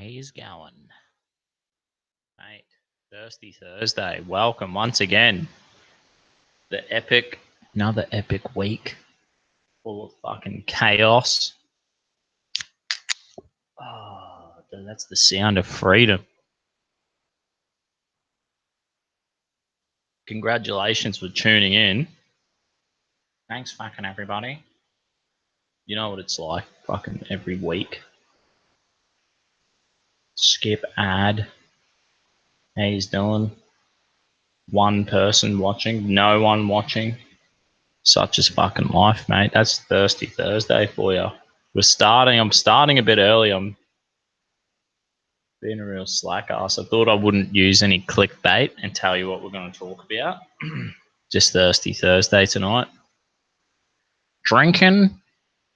He's going. Mate, Thirsty Thursday. Welcome once again. Another epic week full of fucking chaos. Oh, that's the sound of freedom. Congratulations for tuning in. Thanks fucking everybody. You know what it's like fucking every week. Skip ad. How he's doing. One person watching, no one watching. Such is fucking life, mate. That's Thirsty Thursday for you. I'm starting a bit early. I'm being a real slack ass. I thought I wouldn't use any clickbait and tell you what we're going to talk about. Just Thirsty Thursday tonight. Drinking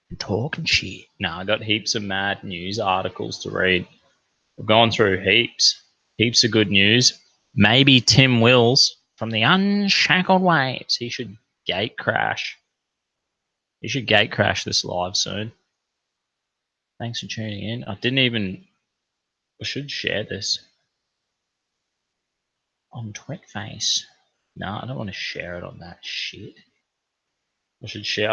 and talking shit. No, I got heaps of mad news articles to read. I've gone through heaps of good news. Maybe Tim Wills from the Unshackled Waves. He should gate crash. He should gate crash this live soon. Thanks for tuning in. I should share this on TwitFace. No, I don't want to share it on that shit. I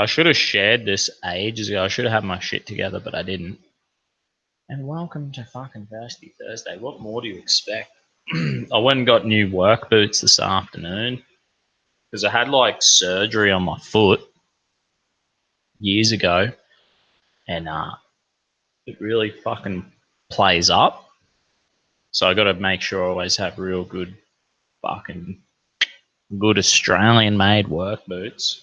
should have shared this ages ago. I should have had my shit together, but I didn't. And welcome to fucking Thirsty Thursday. What more do you expect? I went and got new work boots this afternoon because I had like surgery on my foot years ago, and it really fucking plays up. So I got to make sure I always have real good Australian made work boots.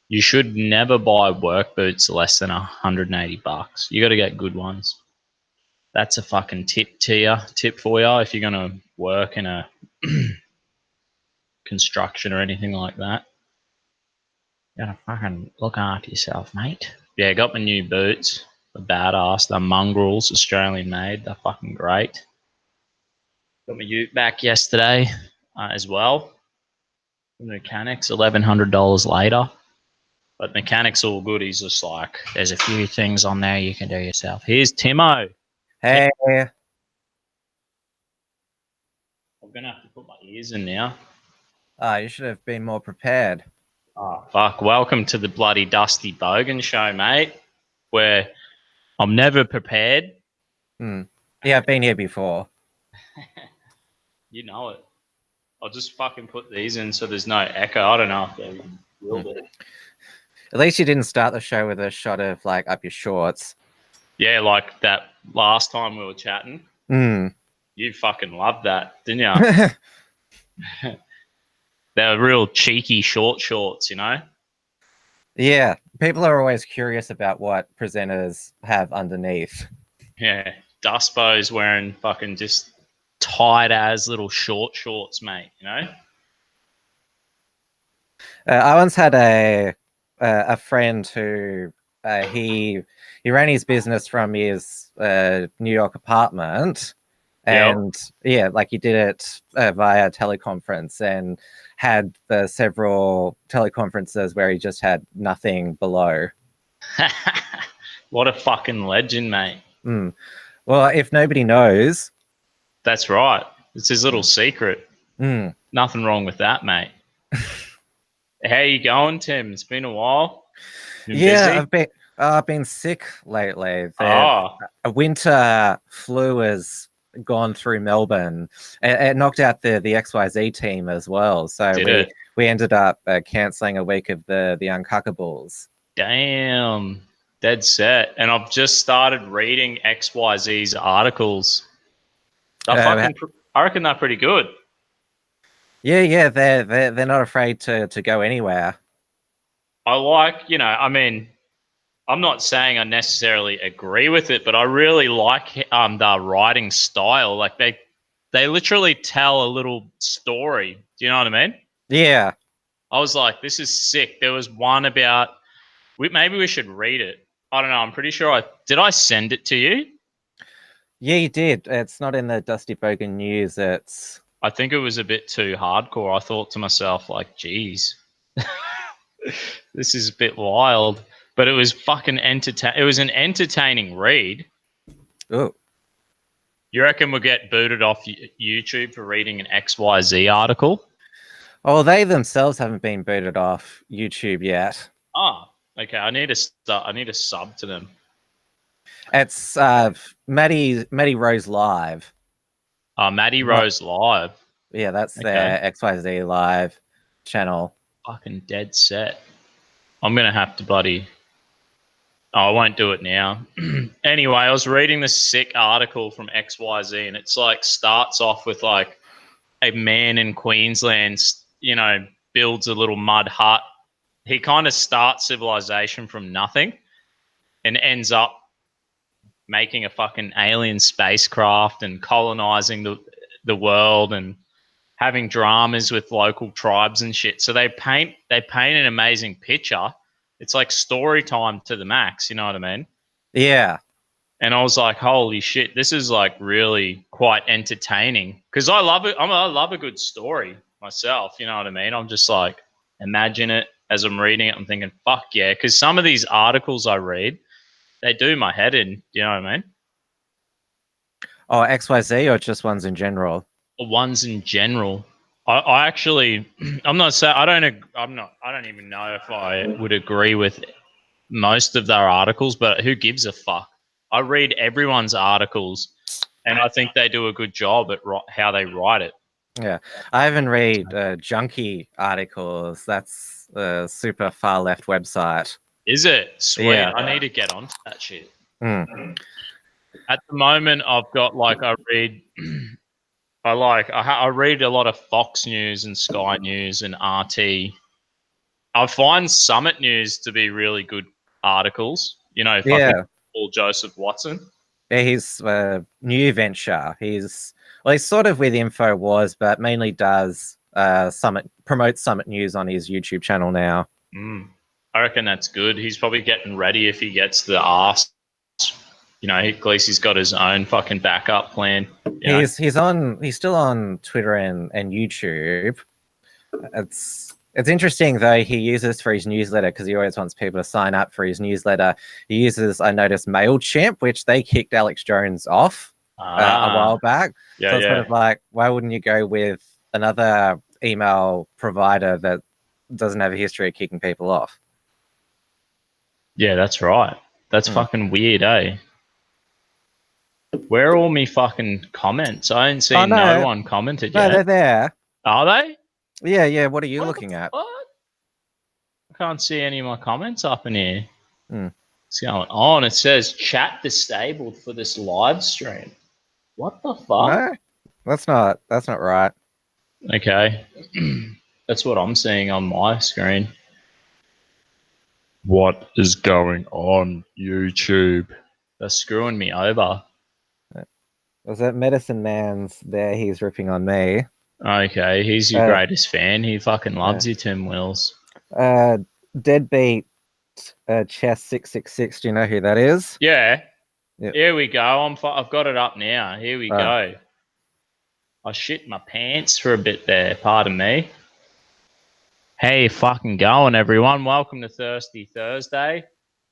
You should never buy work boots less than $180. You got to get good ones. That's a fucking tip for you if you're going to work in a construction or anything like that. You got to fucking look after yourself, mate. Yeah, got my new boots. They're badass. They're mongrels, Australian made. They're fucking great. Got my ute back yesterday as well. The mechanics, $1,100 later. But mechanics all good. He's just like, there's a few things on there you can do yourself. Here's Timo. Hey. I'm going to have to put my ears in now. You should have been more prepared. Oh, fuck. Welcome to the bloody Dusty Bogan show, mate, where I'm never prepared. Yeah, I've been here before. You know it. I'll just fucking put these in so there's no echo. I don't know if they will be. At least you didn't start the show with a shot of, like, up your shorts. Yeah, like that last time we were chatting. You fucking loved that, didn't you? They're real cheeky short shorts, you know? Yeah, people are always curious about what presenters have underneath. Yeah, Dustbo's wearing fucking just tight-as little short shorts, mate, you know? I once had a friend who he ran his business from his New York apartment, and yeah, like he did it via teleconference and had the several teleconferences where he just had nothing below. What a fucking legend, mate. Well, if nobody knows, that's right. It's his little secret. Nothing wrong with that, mate. How you going, Tim? It's been a while. Yeah, I've been sick lately. A winter flu has gone through Melbourne. It knocked out the XYZ team as well. So we ended up cancelling a week of the Uncackables. Damn, dead set. And I've just started reading XYZ's articles. I reckon they're pretty good. Yeah, they're not afraid to go anywhere. I like, I mean, I'm not saying I necessarily agree with it, but I really like the writing style. Like they literally tell a little story. Do you know what I mean? Yeah. I was like, this is sick. There was one about maybe we should read it. I don't know. I'm pretty sure did I send it to you? Yeah, you did. It's not in the Dusty Bogan news. I think it was a bit too hardcore. I thought to myself, like, geez, this is a bit wild. But it was fucking it was an entertaining read. Oh. You reckon we'll get booted off YouTube for reading an XYZ article? Oh, they themselves haven't been booted off YouTube yet. Ah, okay. I need to sub to them. It's Maddie Rose Live. Maddie Rose Live. Yeah, that's their XYZ Live channel. Fucking dead set. I'm gonna have to bloody. Oh, I won't do it now. Anyway, I was reading this sick article from XYZ, and it's like starts off with like a man in Queensland, builds a little mud hut. He kind of starts civilization from nothing and ends up making a fucking alien spacecraft and colonizing the world and having dramas with local tribes and shit. So they paint an amazing picture. It's like story time to the max, you know what I mean? Yeah. And I was like, holy shit, this is like really quite entertaining. Because I love it. I love a good story myself, you know what I mean? I'm just like, imagine it as I'm reading it. I'm thinking, fuck yeah. Because some of these articles I read, they do my head in, you know what I mean? Oh, XYZ or just ones in general? Ones in general. I actually, I'm not saying I don't even know if I would agree with most of their articles, but who gives a fuck? I read everyone's articles, and I think they do a good job at how they write it. Yeah, I haven't read Junkie articles. That's a super far left website. Is it? Sweet. Yeah. I need to get onto that shit. Mm. At the moment, I've got like I read. I read a lot of Fox News and Sky News and RT. I find Summit News to be really good articles. You know, fucking Paul Joseph Watson. Yeah, he's a new venture. He's sort of with InfoWars, but mainly does promotes Summit News on his YouTube channel now. I reckon that's good. He's probably getting ready if he gets the arse. You know, at least he's got his own fucking backup plan. He's still on Twitter and YouTube. It's interesting though. He uses for his newsletter because he always wants people to sign up for his newsletter. He uses, I noticed, MailChimp, which they kicked Alex Jones off a while back. Yeah, so it's sort of like, why wouldn't you go with another email provider that doesn't have a history of kicking people off? Yeah, that's right. That's fucking weird, eh? Where are all me fucking comments? I ain't seen no one commented yet. No, they're there. Are they? Yeah. What are you looking at? I can't see any of my comments up in here. What's going on? It says chat disabled for this live stream. What the fuck? No, that's not right. Okay. That's what I'm seeing on my screen. What is going on, YouTube? They're screwing me over. Was that Medicine Man's there? He's ripping on me. Okay, he's your greatest fan. He fucking loves you, Tim Wills. Deadbeat Chess 666. Do you know who that is? Yeah. Yep. Here we go. I've got it up now. Here we go. I shit my pants for a bit there. Pardon me. Hey, fucking going, everyone. Welcome to Thirsty Thursday.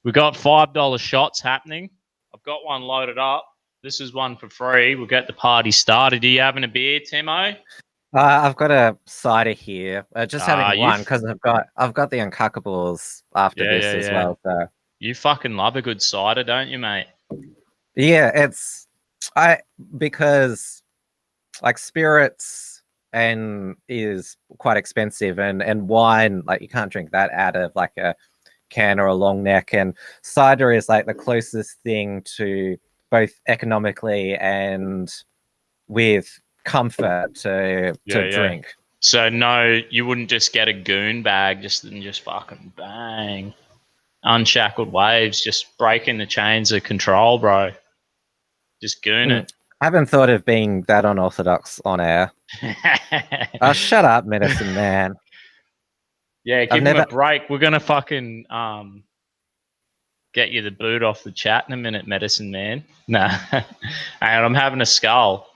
We got $5 shots happening. I've got one loaded up. This is one for free. We'll get the party started. Are you having a beer, Timo? I've got a cider here. Just having one because I've got the Unshackled after this as well. So you fucking love a good cider, don't you, mate? Yeah, because like spirits and is quite expensive, and wine, like you can't drink that out of like a can or a long neck, and cider is like the closest thing to both economically and with comfort to drink. So no, you wouldn't just get a goon bag and just fucking bang. Unshackled waves, just breaking the chains of control, bro. Just goon it. I haven't thought of being that unorthodox on air. Shut up, Medicine Man. Yeah, give him a break. We're gonna fucking get you the boot off the chat in a minute, Medicine Man. Nah. And I'm having a skull.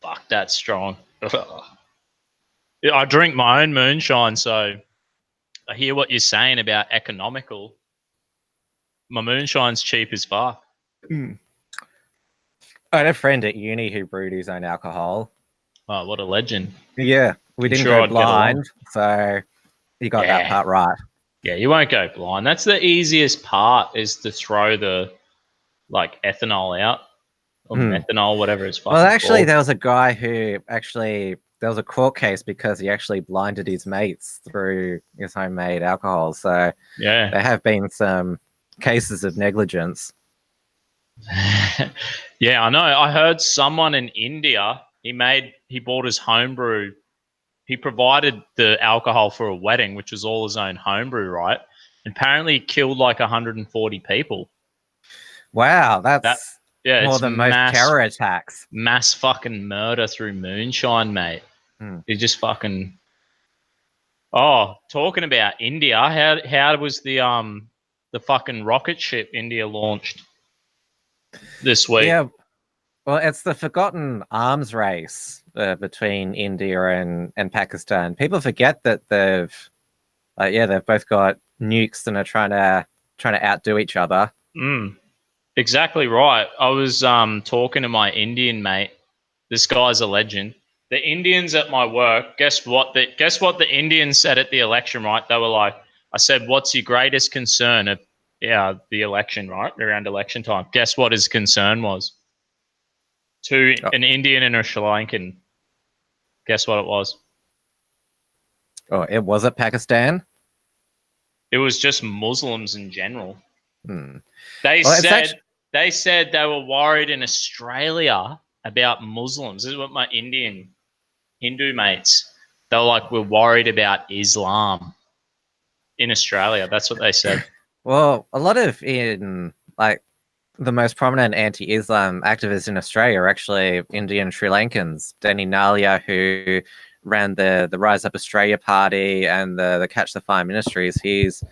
Fuck, that's strong. I drink my own moonshine, so I hear what you're saying about economical. My moonshine's cheap as fuck. I had a friend at uni who brewed his own alcohol. Oh, what a legend. Yeah, we I'm didn't sure go I'd get along. blind, so you got that Yeah. part right. Yeah, you won't go blind. That's the easiest part, is to throw the like ethanol out or methanol, whatever it's Well, fucking actually, called. there was a guy who there was a court case because he actually blinded his mates through his homemade alcohol. So Yeah. there have been some cases of negligence. Yeah, I know. I heard someone in India, he bought his homebrew. He provided the alcohol for a wedding, which was all his own homebrew, right? And apparently he killed like 140 people. Wow, That that's yeah, more it's than most terror attacks. mass fucking murder through moonshine, mate. Hmm. He just fucking Oh, talking about India, how was the fucking rocket ship India launched this week? Yeah, well, it's the forgotten arms race between India and Pakistan. People forget that they've both got nukes and are trying to outdo each other. Mm, exactly right. I was talking to my Indian mate. This guy's a legend. The Indians at my work, guess what the Indians said at the election, right? They were like, I said, "What's your greatest concern at the election, right? Around election time." Guess what his concern was? To Oh, an Indian and a Sri Lankan. Guess what it was? oh, it was at Pakistan. It was just Muslims in general. Hmm. They Well, it's said actually they said they were worried in Australia about Muslims. This is what my Indian Hindu mates, they were like, we're worried about Islam in Australia. That's what they said. well, a lot of in like the most prominent anti-Islam activists in Australia are actually Indian Sri Lankans. Danny Nalia, who ran the Rise Up Australia Party and the Catch the Fire Ministries, he's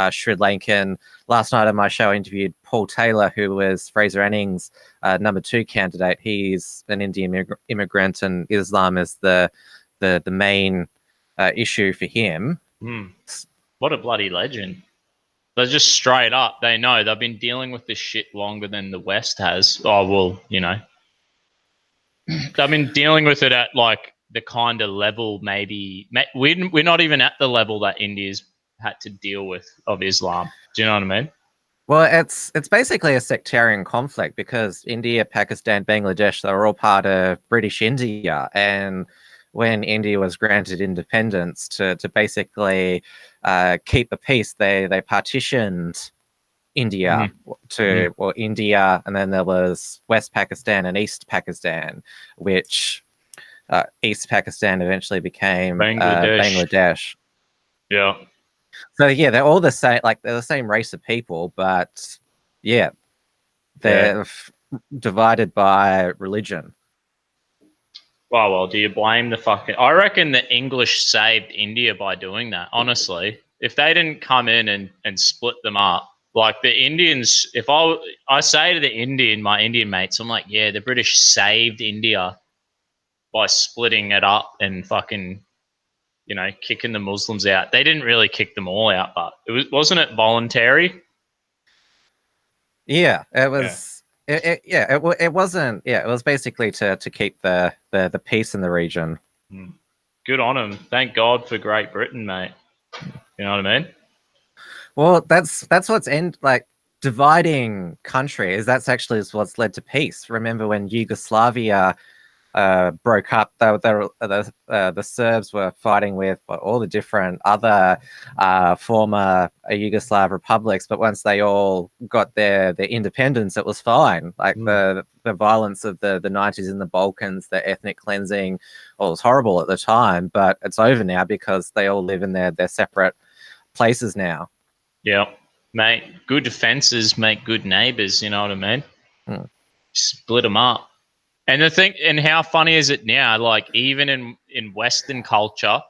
Sri Lankan. Last night on my show, I interviewed Paul Taylor, who was Fraser Anning's #2 candidate. He's an Indian immigrant, and Islam is the main issue for him. What a bloody legend. They're just straight up. They know they've been dealing with this shit longer than the West has. Oh, well, they've been dealing with it at like the kind of level maybe. We're not even at the level that India's had to deal with of Islam. Do you know what I mean? Well, it's basically a sectarian conflict because India, Pakistan, Bangladesh, they were all part of British India. And when India was granted independence to basically keep the peace, they partitioned India India, and then there was West Pakistan and East Pakistan, which East Pakistan eventually became Bangladesh. Yeah. So yeah, they're all the same. Like they're the same race of people, but yeah, they're divided by religion. Well, do you blame the fucking? I reckon the English saved India by doing that. Honestly, if they didn't come in and split them up, like the Indians, if I say to my Indian mates, I'm like, yeah, the British saved India by splitting it up and fucking, kicking the Muslims out. They didn't really kick them all out, but wasn't it voluntary? Yeah, it was. It wasn't. Yeah, it was basically to keep the peace in the region. Good on them. Thank God for Great Britain, mate. You know what I mean? Well, that's what's dividing countries. That's actually what's led to peace. Remember when Yugoslavia broke up? The Serbs were fighting with all the different other former Yugoslav republics, but once they all got their independence, it was fine. Like the violence of the 90s in the Balkans, the ethnic cleansing, well, it was horrible at the time, but it's over now because they all live in their separate places now. Yeah, mate. Good defenses make good neighbors. You know what I mean? Split them up. And the thing, and how funny is it now? Like even in Western culture,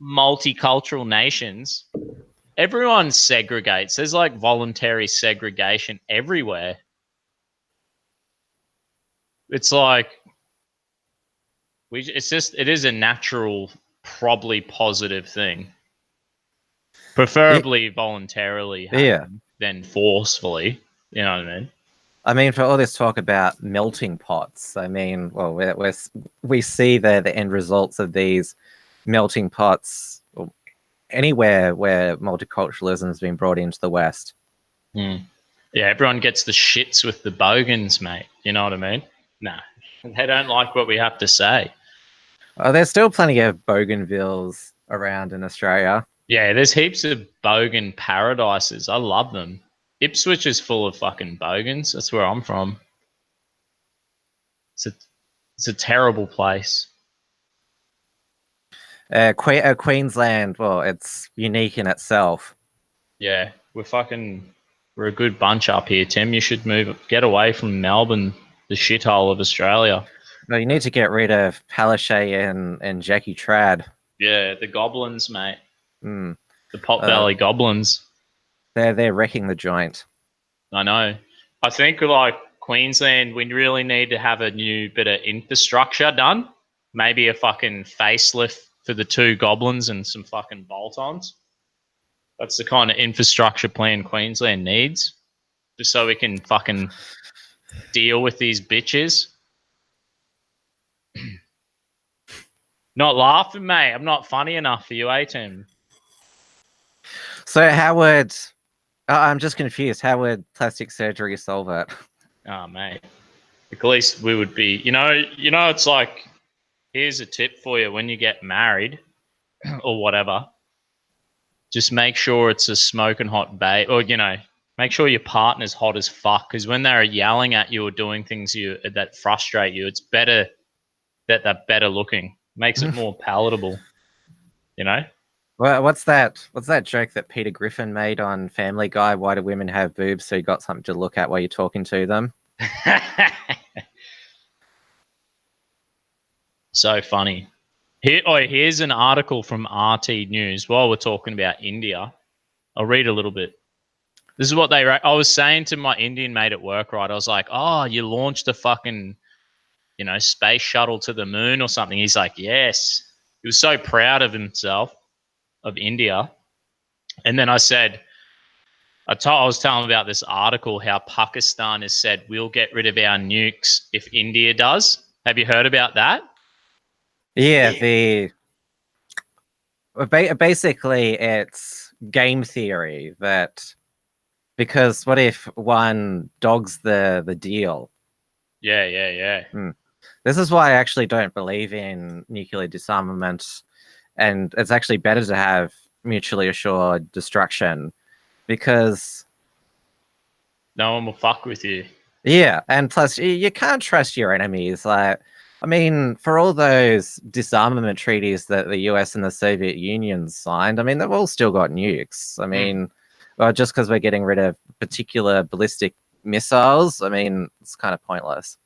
multicultural nations, everyone segregates. There's like voluntary segregation everywhere. It's like it is a natural, probably positive thing. Preferably voluntarily. Yeah. then forcefully. You know what I mean? I mean, for all this talk about melting pots, I mean, well, we see the end results of these melting pots anywhere where multiculturalism has been brought into the West. Yeah, everyone gets the shits with the Bogans, mate. You know what I mean? Nah, they don't like what we have to say. Oh, there's still plenty of Bougainvilles around in Australia. Yeah, there's heaps of Bogan paradises. I love them. Ipswich is full of fucking Bogans. That's where I'm from. It's a terrible place. Queensland, well, it's unique in itself. Yeah, we're a good bunch up here, Tim. You should get away from Melbourne, the shithole of Australia. No, you need to get rid of Palaszczuk and Jackie Trad. Yeah, the goblins, mate. Mm. The Potbelly goblins. They're wrecking the joint. I know. I think like Queensland, we really need to have a new bit of infrastructure done. Maybe a fucking facelift for the two goblins and some fucking bolt-ons. That's the kind of infrastructure plan Queensland needs, just so we can fucking deal with these bitches. Not laughing, mate. I'm not funny enough for you, Tim. So how would I'm just confused. How would plastic surgery solve it? Oh, mate. At least we would be, it's like, here's a tip for you when you get married or whatever. Just make sure it's a smoking hot babe, or make sure your partner's hot as fuck. Because when they're yelling at you or doing things that frustrate you, it's better that they're better looking. Makes it more palatable. You know. Well, what's that joke that Peter Griffin made on Family Guy? Why do women have boobs? So you got something to look at while you're talking to them. So funny. Here's an article from RT News while we're talking about India. I'll read a little bit. This is what they wrote. I was saying to my Indian mate at work, right? I was like, oh, you launched a fucking, space shuttle to the moon or something. He's like, yes. He was so proud of himself, of India. And then I said, I was telling him about this article, how Pakistan has said, we'll get rid of our nukes if India does. Have you heard about that? Yeah, basically it's game theory that because what if one dogs the deal? Yeah. This is why I actually don't believe in nuclear disarmament, and it's actually better to have mutually assured destruction because no one will fuck with you. Yeah, and plus you can't trust your enemies. Like, I mean, for all those disarmament treaties that the US and the Soviet Union signed, I mean, they've all still got nukes. I mean, well, just because we're getting rid of particular ballistic missiles, I mean, it's kind of pointless.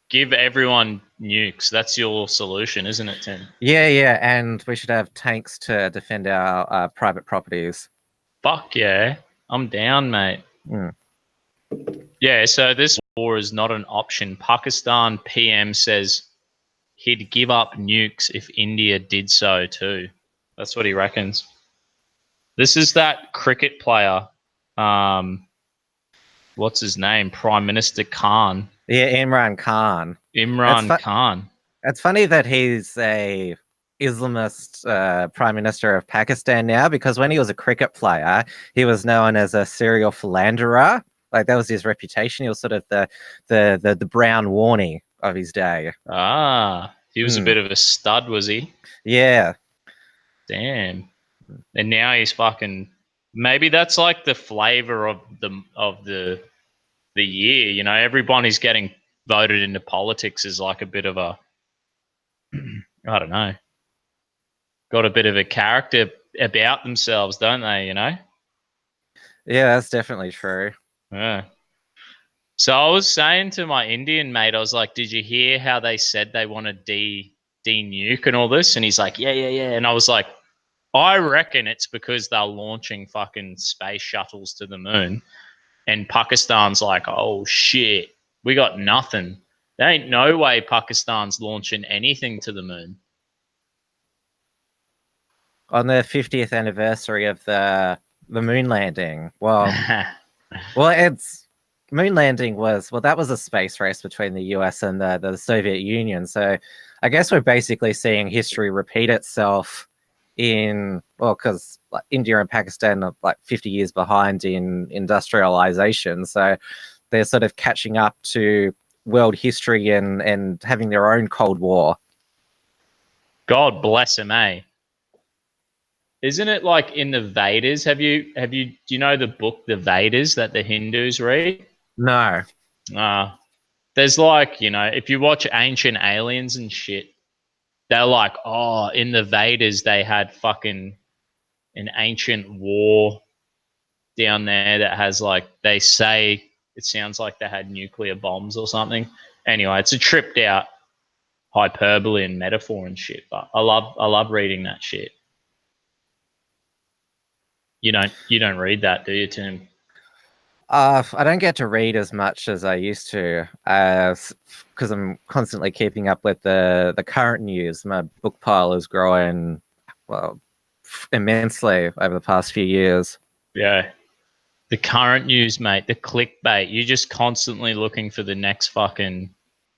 Give everyone nukes. That's your solution, isn't it, Tim? Yeah, and we should have tanks to defend our private properties. Fuck yeah. I'm down, mate. Mm. Yeah, so this war is not an option. Pakistan PM says he'd give up nukes if India did so too. That's what he reckons. This is that cricket player. What's his name? Prime Minister Khan. Yeah, Imran Khan. Khan. It's funny that he's a Islamist prime minister of Pakistan now, because when he was a cricket player, he was known as a serial philanderer. Like, that was his reputation. He was sort of the Brown Warney of his day. Ah, he was a bit of a stud, was he? Yeah. Damn. And now he's fucking. Maybe that's like the flavor of the year. Everybody's getting voted into politics is like a bit of a. I don't know. Got a bit of a character about themselves, don't they? Yeah, that's definitely true. Yeah. So I was saying to my Indian mate, I was like, "Did you hear how they said they want to de-nuke and all this?" And he's like, "Yeah." And I was like, "I reckon it's because they're launching fucking space shuttles to the moon, and Pakistan's like, oh shit, we got nothing. There ain't no way Pakistan's launching anything to the moon." On the 50th anniversary of the moon landing. Well, Well, it's moon landing that was a space race between the US and the Soviet Union. So I guess we're basically seeing history repeat itself because like India and Pakistan are like 50 years behind in industrialization. So they're sort of catching up to world history and having their own Cold War. God bless him, eh? Isn't it like in the Vedas? Do you know the book The Vedas that the Hindus read? No. There's like, if you watch Ancient Aliens and shit, they're like, oh, in the Vedas they had fucking an ancient war down there that has like, they say it sounds like they had nuclear bombs or something. Anyway, it's a tripped out hyperbole and metaphor and shit, but I love reading that shit. You don't read that, do you, Tim? I don't get to read as much as I used to, because I'm constantly keeping up with the current news. My book pile is growing, well, immensely over the past few years. Yeah. The current news, mate, the clickbait. You're just constantly looking for the next fucking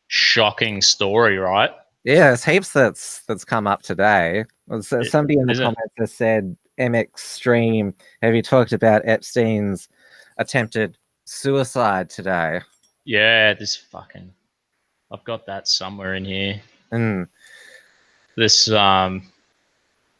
shocking story, right? Yeah, there's heaps that's come up today. Somebody in the Is it? comments has said, "MX stream, have you talked about Epstein's attempted suicide today?" Yeah, this fucking. I've got that somewhere in here. Mm. This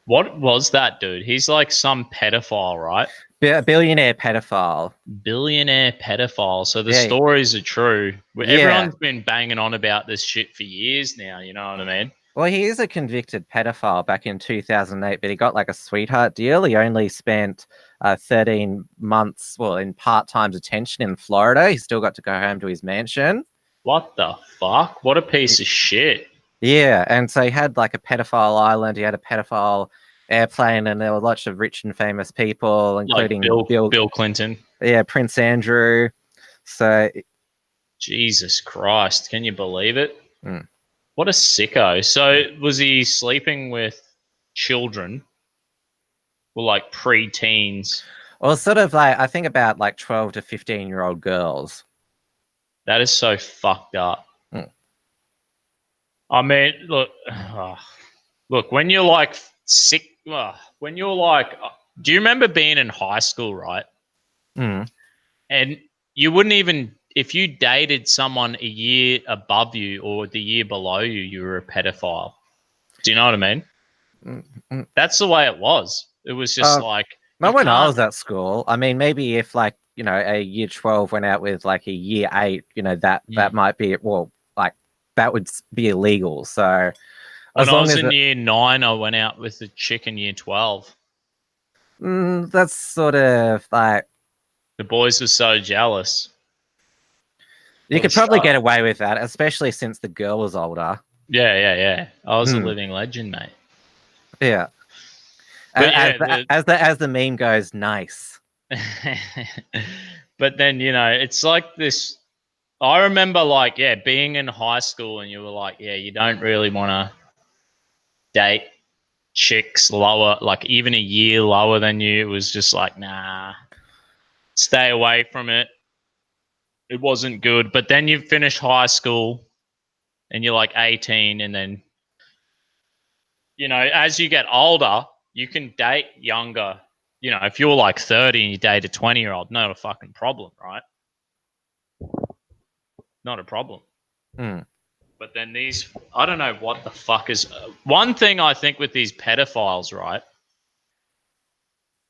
what was that dude? He's like some pedophile, right? Billionaire pedophile. Billionaire pedophile. So the Yeah, stories are true. yeah. Everyone's been banging on about this shit for years now. You know what I mean? Well, he is a convicted pedophile back in 2008, but he got like a sweetheart deal. He only spent 13 months, well, in part-time detention in Florida. He still got to go home to his mansion. What the fuck? What a piece of shit. Yeah, and so he had like a pedophile island. He had a pedophile airplane, and there were lots of rich and famous people, Like including Bill Clinton. yeah, Prince Andrew. So, Jesus Christ, can you believe it? mm. What a sicko. So was he sleeping with children? Well, like pre-teens. Well, sort of like I think about like 12 to 15-year-old girls. That is so fucked up. Mm. I mean, look, when you're like sick, when you're like, do you remember being in high school, right? Mm. And you wouldn't even, if you dated someone a year above you or the year below you, you were a pedophile. Do you know what I mean? Mm. Mm. That's the way it was. It was just like, Not you when I can't. was at school. I mean, maybe if like, a year 12 went out with like a year 8, that might be, well, like that would be illegal. So When as I long was as in year 9, I went out with a chick in year 12. that's sort of like, The boys were so jealous. you It could was probably so. get away with that, especially since the girl was older. Yeah. I was a Hmm. living legend, mate. Yeah. But As yeah, the meme goes, nice. but then it's like this. I remember, like, yeah, being in high school, and you were like, yeah, you don't really want to date chicks lower, like even a year lower than you. It was just like, nah, stay away from it. It wasn't good. But then you finish high school, and you're like 18, and then as you get older, you can date younger. If you're like 30 and you date a 20-year-old, not a fucking problem, right? Not a problem. Hmm. But then I don't know what the fuck is. One thing I think with these pedophiles, right?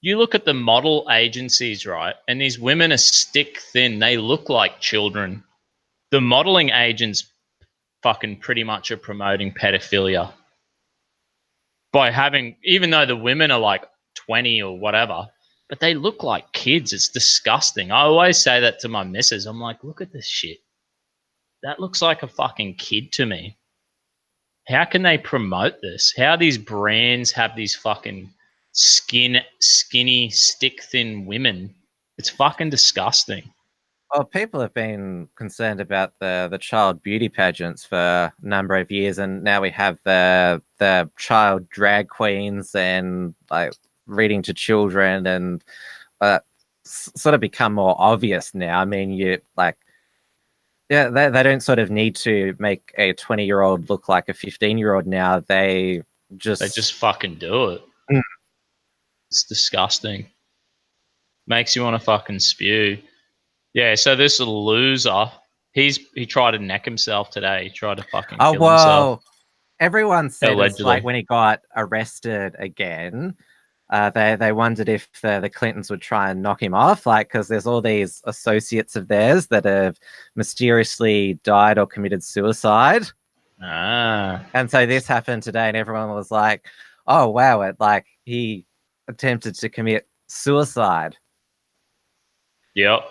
You look at the model agencies, right? And these women are stick thin. They look like children. The modeling agents fucking pretty much are promoting pedophilia by having, even though the women are like 20 or whatever, but they look like kids. It's disgusting. I always say that to my missus. I'm like, look at this shit. That looks like a fucking kid to me. How can they promote this? How these brands have these fucking skinny, stick thin women? It's fucking disgusting. Well, people have been concerned about the child beauty pageants for a number of years, and now we have the child drag queens and like reading to children, and sort of become more obvious now. I mean, yeah, they don't sort of need to make a 20-year-old look like a 15-year-old now. They just fucking do it. Mm. It's disgusting. Makes you want to fucking spew. Yeah, so this loser, he tried to neck himself today. He tried to fucking kill himself. Everyone said it's Allegedly. like when he got arrested again, they wondered if the Clintons would try and knock him off, like, because there's all these associates of theirs that have mysteriously died or committed suicide. And so this happened today, and everyone was like, "Oh wow, he attempted to commit suicide." Yep.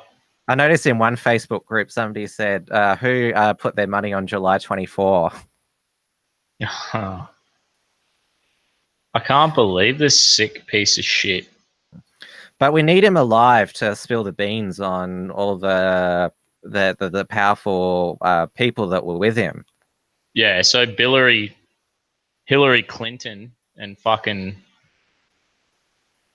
I noticed in one Facebook group somebody said, "Who put their money on July 24?" I can't believe this sick piece of shit. But we need him alive to spill the beans on all the powerful people that were with him. Yeah, so Hillary Clinton and fucking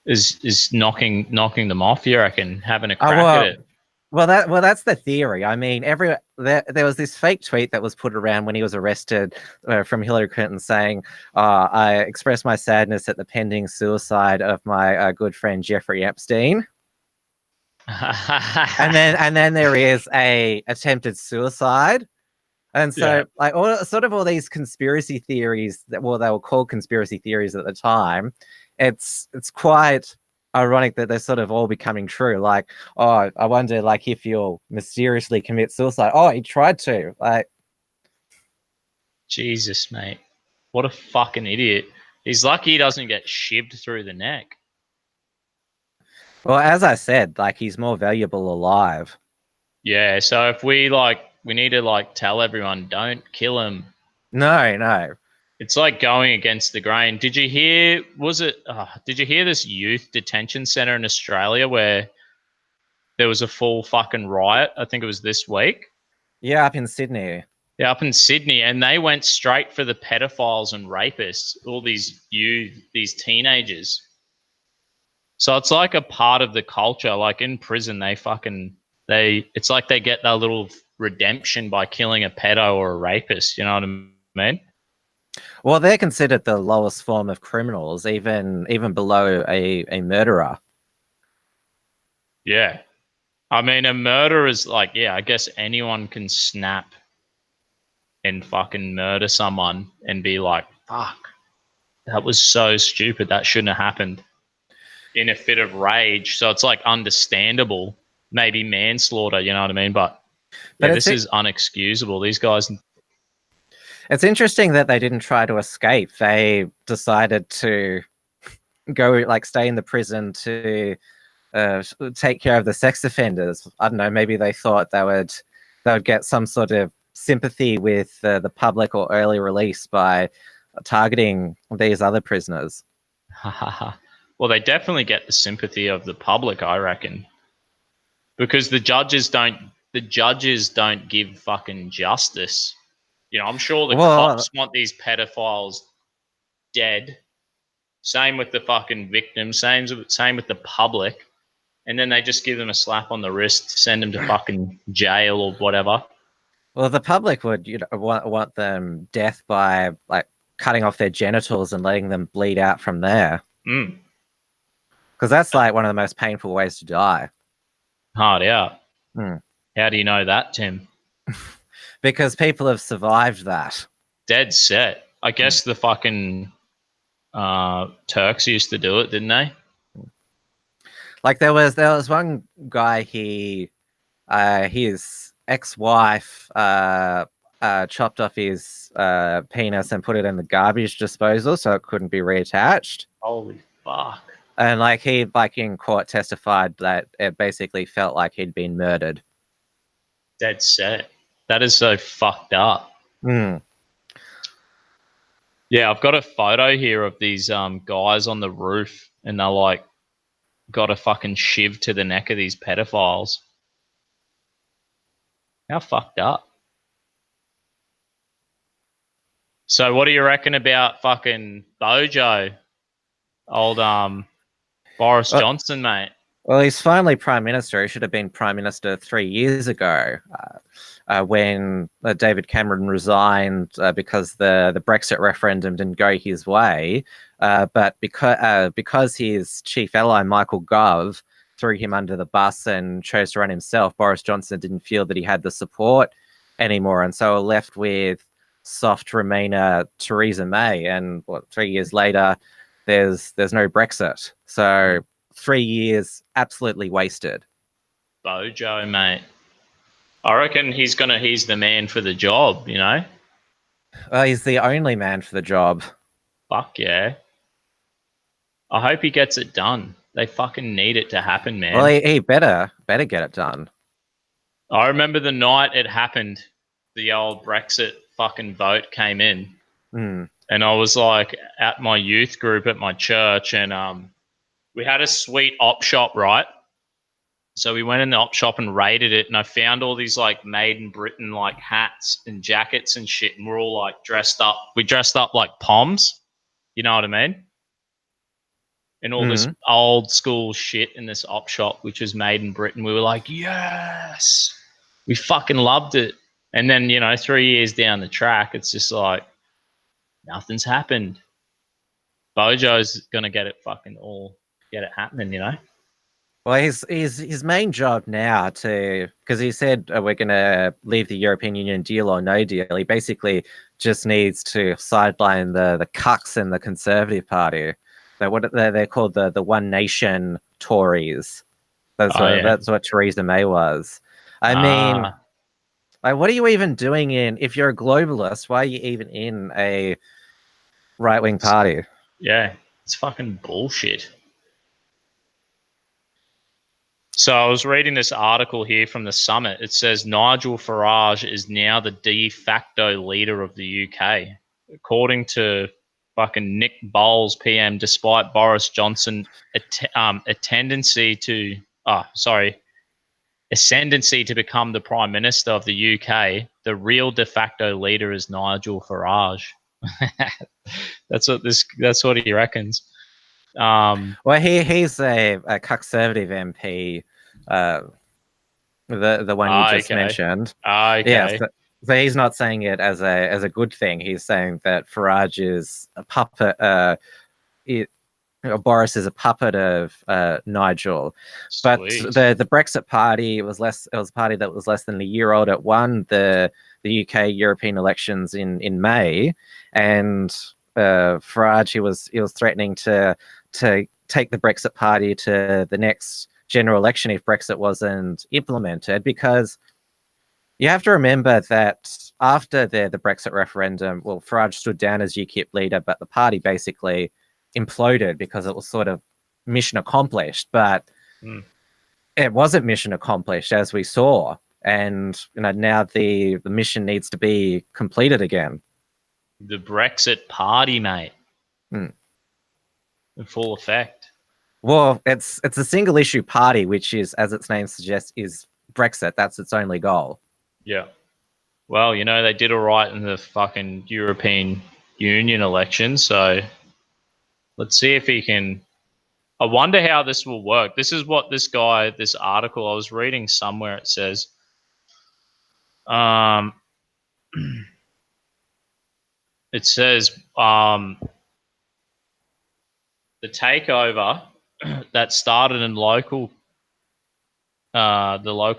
is knocking them off, you reckon, having a crack at it. Well, that's the theory. I mean, there was this fake tweet that was put around when he was arrested from Hillary Clinton saying, "I express my sadness at the pending suicide of my good friend Jeffrey Epstein." and then there is a attempted suicide. And so, like, all these conspiracy theories they were called conspiracy theories at the time. It's quite ironic that they're sort of all becoming true. Like, oh, I wonder, like, if you'll mysteriously commit suicide. Oh, he tried to. Like, Jesus, mate, what a fucking idiot! He's lucky he doesn't get shivved through the neck. Well, as I said, like, he's more valuable alive. Yeah, so if we need to tell everyone, don't kill him. No. It's like going against the grain. Did you hear? Did you hear this youth detention center in Australia where there was a full fucking riot? I think it was this week. Yeah, up in Sydney. Yeah, up in Sydney, and they went straight for the pedophiles and rapists. All these teenagers. So it's like a part of the culture. Like in prison, it's like they get that little redemption by killing a pedo or a rapist. You know what I mean? Well, they're considered the lowest form of criminals, even below a murderer. Yeah. I mean, a murderer is I guess anyone can snap and fucking murder someone and be like, fuck, that was so stupid. That shouldn't have happened, in a fit of rage. So it's like understandable, maybe manslaughter, you know what I mean? But this is unexcusable. These guys. It's interesting that they didn't try to escape. They decided to go, stay in the prison to take care of the sex offenders. I don't know. Maybe they thought they would get some sort of sympathy with the public or early release by targeting these other prisoners. Well, they definitely get the sympathy of the public, I reckon, because the judges don't give fucking justice. You know, I'm sure the cops want these pedophiles dead. Same with the fucking victims. Same with the public. And then they just give them a slap on the wrist, send them to fucking jail or whatever. Well, the public would want them death by cutting off their genitals and letting them bleed out from there. Because that's one of the most painful ways to die. Hard out. How do you know that, Tim? Because people have survived that. Dead set. I guess the fucking Turks used to do it, didn't they? Like there was one guy, his ex-wife chopped off his penis and put it in the garbage disposal so it couldn't be reattached. Holy fuck. And he in court testified that it basically felt like he'd been murdered. Dead set. That is so fucked up. Yeah, I've got a photo here of these guys on the roof, and they're got a fucking shiv to the neck of these pedophiles. How fucked up. So what do you reckon about fucking Bojo? Old Boris Johnson, mate. Well, he's finally prime minister. He should have been prime minister 3 years ago, when David Cameron resigned because the Brexit referendum didn't go his way. But because his chief ally Michael Gove threw him under the bus and chose to run himself, Boris Johnson didn't feel that he had the support anymore, and so we're left with soft Remainer Theresa May. And 3 years later, there's no Brexit. So 3 years absolutely wasted. Bojo, mate. I reckon he's the man for the job, you know? He's the only man for the job. Fuck yeah. I hope he gets it done. They fucking need it to happen, man. Well, he better get it done. I remember the night it happened, the old Brexit fucking vote came in. Mm. And I was like at my youth group at my church, and we had a sweet op shop, right? So we went in the op shop and raided it, and I found all these like made in Britain like hats and jackets and shit, and we're all like dressed up. We dressed up like Poms, you know what I mean? And all this old school shit in this op shop, which was made in Britain. We were like, yes, we fucking loved it. And then, 3 years down the track, it's just like nothing's happened. Bojo's gonna get it happening, you know. Well, his main job now, because he said we're going to leave the European Union, deal or no deal. He basically just needs to sideline the cucks in the Conservative Party. They're called the One Nation Tories. That's what Theresa May was. I mean, like, what are you even doing if you're a globalist? Why are you even in a right-wing party? Yeah, it's fucking bullshit. So I was reading this article here from the summit. It says Nigel Farage is now the de facto leader of the UK, according to fucking Nick Bowles PM. Despite Boris Johnson ascendancy to become the prime minister of the UK, the real de facto leader is Nigel Farage. That's what he reckons. Well, he's a Conservative MP, the one you just mentioned. Okay. Yeah, so he's not saying it as a good thing. He's saying that Farage is a puppet. Boris is a puppet of Nigel. But the Brexit Party was a party that was less than a year old. It won the UK European elections in May, and Farage he was threatening to take the Brexit Party to the next general election if Brexit wasn't implemented, because you have to remember that after the Brexit referendum, well, Farage stood down as UKIP leader, but the party basically imploded because it was sort of mission accomplished. But it wasn't mission accomplished, as we saw, and now the mission needs to be completed again. The Brexit Party, mate. In full effect. Well, it's a single issue party, which is, as its name suggests, is Brexit. That's its only goal. Yeah. Well, they did all right in the fucking European Union election, so let's see if he can. I wonder how this will work. This is what this article I was reading somewhere, it says, it says, the takeover that started in the local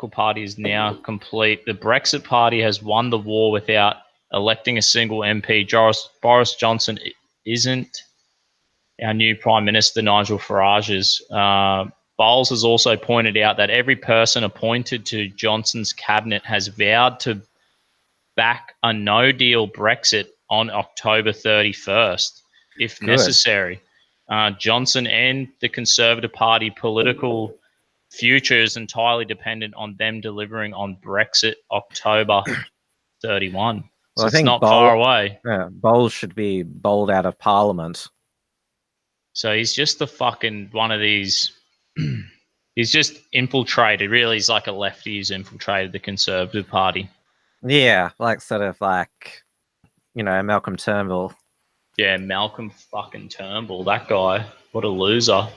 party is now complete. The Brexit Party has won the war without electing a single MP. Boris Johnson isn't our new Prime Minister. Nigel Farage is. Bowles has also pointed out that every person appointed to Johnson's cabinet has vowed to back a no-deal Brexit on October 31st, if necessary. Johnson and the Conservative Party political future is entirely dependent on them delivering on Brexit October 31. So I think it's not far away. Bowles should be bowled out of Parliament. So he's just the fucking one of these. He's just infiltrated. Really, he's like a lefty who's infiltrated the Conservative Party. Yeah, sort of like Malcolm Turnbull. Yeah, Malcolm fucking Turnbull. That guy. What a loser.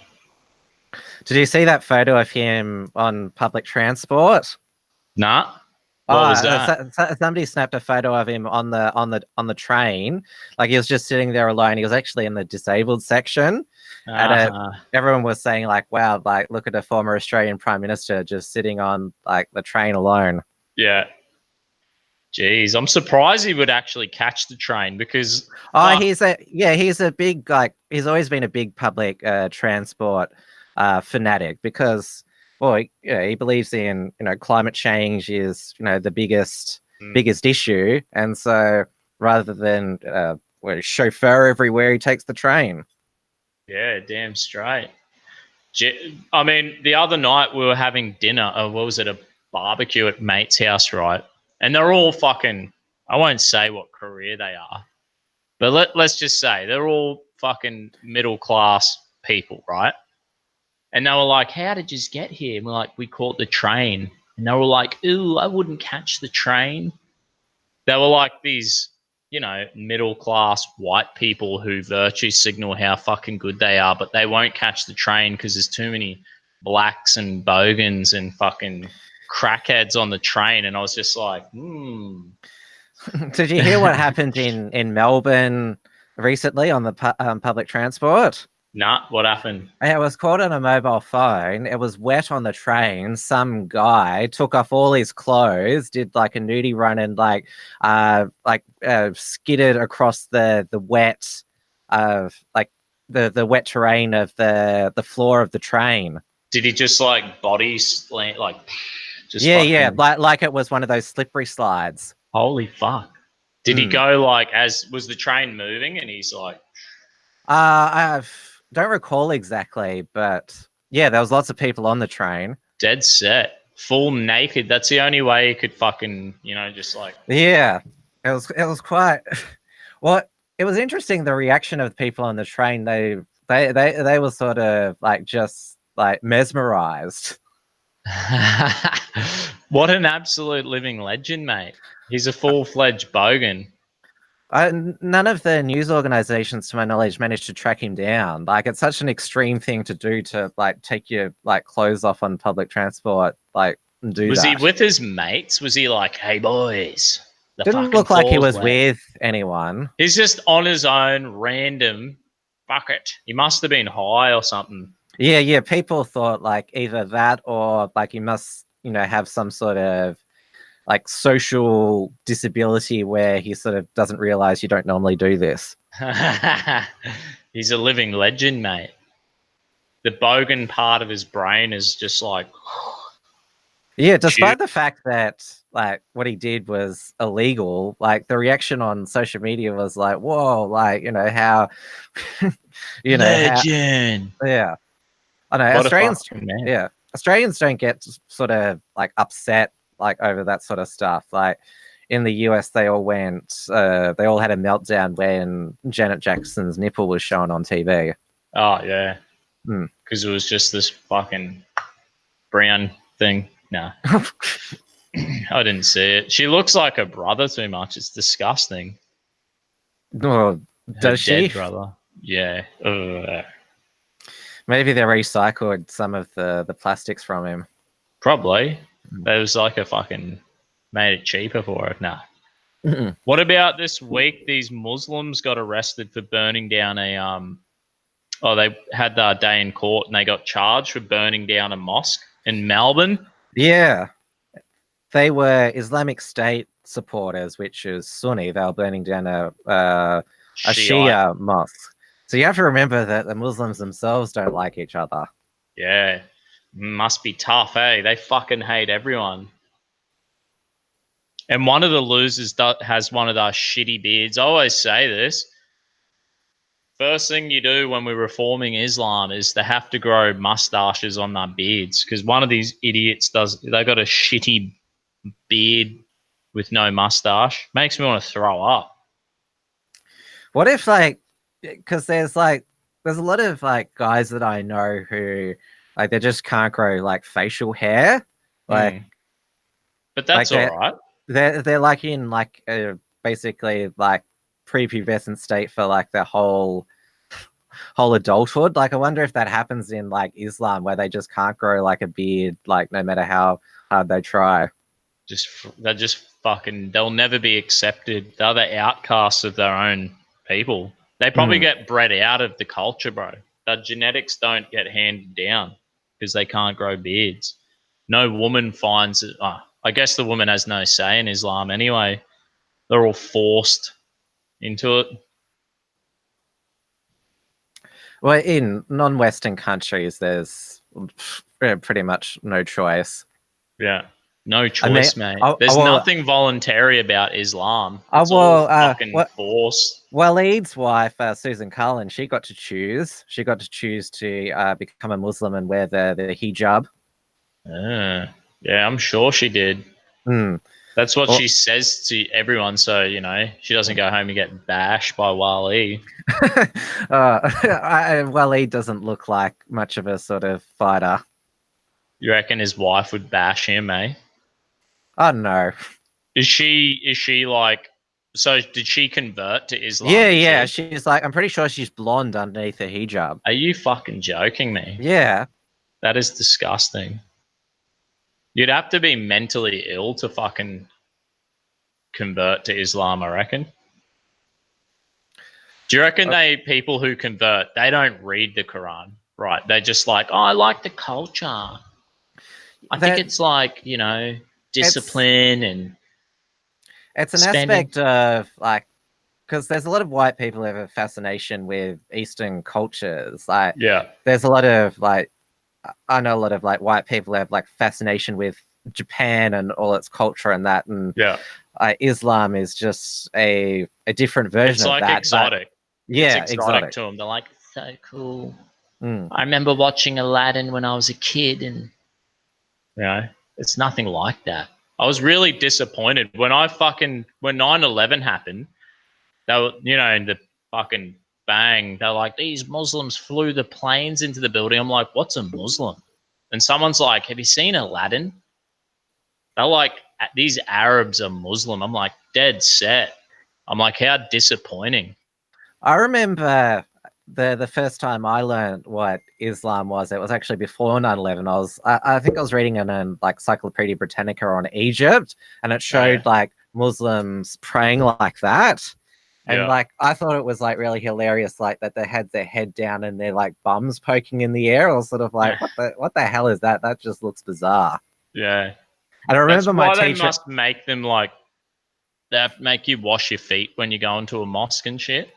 Did you see that photo of him on public transport? Nah. Oh, What was that? somebody snapped a photo of him on the train. Like he was just sitting there alone. He was actually in the disabled section, and Uh-huh. everyone was saying like, "Wow, like look at a former Australian Prime Minister just sitting on like the train alone." Yeah. Jeez, I'm surprised he would actually catch the train because Oh, fuck. he's a big he's always been a big public transport fanatic because well, he believes in climate change is the biggest issue, and so rather than chauffeur everywhere, he takes the train. Yeah, damn straight. I mean, the other night we were having dinner. What was it? A barbecue at mate's house, right? And they're all fucking. I won't say what career they are, but let's just say they're all fucking middle class people, right? And they were like, "How did you get here?" And we're like, "We caught the train." And they were like, "Ooh, I wouldn't catch the train." They were like these, middle class white people who virtue signal how fucking good they are, but they won't catch the train because there's too many blacks and bogans and fucking crackheads on the train. And I was just like, Did you hear what happened in Melbourne recently on the public transport? nah, what happened? It was caught on a mobile phone. It was wet on the train. Some guy took off all his clothes, did like a nudie run, and skidded across the wet, like the wet terrain of the floor of the train. Did he just like body slant, like just Yeah, fucking like it was one of those slippery slides. holy fuck? Did he Mm. go like as was the train moving and he's like, I don't recall exactly, but yeah, there was lots of people on the train. dead set, full naked? That's the only way he could fucking, just like Yeah, it was quite well. It was interesting the reaction of the people on the train. They were sort of like just like mesmerized. what an absolute living legend, mate. He's a full-fledged bogan. None of the news organizations, to my knowledge, managed to track him down. Like it's such an extreme thing to do to like take your like clothes off on public transport, like and do Was he that. with his mates? Was he like, hey boys, the Didn't fucking look like he floor's was wet? with anyone. He's just on his own, random. Fuck it. He must have been high or something. Yeah. People thought like either that or like he must, have some sort of like social disability where he sort of doesn't realize you don't normally do this. He's a living legend, mate. The bogan part of his brain is just like, Yeah, shoot. despite the fact that like what he did was illegal, like the reaction on social media was like, whoa, like, how, how, Legend. yeah. I know What a Australians, fucking man. yeah, Australians don't get sort of like upset like over that sort of stuff. Like in the US, they all had a meltdown when Janet Jackson's nipple was shown on TV. Oh, yeah. Hmm. Because it was just this fucking brown thing. No, I didn't see it. She looks like her brother too much. It's disgusting. Oh, Her does dead she? brother. Yeah. Ugh. Maybe they recycled some of the plastics from him. Probably. Mm. It was like a fucking made it cheaper for her. Nah. Mm-mm. What about this week? These Muslims got arrested for burning down a Oh, they had their day in court and they got charged for burning down a mosque in Melbourne. Yeah, they were Islamic State supporters, which is Sunni. They were burning down a Shiite. Shia mosque. So you have to remember that the Muslims themselves don't like each other. Yeah. Must be tough, eh? They fucking hate everyone. And one of the losers has one of those shitty beards. I always say this. First thing you do when we're reforming Islam is they have to grow mustaches on their beards because one of these idiots they got a shitty beard with no mustache. Makes me want to throw up. What if because there's a lot of like guys that I know who like they just can't grow like facial hair, like But like that's all right. they're like in like basically like prepubescent state for like their whole whole adulthood. Like, I wonder if that happens in like Islam, where they just can't grow like a beard, like no matter how hard they try. They're just fucking. They'll never be accepted. They're the outcasts of their own people. They probably get bred out of the culture, bro. Their genetics don't get handed down because they can't grow beards. No woman finds it. I guess the woman has no say in Islam anyway. They're all forced into it. Well, in non-Western countries, there's pretty much no choice. Yeah. No choice, mate. oh, There's well, nothing voluntary about Islam. oh, It's all well, fucking forced. Waleed's wife, Susan Cullen, she got to choose. She got to choose to become a Muslim and wear the hijab. Yeah, I'm sure she did. That's what she says to everyone, so you know she doesn't go home and get bashed by Waleed. Waleed doesn't look like much of a sort of fighter. You reckon his wife would bash him, eh? Oh no. Is she like? So did she convert to Islam? Yeah. She's like, I'm pretty sure she's blonde underneath the hijab. Are you fucking joking me? Yeah. That is disgusting. You'd have to be mentally ill to fucking convert to Islam, I reckon. Do you reckon people who convert, they don't read the Quran, right? They're just like, oh, I like the culture. I think it's like, you know, discipline and it's an spending. aspect of like, because there's a lot of white people who have a fascination with Eastern cultures. Like, there's a lot of like, I know a lot of like white people have like fascination with Japan and all its culture and that, and Islam is just a different version of that. It's like exotic. It's exotic to them. They're like, so cool. I remember watching Aladdin when I was a kid, and you know, it's nothing like that. I was really disappointed when 9/11 happened. They were, you know, in the fucking bang, they're like, these Muslims flew the planes into the building. I'm like, what's a Muslim? And someone's like, have you seen Aladdin? They're like, these Arabs are Muslim. I'm like, dead set. I'm like, how disappointing. I remember the first time I learned what Islam was. It was actually before 9/11. I think I was reading an like Encyclopedia Britannica on Egypt, and it showed like Muslims praying like that. And like, I thought it was like really hilarious, like that they had their head down and their like bums poking in the air. I was sort of like, what the hell is that? That just looks bizarre. Yeah. And I remember my teacher. They must make them like, they make you wash your feet when you go into a mosque and shit.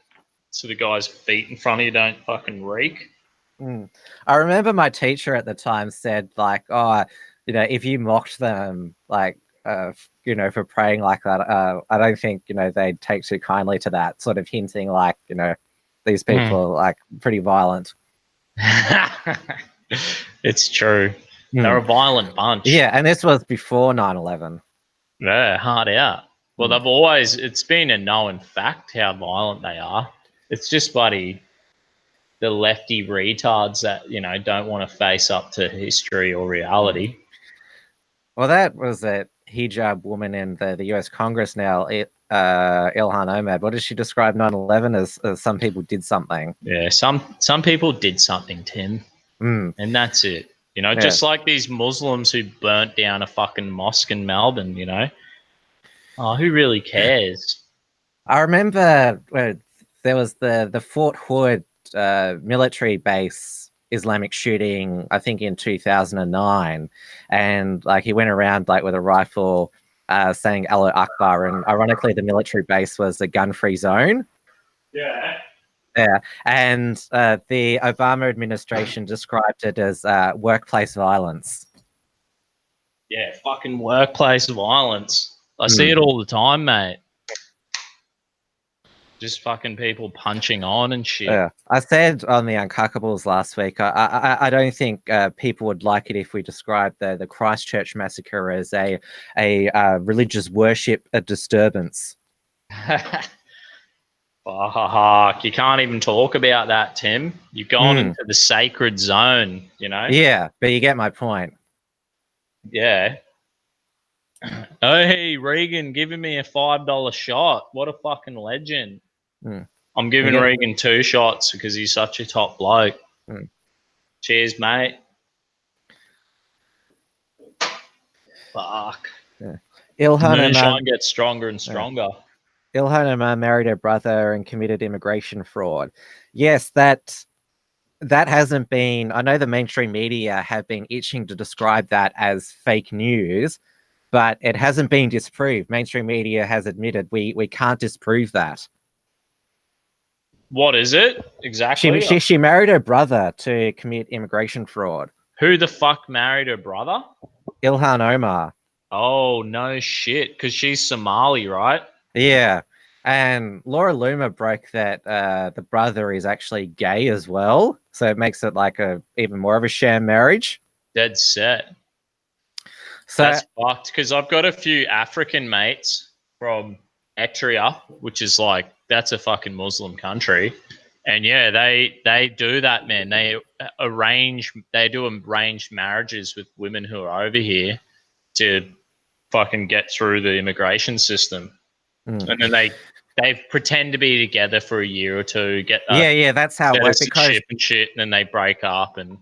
So the guy's feet in front of you don't fucking reek. I remember my teacher at the time said like, oh, you know, if you mocked them, like, you know, for praying like that, I don't think, you know, they'd take too kindly to that, sort of hinting like, you know, these people are like pretty violent. It's true. They're a violent bunch. Yeah, and this was before 9/11. Yeah, hard out. Well, it's been a known fact how violent they are. It's just the lefty retards that, you know, don't want to face up to history or reality. Well, that was a hijab woman in the US Congress now, Ilhan Omar. What does she describe 9/11 as some people did something? Yeah, some people did something, Tim. And that's it. You know, just like these Muslims who burnt down a fucking mosque in Melbourne, you know. Oh, who really cares? I remember there was the Fort Hood military base Islamic shooting, I think in 2009, and like he went around like with a rifle saying Allah Akbar, and ironically the military base was a gun-free zone. Yeah, and the Obama administration described it as workplace violence. Yeah, fucking workplace violence. I see it all the time, mate. Just fucking people punching on and shit. Yeah, I said on the Uncockables last week, I don't think people would like it if we described the Christchurch massacre as a religious worship disturbance. Fuck, you can't even talk about that, Tim. You've gone into the sacred zone, you know? Yeah, but you get my point. Yeah. Oh, hey, Regan giving me a $5 shot. What a fucking legend. I'm giving Regan 2 shots because he's such a top bloke. Cheers, mate. Fuck. Yeah. Moonshine gets stronger and stronger. Ilhan married her brother and committed immigration fraud. Yes, that hasn't been. I know the mainstream media have been itching to describe that as fake news, but it hasn't been disproved. Mainstream media has admitted we can't disprove that. What is it exactly? She married her brother to commit immigration fraud. Who the fuck married her brother? Ilhan Omar. Oh, no shit. Because she's Somali, right? Yeah. And Laura Loomer broke that the brother is actually gay as well. So it makes it like even more of a sham marriage. Dead set. So that's fucked. Because I've got a few African mates from Eritrea, which is like, that's a fucking Muslim country. And yeah, they do that, man. They do arranged marriages with women who are over here to fucking get through the immigration system. And then they pretend to be together for a year or two, get that's how it works. Because and shit, and then they break up. And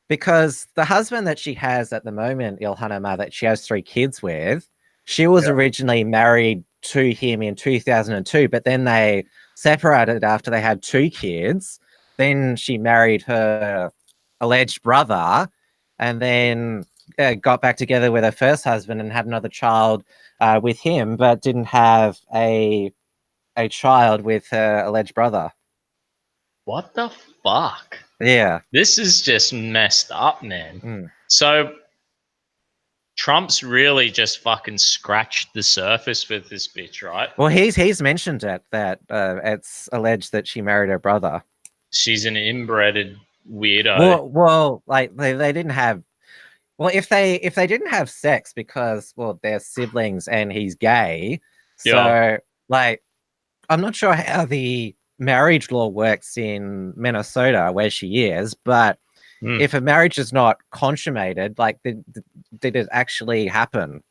because the husband that she has at the moment, Ilhan Omar, that she has 3 kids with, she was originally married to him in 2002, but then they separated after they had 2 kids. Then she married her alleged brother, and then got back together with her first husband and had another child with him, but didn't have a child with her alleged brother. What the fuck? Yeah. This is just messed up, man. So Trump's really just fucking scratched the surface with this bitch, right? Well, he's mentioned it, that it's alleged that she married her brother. She's an inbred weirdo. Well, like they didn't have. Well, if they didn't have sex because they're siblings and he's gay, so like I'm not sure how the marriage law works in Minnesota where she is, but if a marriage is not consummated, like did it actually happen?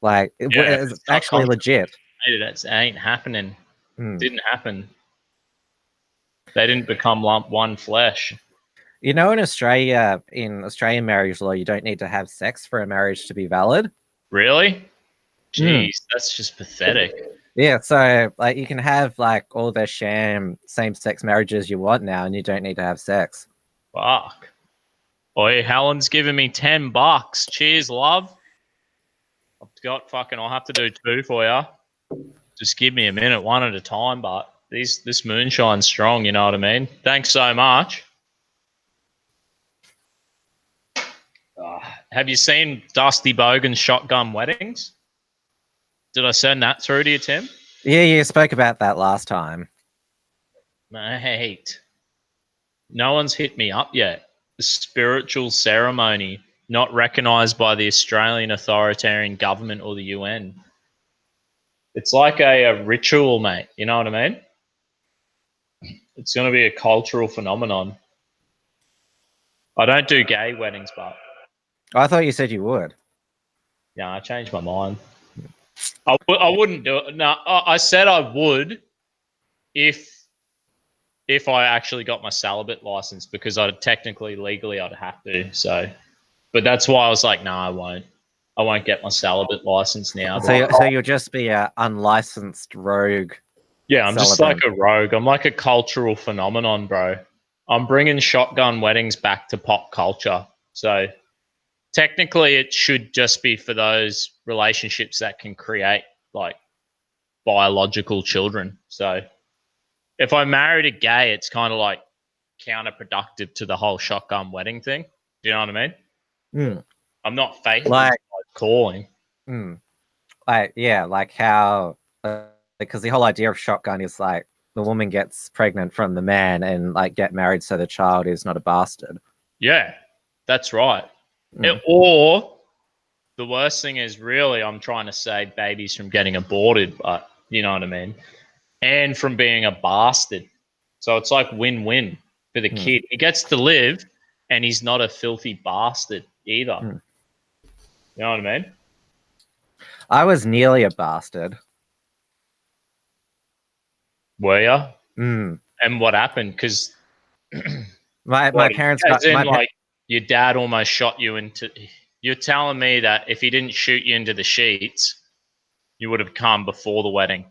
Like it's actually legit. It ain't happening. Didn't happen. They didn't become one flesh. You know, in Australian marriage law, you don't need to have sex for a marriage to be valid. Really? Jeez, that's just pathetic. Yeah, so like you can have like all the sham same-sex marriages you want now, and you don't need to have sex. Fuck. Oi, Helen's giving me $10. Cheers, love. I'll have to do 2 for you. Just give me a minute, one at a time, but this moonshine's strong, you know what I mean? Thanks so much. Have you seen Dusty Bogan's Shotgun Weddings? Did I send that through to you, Tim? Yeah, you spoke about that last time. Mate, no one's hit me up yet. The spiritual ceremony not recognised by the Australian authoritarian government or the UN. It's like a ritual, mate. You know what I mean? It's going to be a cultural phenomenon. I don't do gay weddings, but... I thought you said you would. Yeah, I changed my mind. I wouldn't do it. No, I said I would if I actually got my celibate license, because legally I'd have to. So, but that's why I was like, no, I won't. I won't get my celibate license now. So you'll just be an unlicensed rogue. Yeah, I'm just like a rogue. I'm like a cultural phenomenon, bro. I'm bringing shotgun weddings back to pop culture. So technically it should just be for those relationships that can create like biological children. So if I married a gay, it's kind of like counterproductive to the whole shotgun wedding thing. Do you know what I mean? I'm not faithful to calling. Like how because the whole idea of shotgun is like the woman gets pregnant from the man and like get married so the child is not a bastard. Yeah, that's right. Or the worst thing is, really, I'm trying to save babies from getting aborted, but you know what I mean, and from being a bastard. So it's like win-win for the kid. He gets to live, and he's not a filthy bastard either. You know what I mean? I was nearly a bastard. Were you? Mm. And what happened? Because My parents as got in, like, your dad almost shot you into. You're telling me that if he didn't shoot you into the sheets, you would have come before the wedding.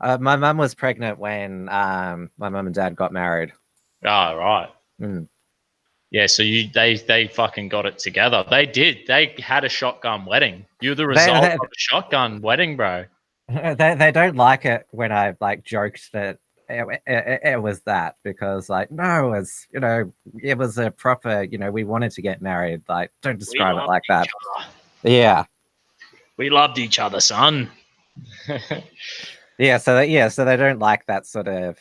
my mum was pregnant when my mum and dad got married. Oh, right. Mm. Yeah, so they fucking got it together. They did. They had a shotgun wedding. You're the They, result of a shotgun wedding, bro. they don't like it when I like joked that it was that, because like no, it's it was a proper, we wanted to get married. Like, don't We describe it loved like each that. other. Yeah. We loved each other, son. Yeah, so they don't like that sort of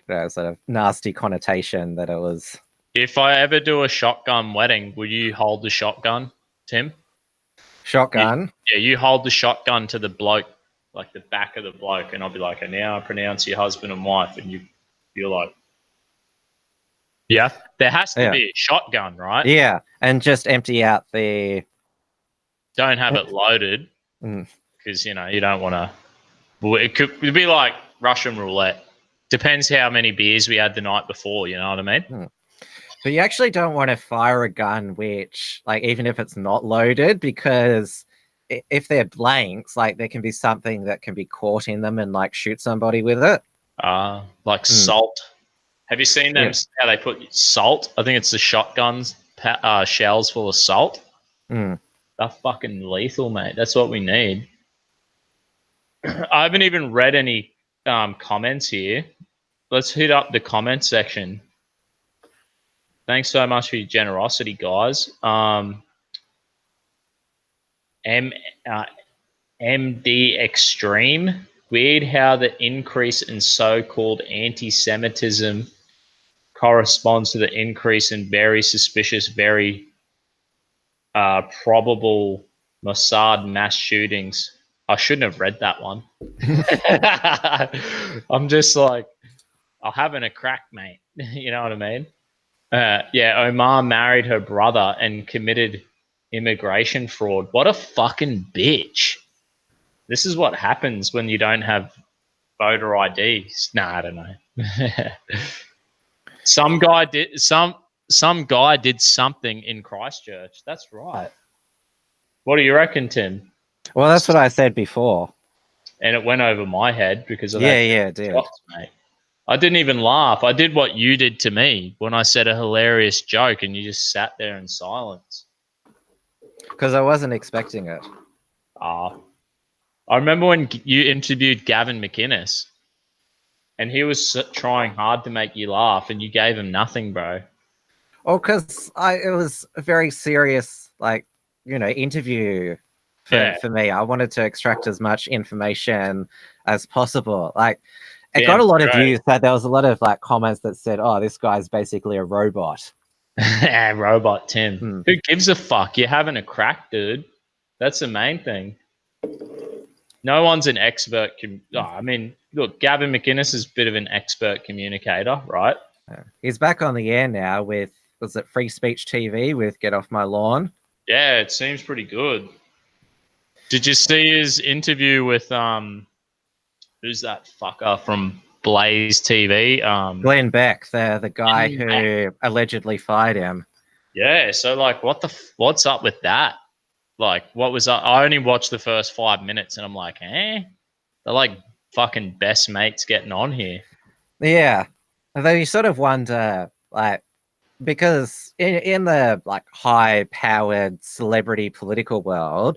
sort of nasty connotation that it was. If I ever do a shotgun wedding, will you hold the shotgun, Tim? Shotgun. Yeah, you hold the shotgun to the bloke, like the back of the bloke, and I'll be like, and now I pronounce you husband and wife, and you're like, yeah, there has to Yeah. be a shotgun, right? Yeah, and just empty out the. Don't have it loaded Mm. because you don't want to. Well, it'd be like Russian roulette. Depends how many beers we had the night before. You know what I mean? Mm. But you actually don't want to fire a gun which, like, even if it's not loaded, because if they're blanks, like, there can be something that can be caught in them and like shoot somebody with it. Like salt. Have you seen them? Yeah. How they put salt? I think it's the shotguns shells full of salt. Mm. They're fucking lethal, mate. That's what we need. I haven't even read any comments here. Let's hit up the comment section. Thanks so much for your generosity, guys. M MD Extreme. Weird how the increase in so-called anti-Semitism corresponds to the increase in very suspicious, very probable Mossad mass shootings. I shouldn't have read that one. I'm just like, I'm having a crack, mate. You know what I mean? Yeah, Omar married her brother and committed immigration fraud. What a fucking bitch. This is what happens when you don't have voter IDs. Nah, I don't know. Some guy did something in Christchurch. That's right. What do you reckon, Tim? Well, that's what I said before. And it went over my head because I've Yeah, had it did. shots, mate. I didn't even laugh. I did what you did to me when I said a hilarious joke and you just sat there in silence. Because I wasn't expecting it. I remember when you interviewed Gavin McInnes and he was trying hard to make you laugh and you gave him nothing, bro. Oh, because it was a very serious, like, interview for me. I wanted to extract as much information as possible. Like, it got a lot of views. That there was a lot of like comments that said, "Oh, this guy's basically a robot." Robot Tim. Who gives a fuck? You're having a crack, dude. That's the main thing. No one's an expert. I mean, look, Gavin McInnes is a bit of an expert communicator, right? He's back on the air now with, was it Free Speech TV with Get Off My Lawn? Yeah, it seems pretty good. Did you see his interview with who's that fucker from Blaze TV? Glenn Beck, the guy who allegedly fired him. Yeah, so like, what's up with that? Like, what was up? I only watched the first 5 minutes, and I'm like, they're like fucking best mates getting on here. Yeah, although you sort of wonder, like, because in the like high-powered celebrity political world,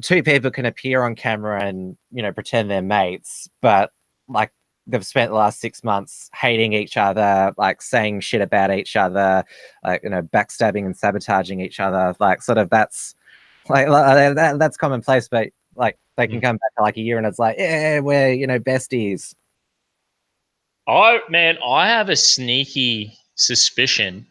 two people can appear on camera and pretend they're mates, but like they've spent the last 6 months hating each other, like saying shit about each other, like backstabbing and sabotaging each other. Like, sort of that's like that's commonplace, but like they can come back like a year and it's like, yeah, we're besties. I have a sneaky suspicion.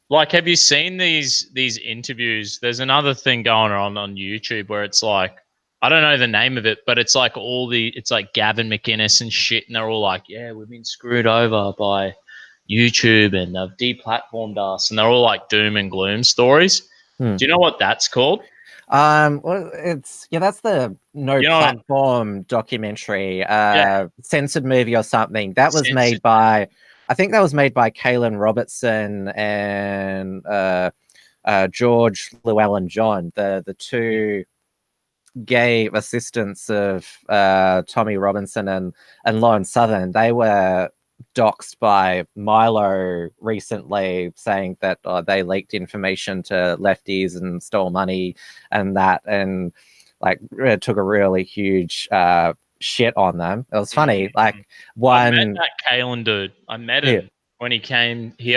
Like, have you seen these interviews? There's another thing going on YouTube where it's like, I don't know the name of it, but it's like it's like Gavin McInnes and shit, and they're all like, yeah, we've been screwed over by YouTube and they've deplatformed us, and they're all like doom and gloom stories. Do you know what that's called? Well, that's the No You know, Platform documentary, yeah, censored movie or something. That was censored. made by, I think that was made by Kaylin Robertson and George Llewellyn John, the two gay assistants of Tommy Robinson and Lauren Southern. They were doxxed by Milo recently, saying that they leaked information to lefties and stole money and that, and like it took a really huge shit on them. It was funny. Like I met one, that Kalen dude. I met yeah, him when he came. He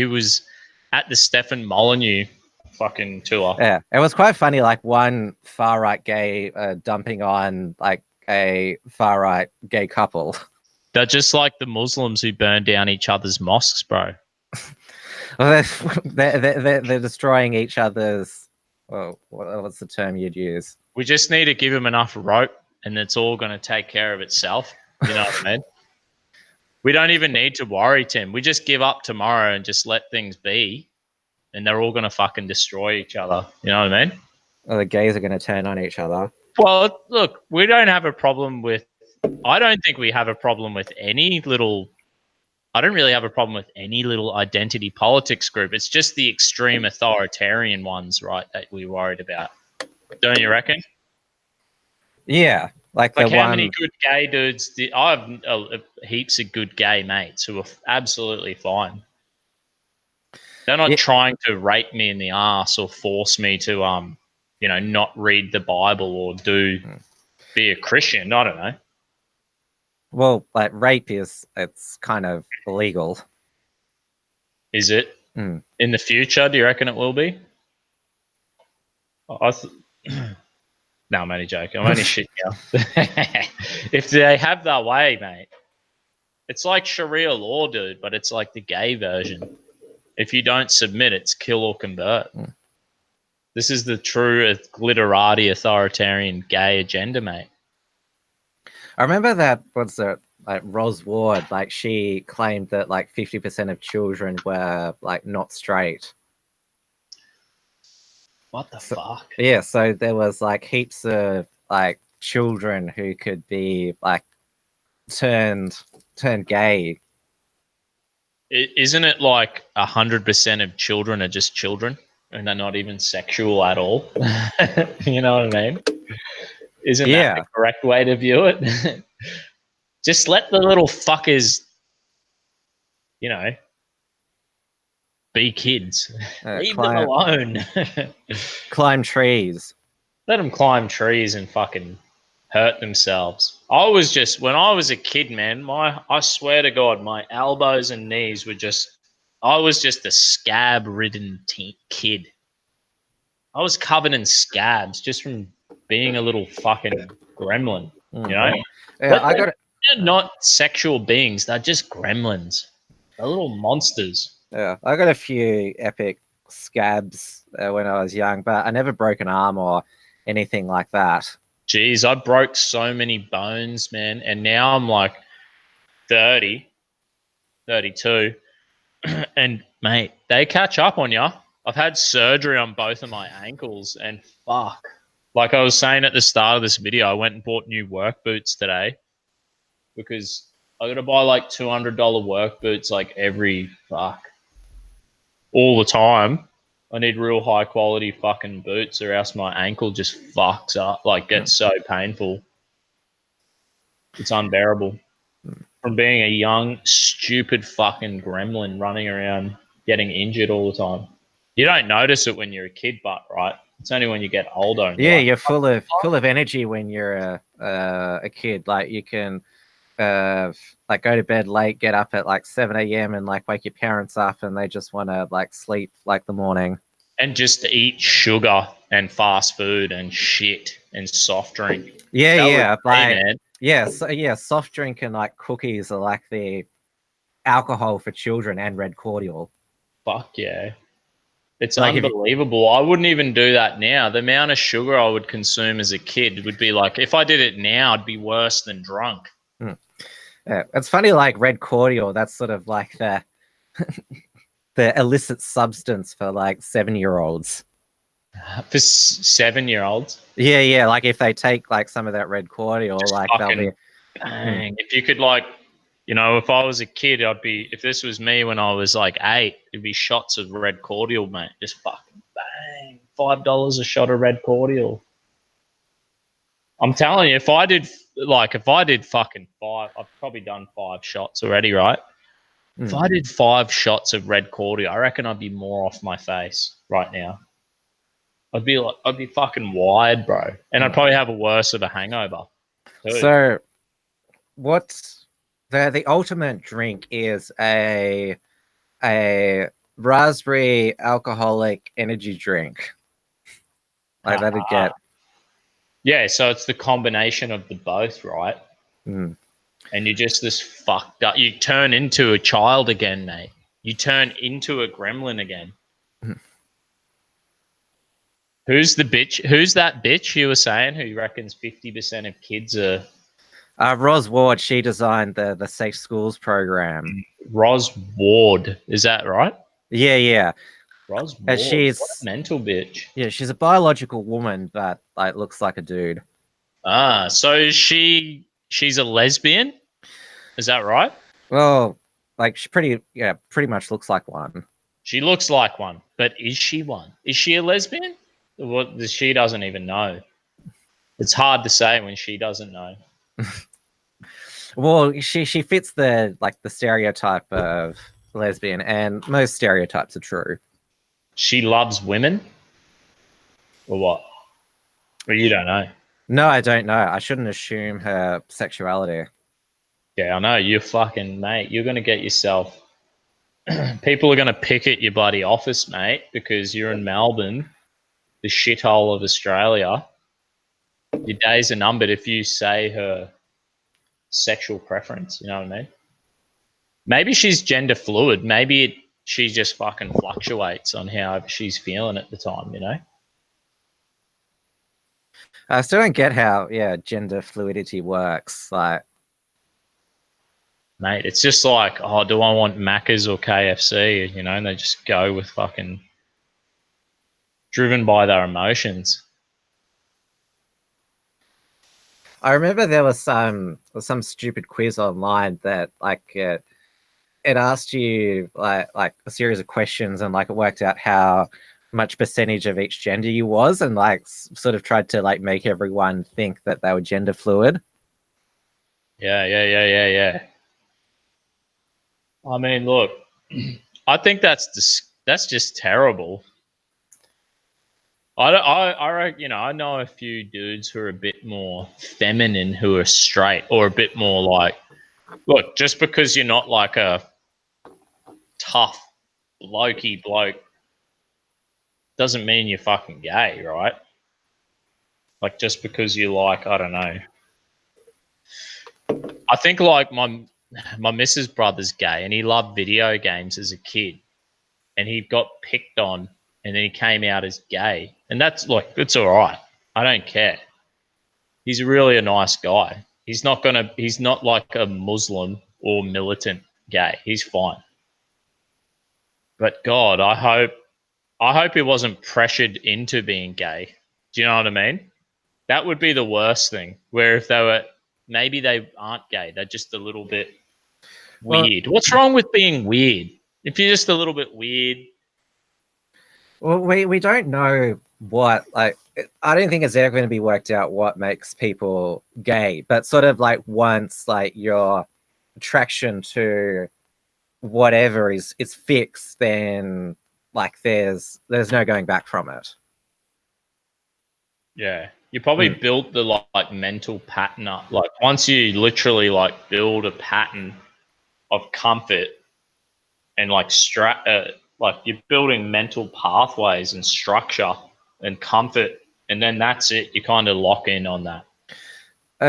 was at the Stefan Molyneux fucking tour. yeah, it was quite funny. Like one far right gay dumping on like a far right gay couple. They're just like the Muslims who burn down each other's mosques, bro. Well, they're destroying each other's. Well, what's the term you'd use? We just need to give him enough rope, and it's all going to take care of itself. You know what I mean? We don't even need to worry, Tim. We just give up tomorrow and just let things be, and they're all going to fucking destroy each other. You know what I mean? Well, the gays are going to turn on each other. Well, look, we don't have a problem with. I don't think we have a problem with any little. I don't really have a problem with any little identity politics group. It's just the extreme authoritarian ones, right, that we're worried about. Don't you reckon? Yeah, like the How many one. good gay dudes? I have heaps of good gay mates who are absolutely fine. They're not Yeah, trying to rape me in the ass or force me to, not read the Bible or be a Christian. I don't know. well, like rape it's kind of illegal. Is it Mm. in the future? Do you reckon it will be? No, I'm only joking. I'm only shitting you. If they have their way, mate, it's like Sharia law, dude, but it's like the gay version. If you don't submit, it's kill or convert. This is the true glitterati authoritarian gay agenda, mate. I remember that. What's it? Like Ros Ward, like she claimed that like 50% of children were like not straight. What the So, fuck? yeah, so there was like heaps of like children who could be like turned gay. Isn't it like 100% of children are just children and they're not even sexual at all? You know what I mean? Isn't that the Yeah, correct way to view it? Just let the little fuckers, you know, be kids. Leave them alone. climb trees. Let them climb trees and fucking hurt themselves. When I was a kid, man, I swear to God, my elbows and knees were I was just a scab ridden kid. I was covered in scabs just from being a little fucking gremlin, you know? Yeah, I got it. They're not sexual beings, they're just gremlins. They're little monsters. Yeah, I got a few epic scabs when I was young, but I never broke an arm or anything like that. Jeez, I broke so many bones, man, and now I'm like 30, 32. And mate, they catch up on you. I've had surgery on both of my ankles, and fuck. Like I was saying at the start of this video, I went and bought new work boots today because I got to buy like $200 work boots like all the time. I need real high quality fucking boots, or else my ankle just fucks up. Like gets so painful, it's unbearable. From being a young, stupid fucking gremlin running around getting injured all the time. You don't notice it when you're a kid, but right, it's only when you get older and you're Yeah, like, you're full of energy when you're a kid. Like you can like go to bed late, get up at like 7 a.m. and like wake your parents up, and they just want to like sleep like the morning. and just to eat sugar and fast food and shit and soft drink. Yeah, That was yeah, me, like man. yeah, so yeah, soft drink and like cookies are like the alcohol for children and red cordial. Fuck yeah. It's Like if you, unbelievable. I wouldn't even do that now. The amount of sugar I would consume as a kid would be like, if I did it now, it'd be worse than drunk. yeah, it's funny, like red cordial. That's sort of like the illicit substance for like 7-year-olds. For 7-year-olds. Yeah. Like if they take like some of that red cordial, Just like they'll be fucking bang. If you could, like, if I was a kid, if this was me when I was like 8, it'd be shots of red cordial, mate. Just fucking bang. $5 a shot of red cordial. I'm telling you, if I did fucking 5, I've probably done 5 shots already, right? If I did 5 shots of red cordial, I reckon I'd be more off my face right now. I'd be fucking wired, bro, and I'd probably have a worse of a hangover. Too. So, what's the ultimate drink is a raspberry alcoholic energy drink. Like that'd get. Yeah, so it's the combination of the both, right? Mm. And you're just this fucked up. You turn into a child again, mate. You turn into a gremlin again. Who's the bitch? Who's that bitch you were saying who reckons 50% of kids are? Ros Ward, she designed the Safe Schools program. Ros Ward, is that right? Yeah. Ros Ward, she's what a mental bitch. Yeah, she's a biological woman, but like looks like a dude. So she's a lesbian? Is that right? Well, like she pretty much looks like one. She looks like one, but is she one? Is she a lesbian? What? She doesn't even know. It's hard to say when she doesn't know. Well, she fits the stereotype of lesbian, and most stereotypes are true. She loves women, or what? Well, you don't know. No, I don't know. I shouldn't assume her sexuality. Yeah, I know. You're fucking, mate. You're going to get yourself. People are going to picket your bloody office, mate, because you're in Melbourne, the shithole of Australia. Your days are numbered if you say her sexual preference. You know what I mean? Maybe she's gender fluid. Maybe she just fucking fluctuates on how she's feeling at the time, you know? I still don't get how, gender fluidity works. Like, mate, it's just like, oh, do I want Macca's or KFC? You know, and they just go with fucking driven by their emotions. I remember there was some stupid quiz online that it asked you like a series of questions, and like it worked out how much percentage of each gender you was, and like sort of tried to like make everyone think that they were gender fluid. Yeah. I mean, look, I think that's just terrible. I know a few dudes who are a bit more feminine who are straight, or a bit more like, look, just because you're not like a tough blokey bloke doesn't mean you're fucking gay, right? Like, just because you like, I don't know. I think like my missus' brother's gay, and he loved video games as a kid, and he got picked on, and then he came out as gay, and that's like, it's all right. I don't care. He's really a nice guy. He's not like a Muslim or militant gay. He's fine. But God, I hope he wasn't pressured into being gay. Do you know what I mean? That would be the worst thing. Where if maybe they aren't gay, they're just a little bit weird. What's wrong with being weird? If you're just a little bit weird. Well, we don't know what, like, I don't think it's ever going to be worked out what makes people gay, but sort of like once like your attraction to whatever is fixed, then like there's no going back from it. Yeah. You probably built the like mental pattern up. Like once you literally like build a pattern of comfort and like like you're building mental pathways and structure and comfort, and then that's it. You kind of lock in on that.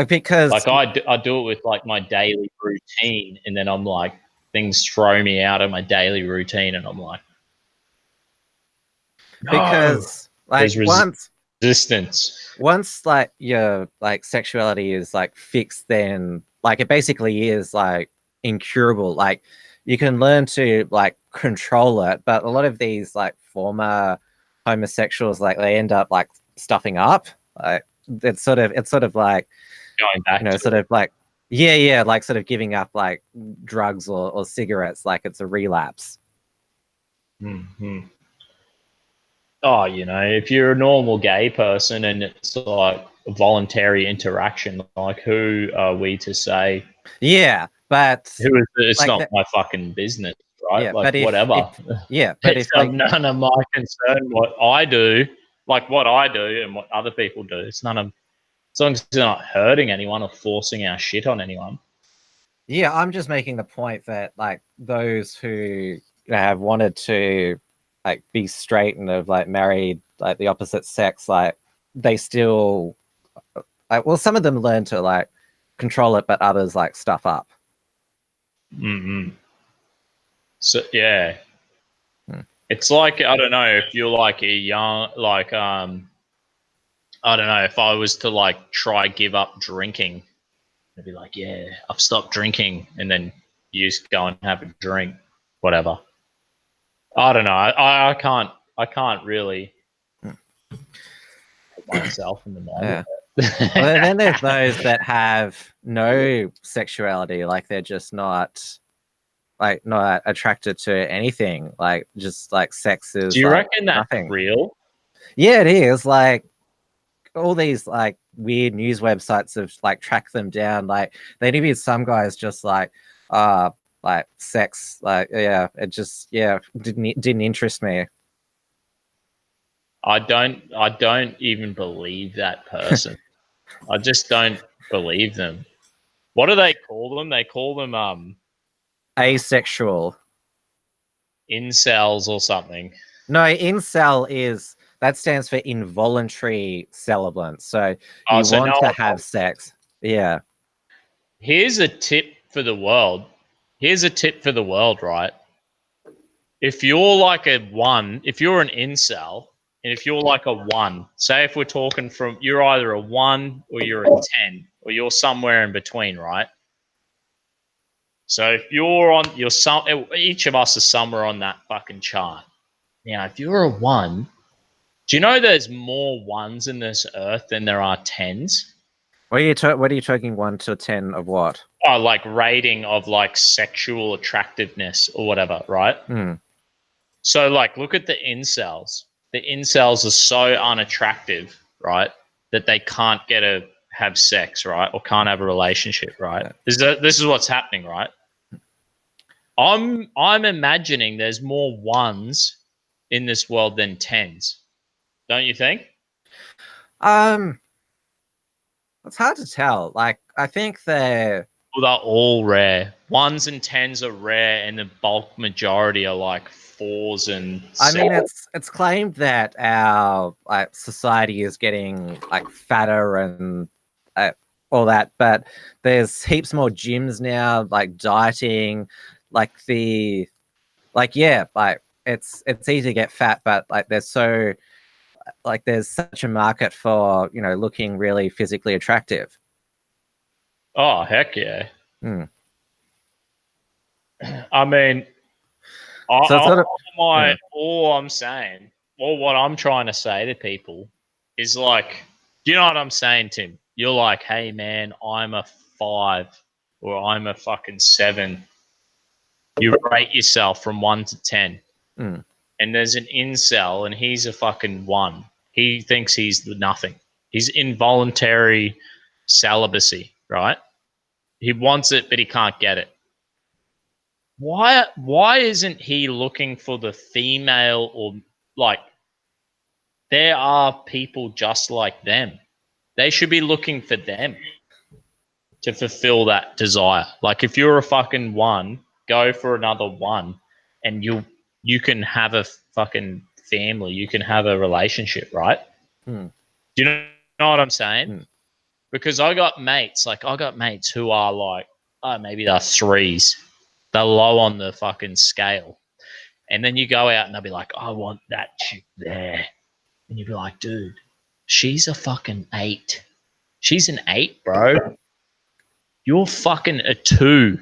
Because like I do it with like my daily routine, and then I'm like, things throw me out of my daily routine, and I'm like, no. Because like once like your like sexuality is like fixed, then like it basically is like incurable. Like you can learn to like control it, but a lot of these like former homosexuals, like they end up like stuffing up. Like it's sort of like Going back, sort of like yeah, like sort of giving up like drugs or cigarettes, like it's a relapse. Mm-hmm. Oh, if you're a normal gay person and it's like a voluntary interaction, like who are we to say? Yeah, but Who is it? It's like not that. my fucking business, right? Yeah, Like but whatever. but It's if like none of my concern what I do, like what I do and what other people do. It's none of, as long as they're not hurting anyone or forcing our shit on anyone. yeah, I'm just making the point that like those who have wanted to like be straight and have like married like the opposite sex, like they still like, well, some of them learn to like control it, but others like stuff up. Mm-hmm. So yeah, Hmm. it's like I don't know if you're like a young, like I don't know if I was to like try give up drinking, I'd be like, yeah, I've stopped drinking, and then you just go and have a drink, whatever. I don't know. I can't really put myself in the Yeah. mindset. Well, then there's those that have no sexuality, like they're just not attracted to anything, like just like sex Do is you like reckon that's nothing. real? Yeah, it is. Like all these like weird news websites have like tracked them down. Like they interviewed some guys just like sex, like yeah, it just didn't interest me. I don't even believe that person. I just don't believe them. What do they call them? They call them Asexual. incels or something. No, incel is that stands for involuntary celibate. So Oh, you so want no. to have sex. Yeah. Here's a tip for the world. Here's a tip for the world, right? If you're like a one, if you're an incel, and if you're like a one, say if we're talking from, you're either a one or you're a 10, or you're somewhere in between, right? So if you're on, each of us is somewhere on that fucking chart. Now, if you're a one, do you know there's more ones in this earth than there are tens? What are you talking 1 to 10 of what? Oh, like rating of like sexual attractiveness or whatever, right? Hmm. So, like, look at the incels. The incels are so unattractive, right, that they can't have sex, right, or can't have a relationship, right? This is what's happening, right? I'm imagining there's more ones in this world than tens. Don't you think? Um, it's hard to tell. Like, I think they're. Well, they're all rare. Ones and tens are rare, and the bulk majority are like fours and I mean, sevens. it's claimed that our like society is getting like fatter and uh, all that, but there's heaps more gyms now, like dieting, like yeah, like it's easy to get fat, but like there's such a market for looking really physically attractive. Oh, heck yeah. Hmm. I mean, So it's sort of yeah. all I'm saying, or what I'm trying to say to people is like, do you know what I'm saying, Tim? You're like, hey man, I'm a 5 or I'm a fucking 7. You rate yourself from 1 to 10. Hmm. And there's an incel and he's a fucking 1. He thinks he's nothing. He's involuntary celibacy, right? He wants it, but he can't get it. Why isn't he looking for the female, or like there are people just like them? They should be looking for them to fulfill that desire. Like if you're a fucking 1, go for another 1 and you can have a fucking family, you can have a relationship, right? Hmm. Do you know what I'm saying? Hmm. Because I got mates who are like, oh, maybe they're 3s. They're low on the fucking scale. And then you go out and they'll be like, I want that chick there. And you'll be like, dude, she's a fucking 8. She's an 8, bro. You're fucking a 2.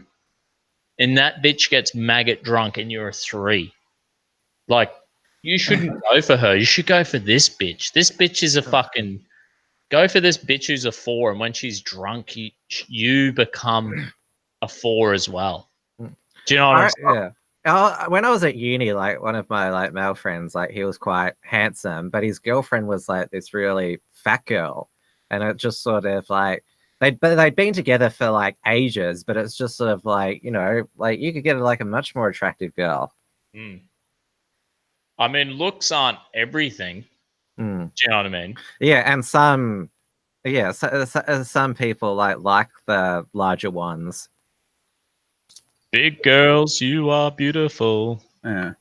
And that bitch gets maggot drunk and you're a 3. Like, You shouldn't go for her. You should go for this bitch. This bitch is a fucking. Go for this bitch who's a 4, and when she's drunk, you become a 4 as well. Do you know what I'm saying? Yeah. When I was at uni, like one of my like male friends, like he was quite handsome, but his girlfriend was like this really fat girl, and it just sort of like they'd been together for like ages, but it's just sort of like like you could get like a much more attractive girl. Mm. I mean, looks aren't everything. Mm. Do you know what I mean? Yeah, and some some people like the larger ones. Big girls, you are beautiful. Yeah.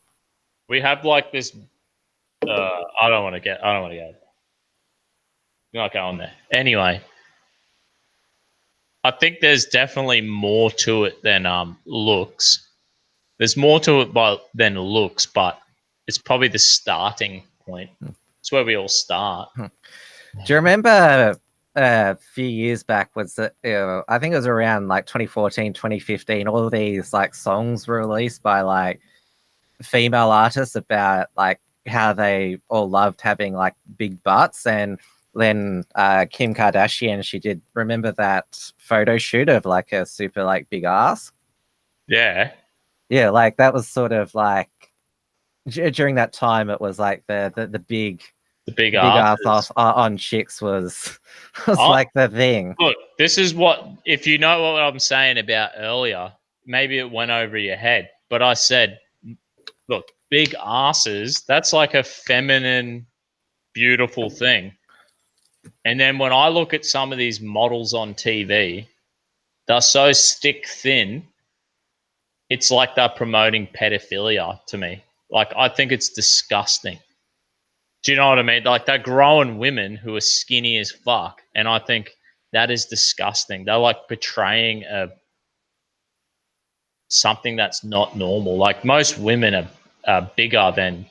We have like this. I don't want to get. You're not going there. Anyway, I think there's definitely more to it than looks. There's more to it than looks, but it's probably the starting point. It's where we all start. Do you remember a few years back was that I think it was around like 2014, 2015, all of these like songs were released by like female artists about like how they all loved having like big butts, and then Kim Kardashian, she did remember that photo shoot of like a super like big ass. Yeah. Yeah, like that was sort of like during that time it was like the big ass off on chicks was like the thing. Look, this is what, if you know what I'm saying about earlier, maybe it went over your head, but I said, look, big asses, that's like a feminine, beautiful thing. And then when I look at some of these models on TV, they're so stick thin, it's like they're promoting pedophilia to me. Like, I think it's disgusting. Do you know what I mean? Like, they're growing women who are skinny as fuck, and I think that is disgusting. They're like portraying something that's not normal. Like, most women are bigger than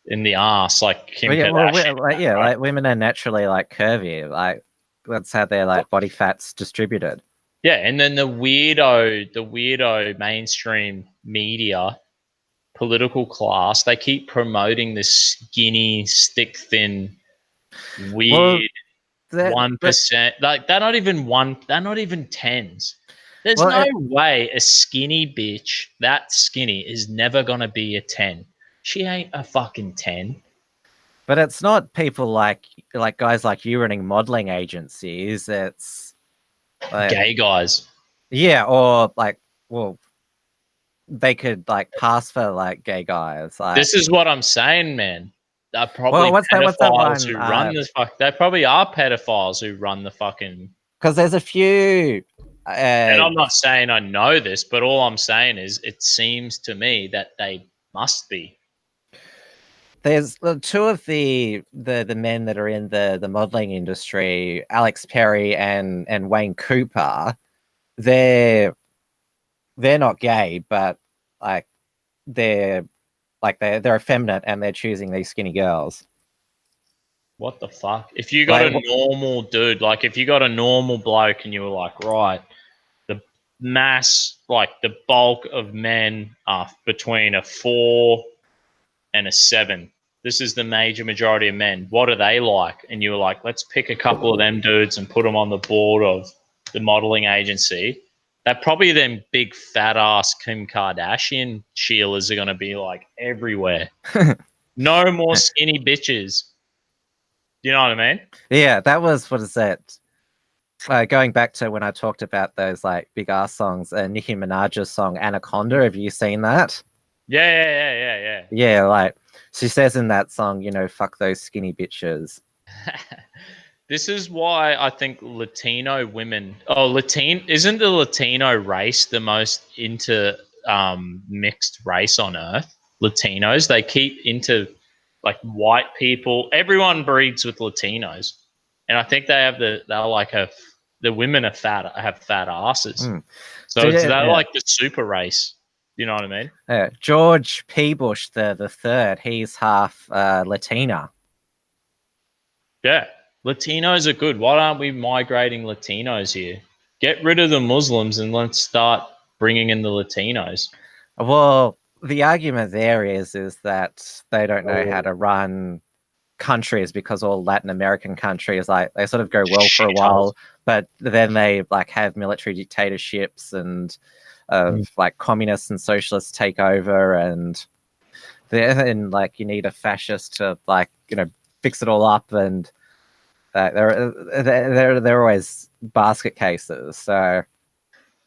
in the ass, like Kim Kardashian. Like women are naturally like curvy. Like that's how their like body fat's distributed. Yeah, and then the weirdo mainstream media, political class, they keep promoting this skinny, stick thin, weird 1%. Like they're not even one. They're not even tens. There's no way a skinny bitch that skinny is never gonna be a 10. She ain't a fucking 10. But it's not people like guys like you running modeling agencies. It's gay guys. Yeah, or like, well, they could like pass for like gay guys. Like, this is what I'm saying, man. They're probably pedophiles who run this fuck. They probably are pedophiles who run the fucking. Because there's a few. And I'm not saying I know this, but all I'm saying is it seems to me that they must be. There's two of the men that are in the modeling industry, Alex Perry and Wayne Cooper. They're not gay, but like they're effeminate and they're choosing these skinny girls. What the fuck? If you got a normal dude, like if you got a normal bloke and you were like, right, the mass, like the bulk of men are between a 4 and a 7. This is the major majority of men. What are they like? And you were like, let's pick a couple of them dudes and put them on the board of the modeling agency. That probably them big fat ass Kim Kardashian Sheilas are going to be like everywhere. No more skinny bitches. You know what I mean? Yeah, that was, what is that? Going back to when I talked about those like big ass songs, Nicki Minaj's song Anaconda. Have you seen that? Yeah. Yeah, like she says in that song, fuck those skinny bitches. This is why I think Latino women. Isn't the Latino race the most into mixed race on earth? Latinos, they keep into like white people. Everyone breeds with Latinos, and I think the women are have fat asses. So it's like the super race. You know what I mean? George P. Bush the third, he's half Latina. Yeah, Latinos are good. Why aren't we migrating Latinos here? Get rid of the Muslims and let's start bringing in the Latinos. Well, the argument there is that they don't know how to run countries because all Latin American countries, like, they sort of go well for a while, but then they like have military dictatorships and like communists and socialists take over, and then like you need a fascist to like fix it all up, and they're always basket cases. So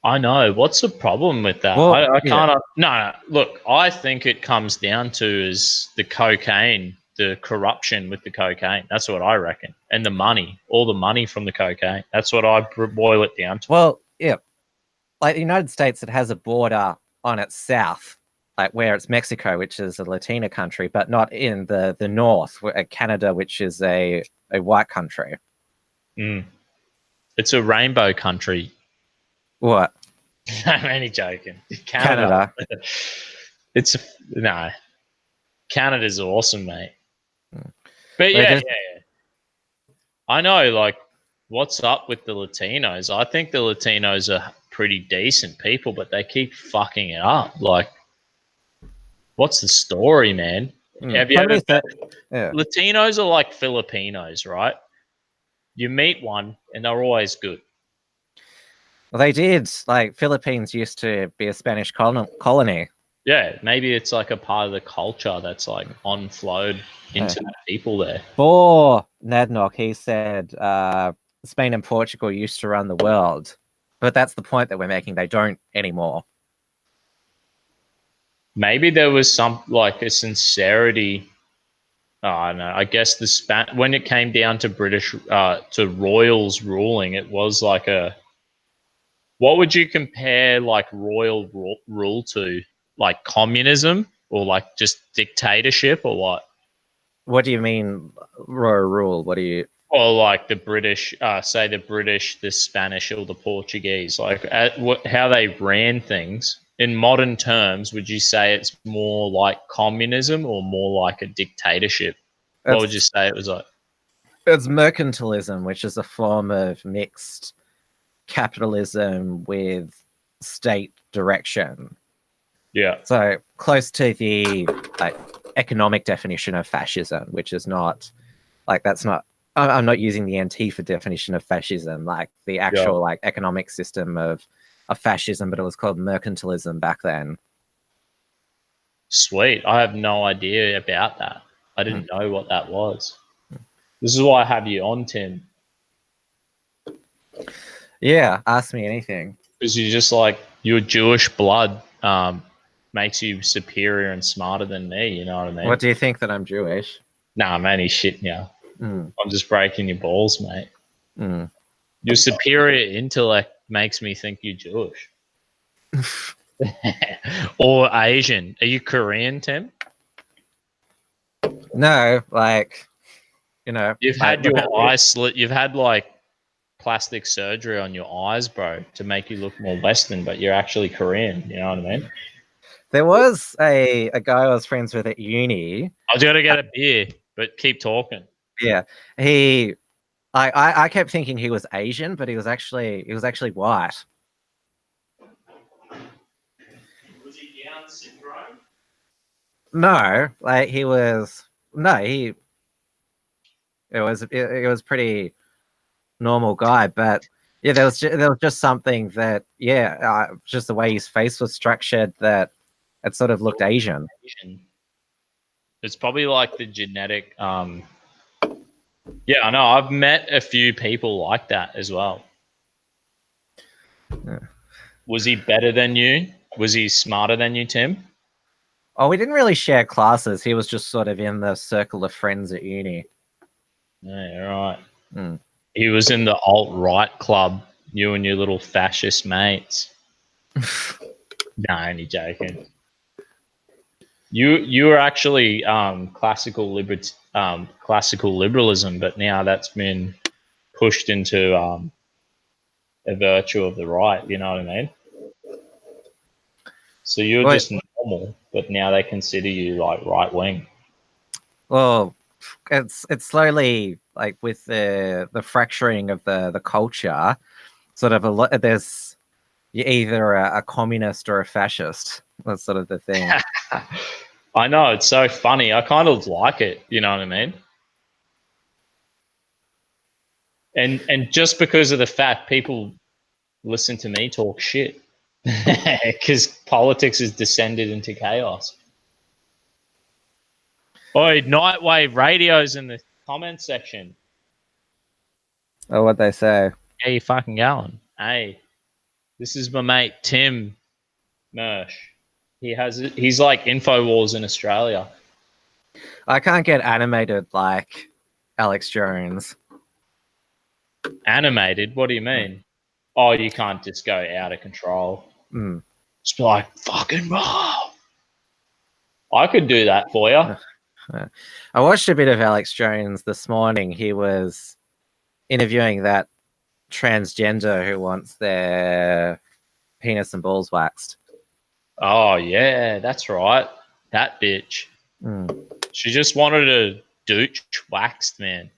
I know. What's the problem with that? well, I can't. No. Look, I think it comes down to is the cocaine, the corruption with the cocaine. That's what I reckon, and the money, all the money from the cocaine. That's what I boil it down to. Well, yeah, like the United States, it has a border on its south, like where it's Mexico, which is a Latina country, but not in the north, Canada, which is a white country. It's a rainbow country. What? I'm only joking. Canada. It's no. Canada's awesome, mate. But yeah. I know, like, what's up with the Latinos? I think the Latinos are pretty decent people, but they keep fucking it up. Like, what's the story, man? Have you ever Latinos are like Filipinos, right? You meet one and they're always good. Well, they did. Like, Philippines used to be a Spanish colony. Yeah, maybe it's like a part of the culture that's like on-flowed into the people there. For Nadnock, he said Spain and Portugal used to run the world, but that's the point that we're making. They don't anymore. Maybe there was some like a sincerity. I don't know. I guess when it came down to British to royals ruling, it was like a. What would you compare like royal rule to? Like communism or like just dictatorship or what? What do you mean royal rule? What do you? Or like the British, say the British, the Spanish, or the Portuguese, like how they ran things. In modern terms, would you say it's more like communism or more like a dictatorship? What would you say it was like? It's mercantilism, which is a form of mixed capitalism with state direction. Yeah. So close to the like economic definition of fascism, which is not like that's not. I'm not using the Antifa definition of fascism, like the actual like economic system of fascism, but it was called mercantilism back then. Sweet. I have no idea about that. I didn't know what that was. This is why I have you on, Tim. Yeah, ask me anything. Because you're just like, your Jewish blood makes you superior and smarter than me, you know what I mean? What do you think that I'm Jewish? Nah, I'm only shitting you. I'm just breaking your balls, mate. Your superior intellect makes me think you're Jewish. Or Asian. Are you Korean, Tim? No, like, You've had your eyes slit. You've had like plastic surgery on your eyes, bro, to make you look more Western, but you're actually Korean. You know what I mean? There was a guy I was friends with at uni. I was gonna get a beer, but keep talking. Yeah, I kept thinking he was Asian, but he was actually white. Was he Down syndrome? No, like he was. No, it was pretty normal guy, but yeah, there was just something that just the way his face was structured that it sort of looked Asian. It's probably like the genetic. Yeah, I know. I've met a few people like that as well. Yeah. Was he better than you? Was he smarter than you, Tim? Oh, we didn't really share classes. He was just sort of in the circle of friends at uni. Yeah, right. He was in the alt-right club, you and your little fascist mates. No, only joking. You were actually classical liberalism, but now that's been pushed into a virtue of the right. You know what I mean? So you're just normal, but now they consider you like right wing. Well, it's slowly like with the fracturing of the culture, sort of there's you're either a communist or a fascist. That's sort of the thing. I know, it's so funny. I kind of like it, you know what I mean? And just because of the fact people listen to me talk shit because politics has descended into chaos. Oi, Nightwave Radio's in the comment section. Oh, what they say? How you fucking going? Hey, this is my mate Tim Mersh. He's like Infowars in Australia. I can't get animated like Alex Jones. Animated? What do you mean? Oh, you can't just go out of control. Mm. Just be like, fucking raw. I could do that for you. I watched a bit of Alex Jones this morning. He was interviewing that transgender who wants their penis and balls waxed. Oh, yeah, that's right. That bitch. Mm. She just wanted a douche waxed, man.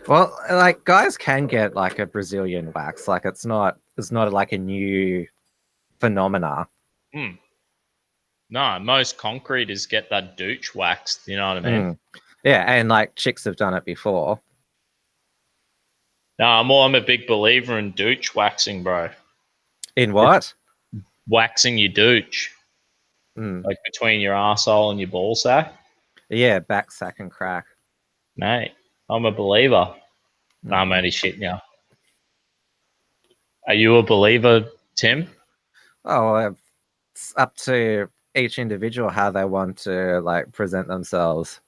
Well, like guys can get like a Brazilian wax. Like it's not like a new phenomena. No, most concreters get that douche waxed. You know what I mean? Mm. Yeah, and like chicks have done it before. No, I'm a big believer in douche waxing, bro. In what? Waxing your douche, like between your asshole and your ball sack. Yeah, back sack and crack. Mate, I'm a believer. No, I'm only shitting you. Are you a believer, Tim? Oh, it's up to each individual how they want to like present themselves.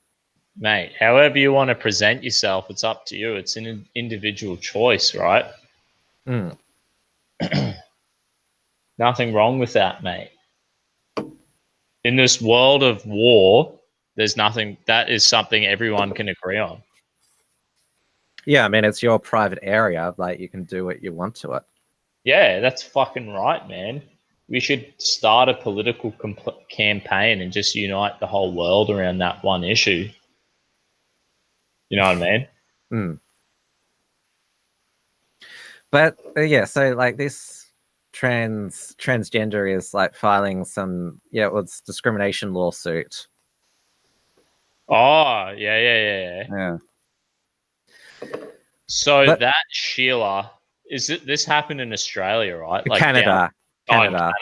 Mate, however you want to present yourself, it's up to you. It's an individual choice, right? Mm. Nothing wrong with that, mate. In this world of war, there's nothing that is something everyone can agree on. Yeah, I mean it's your private area. Like you can do what you want to it. Yeah, that's fucking right, man. We should start a political campaign and just unite the whole world around that one issue. You know what I mean? Mm. But yeah, so like this transgender is like filing some it's discrimination lawsuit. Oh, yeah. Yeah. So But that Sheila, this happened in Australia, right? Like Canada, Canada.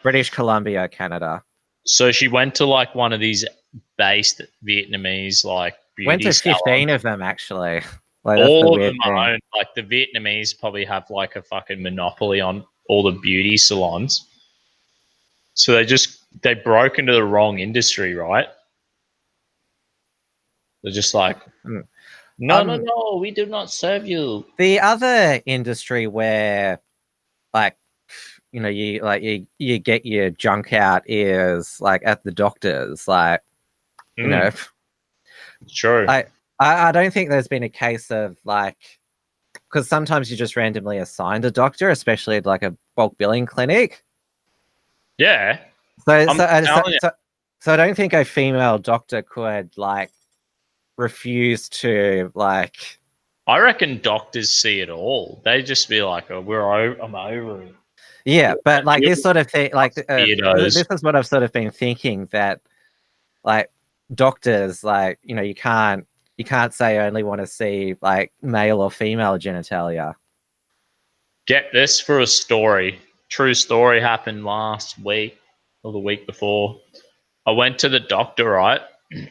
British Columbia, Canada. So she went to like one of these based Vietnamese like beauty Went to salons. 15 of them actually. Like all of them are owned. Like the Vietnamese probably have like a fucking monopoly on all the beauty salons. So they broke into the wrong industry, right? They're just like, no, we do not serve you. The other industry where like you get your junk out is like at the doctors, like you know. True. I don't think there's been a case of like, because sometimes you just randomly assigned a doctor, especially at like a bulk billing clinic. Yeah. So I don't think a female doctor could like refuse to like. I reckon doctors see it all. They just be like, "Oh, I'm over it." Yeah, but like this sort of thing, like this is what I've sort of been thinking, that like doctors, like you can't say I only want to see like male or female genitalia. Get this for a story. True story happened last week or the week before. I went to the doctor, right?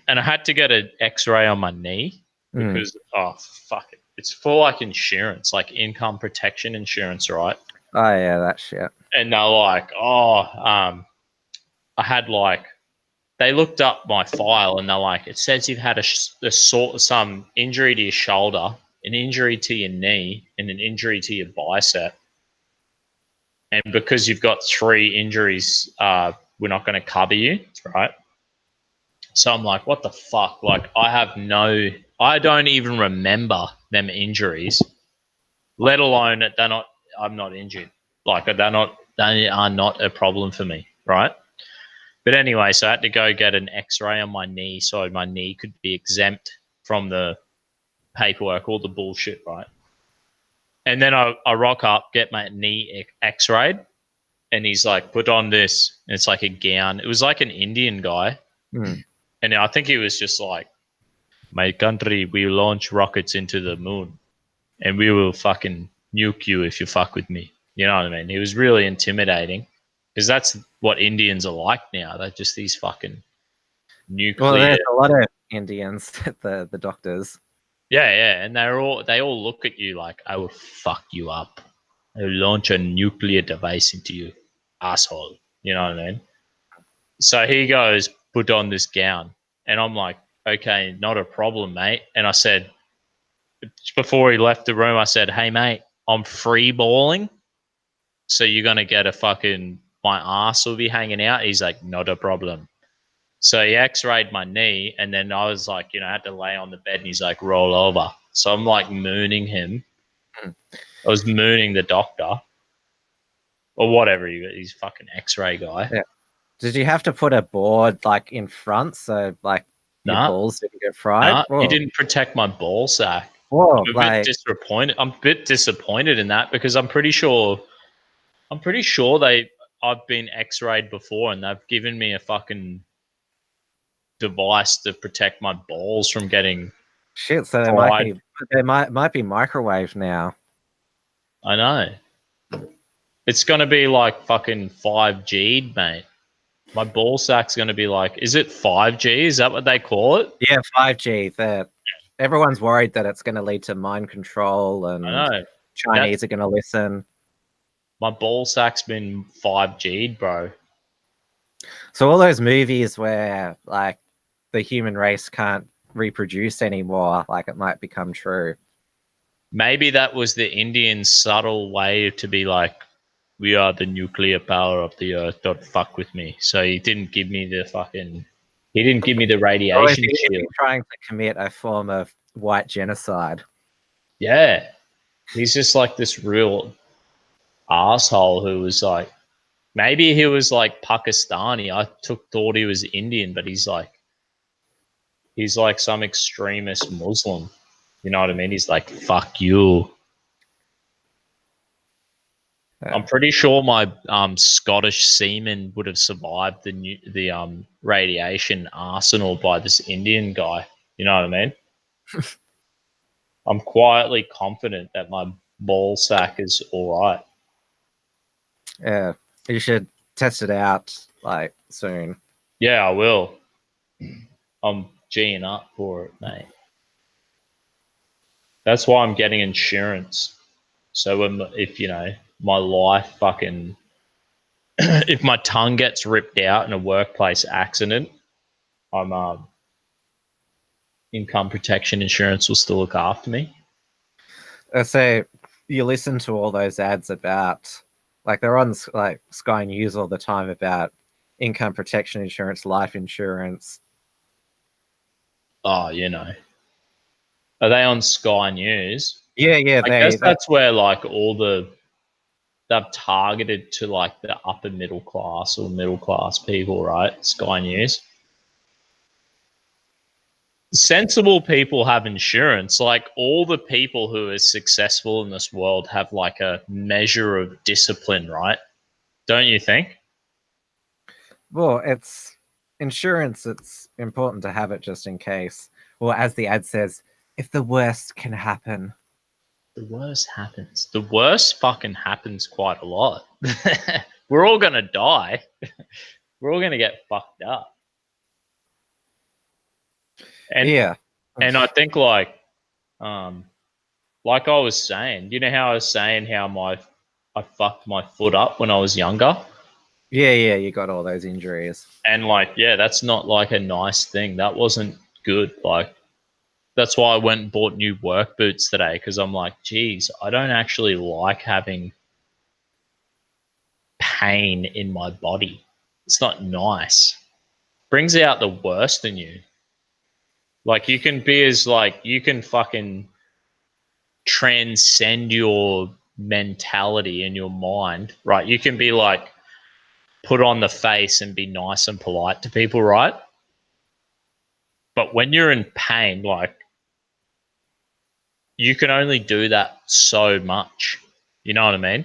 And I had to get an x-ray on my knee because, oh, fuck it. It's for like insurance, like income protection insurance, right? Oh, yeah, that shit. And they're like, I had like, they looked up my file and they're like, it says you've had some injury to your shoulder, an injury to your knee, and an injury to your bicep. And because you've got 3 injuries, we're not going to cover you, right? So I'm like, what the fuck? Like, I don't even remember them injuries, let alone that I'm not injured. Like, they are not a problem for me, right? But anyway, so I had to go get an x-ray on my knee so my knee could be exempt from the paperwork, all the bullshit, right? And then I rock up, get my knee x-rayed, and he's like, put on this. And it's like a gown. It was like an Indian guy. Mm. And I think he was just like, my country, we launch rockets into the moon. And we will fucking nuke you if you fuck with me. You know what I mean? He was really intimidating. Because that's what Indians are like now. They're just these fucking nuclear. Well, there's a lot of Indians, the doctors. Yeah, and they all look at you like, I will fuck you up. I will launch a nuclear device into you, asshole. You know what I mean? So he goes, put on this gown. And I'm like, okay, not a problem, mate. And I said, before he left the room, I said, hey, mate, I'm free balling. So you're going to get a fucking, my ass will be hanging out. He's like, not a problem. So he x-rayed my knee. And then I was like, I had to lay on the bed and he's like, roll over. So I'm like mooning him. I was mooning the doctor. Or whatever, he's fucking x-ray guy. Yeah. Did you have to put a board like in front so like your balls didn't get fried? He didn't protect my ball sack. Whoa, I'm a bit disappointed. I'm a bit disappointed in that because I'm pretty sure I've been x-rayed before and they've given me a fucking device to protect my balls from getting shit. So there might be microwave now. I know. It's gonna be like fucking 5G'd, mate. My ball sack's going to be like, is it 5G? Is that what they call it? Yeah, 5G. Everyone's worried that it's going to lead to mind control and Chinese are going to listen. My ball sack's been 5G'd, bro. So all those movies where like the human race can't reproduce anymore, like it might become true. Maybe that was the Indian subtle way to be like, we are the nuclear power of the earth. Don't fuck with me. So he didn't give me the radiation shield. Trying to commit a form of white genocide. Yeah. He's just like this real asshole who was like, maybe he was like Pakistani. I thought he was Indian, but he's like some extremist Muslim. You know what I mean? He's like, fuck you. I'm pretty sure my Scottish seaman would have survived the radiation arsenal by this Indian guy. You know what I mean? I'm quietly confident that my ball sack is all right. Yeah, you should test it out like soon. Yeah, I will. I'm G'ing up for it, mate. That's why I'm getting insurance. So if my life fucking if my tongue gets ripped out in a workplace accident, I'm income protection insurance will still look after me. So you listen to all those ads about, like they're on like Sky News all the time about income protection insurance, life insurance. Oh, are they on Sky News? Yeah. I guess that's where like they've targeted to like the upper middle class or middle class people, right? Sky News. Sensible people have insurance. Like all the people who are successful in this world have like a measure of discipline, right? Don't you think? Well, it's insurance. It's important to have it just in case. Or as the ad says, if the worst can happen. The worst happens. The worst fucking happens quite a lot. We're all going to die. We're all going to get fucked up. And and I think like I was saying, you know how I was saying how I fucked my foot up when I was younger? Yeah, you got all those injuries. And like, yeah, that's not like a nice thing. That wasn't good. Like that's why I went and bought new work boots today because I'm like, geez, I don't actually like having pain in my body. It's not nice. Brings out the worst in you. Like you can fucking transcend your mentality and your mind, right? You can be like put on the face and be nice and polite to people, right? But when you're in pain, like you can only do that so much. You know what I mean?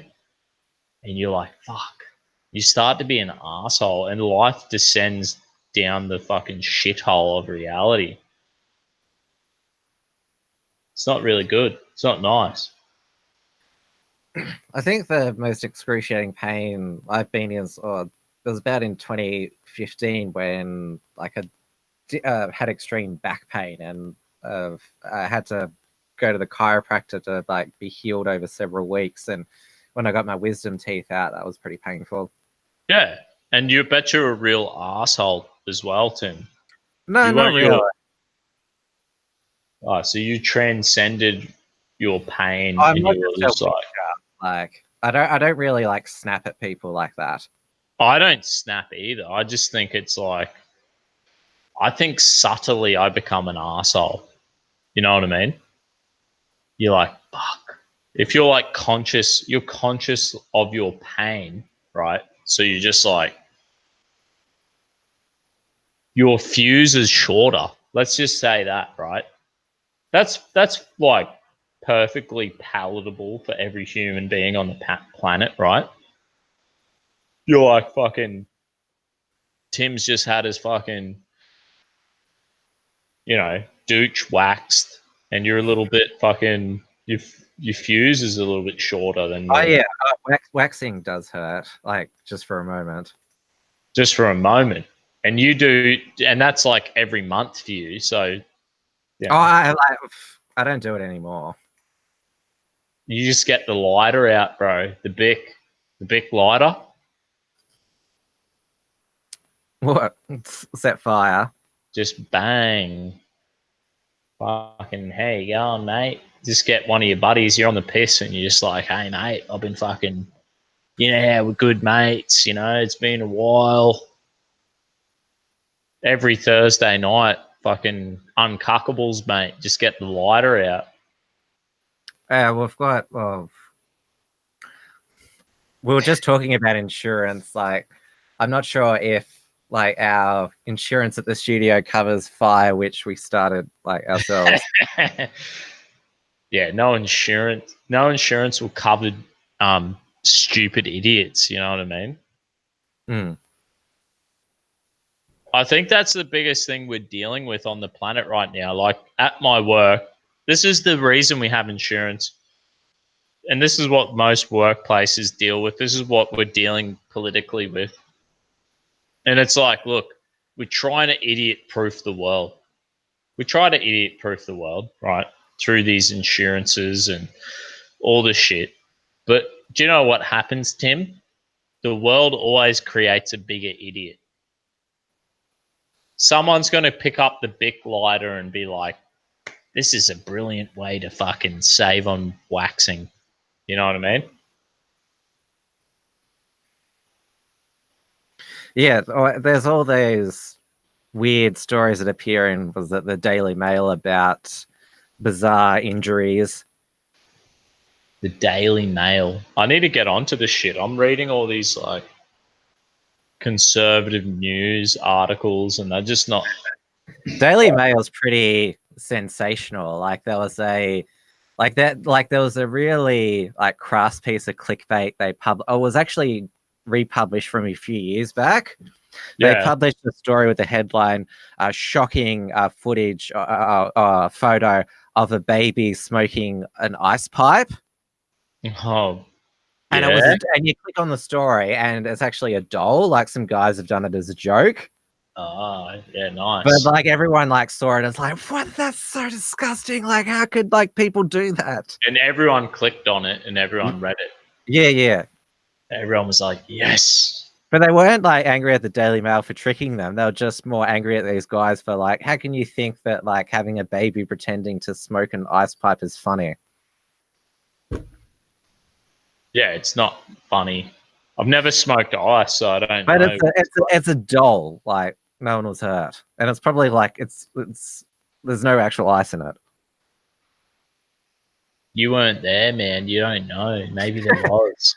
And you're like, fuck. You start to be an asshole, and life descends down the fucking shithole of reality. It's not really good. It's not nice. I think the most excruciating pain I've been in it was about in 2015 when like I had extreme back pain and I had to go to the chiropractor to like be healed over several weeks. And when I got my wisdom teeth out, that was pretty painful. Yeah. And you bet you're a real asshole as well, Tim. No, You not weren't really. so you transcended your pain I'm and not you were just just a like I don't really like snap at people like that. I don't snap either. I just think it's like, I think subtly I become an asshole. You know what I mean? You're like, fuck. If you're like you're conscious of your pain, right? So you're just like, your fuse is shorter. Let's just say that, right? That's like perfectly palatable for every human being on the planet, right? You're like, fucking Tim's just had his fucking, douche waxed, and you're a little bit fucking, your fuse is a little bit shorter than Oh normal. yeah, waxing does hurt, like just for a moment. Just for a moment. And you do, and that's like every month for you. So yeah, Oh, I don't do it anymore. you just get the lighter out, bro. The Bic lighter. What? Set fire. Just bang. Fucking, hey, you going, mate? Just get one of your buddies. You're on the piss, and you're just like, hey, mate, I've been fucking, we're good mates. It's been a while. Every Thursday night, fucking uncuckables, mate. Just get the lighter out. We've got. Well, we were just talking about insurance. Like, I'm not sure if like our insurance at the studio covers fire, which we started like ourselves. Yeah, no insurance. No insurance will cover stupid idiots. You know what I mean? Mm. I think that's the biggest thing we're dealing with on the planet right now. Like at my work, this is the reason we have insurance. And this is what most workplaces deal with. This is what we're dealing politically with. And it's like, look, we're trying to idiot proof the world. We try to idiot proof the world, right? Through these insurances and all this shit. But do you know what happens, Tim? The world always creates a bigger idiot. Someone's going to pick up the Bic lighter and be like, this is a brilliant way to fucking save on waxing. You know what I mean? Yeah, there's all those weird stories that appear in was it the Daily Mail about bizarre injuries. The Daily Mail. I need to get onto this shit. I'm reading all these like conservative news articles, and they're just not. Daily Mail's pretty sensational. Like there was a there was a really like crass piece of clickbait they it was actually republished from a few years back. They Yeah. published a story with the headline shocking footage photo of a baby smoking an ice pipe. Oh, And yeah. and you click on the story and it's actually a doll. Like some guys have done it as a joke. Oh, yeah, nice. But like everyone like saw it and it's like, what? That's so disgusting. Like, how could like people do that? And everyone clicked on it and everyone read it. Yeah, yeah. Everyone was like, yes. But they weren't like angry at the Daily Mail for tricking them. They were just more angry at these guys for like, how can you think that like having a baby pretending to smoke an ice pipe is funny? Yeah, it's not funny. I've never smoked ice, so I don't But know. it's a doll. Like no one was hurt, and it's probably like it's there's no actual ice in it. You weren't there, man. You don't know. Maybe there was.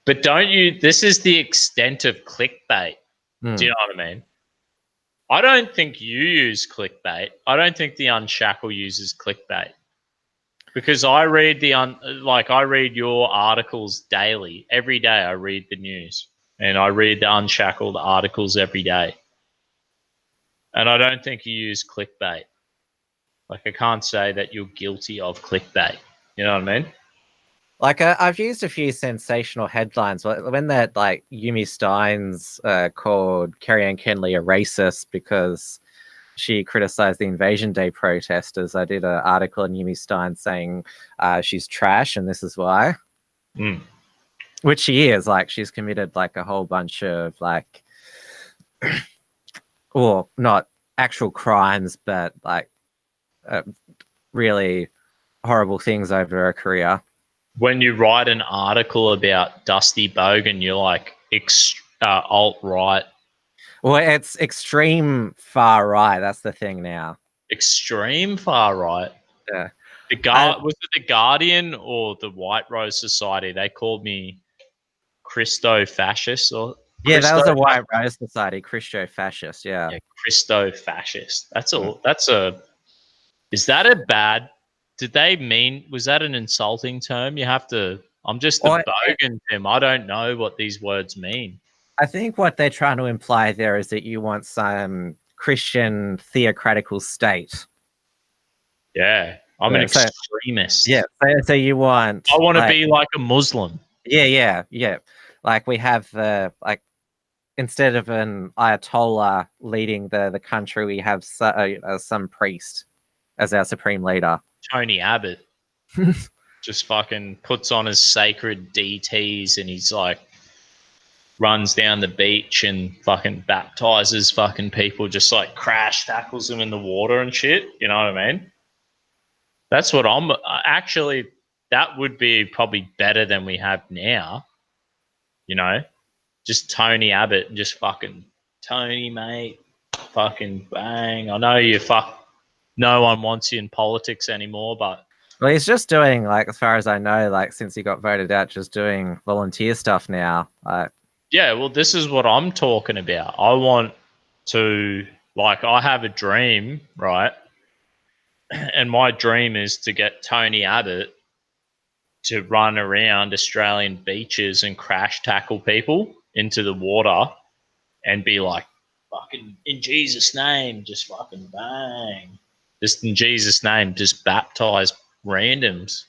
But don't you? This is the extent of clickbait. Do you know what I mean? I don't think you use clickbait. I don't think the Unshackled uses clickbait. Because I read I read your articles daily. Every day I read the news. And I read the Unshackled articles every day. And I don't think you use clickbait. Like, I can't say that you're guilty of clickbait. You know what I mean? Like I've used a few sensational headlines when that like Yumi Steins called Kerry Ann Kenley a racist because she criticized the Invasion Day protesters. I did an article on Yumi Stein saying she's trash and this is why. Mm. Which she is. Like she's committed like a whole bunch of like, well, not actual crimes, but like really horrible things over her career. When you write an article about Dusty Bogan, you're like alt-right. Well, it's extreme far right. That's the thing now. Extreme far right. Yeah. Was it the Guardian or the White Rose Society? They called me Christo fascist or Yeah, that was a White Rose Society, Christo fascist. Yeah. Christo fascist. That's all. That's a. Is that a bad? Did they mean? Was that an insulting term? You have to. I'm just the Bogan Tim. I don't know what these words mean. I think what they're trying to imply there is that you want some Christian theocratical state. Yeah, I'm an extremist. Yeah, so you want. I want to be like a Muslim. Yeah. Like we have the like instead of an Ayatollah leading the country, we have some priest as our supreme leader. Tony Abbott just fucking puts on his sacred DTs and he's like runs down the beach and fucking baptizes fucking people, just like crash tackles them in the water and shit. You know what I mean? That's what I'm actually. That would be probably better than we have now. You know, just Tony Abbott and just fucking Tony, mate, fucking bang. I know you fuck. No one wants you in politics anymore, but well, he's just doing like, as far as I know, like since he got voted out, just doing volunteer stuff now. Yeah, well, this is what I'm talking about. I want to, like, I have a dream, right? And my dream is to get Tony Abbott to run around Australian beaches and crash tackle people into the water and be like, fucking, in Jesus' name, just fucking bang. Just in Jesus' name, just baptize randoms.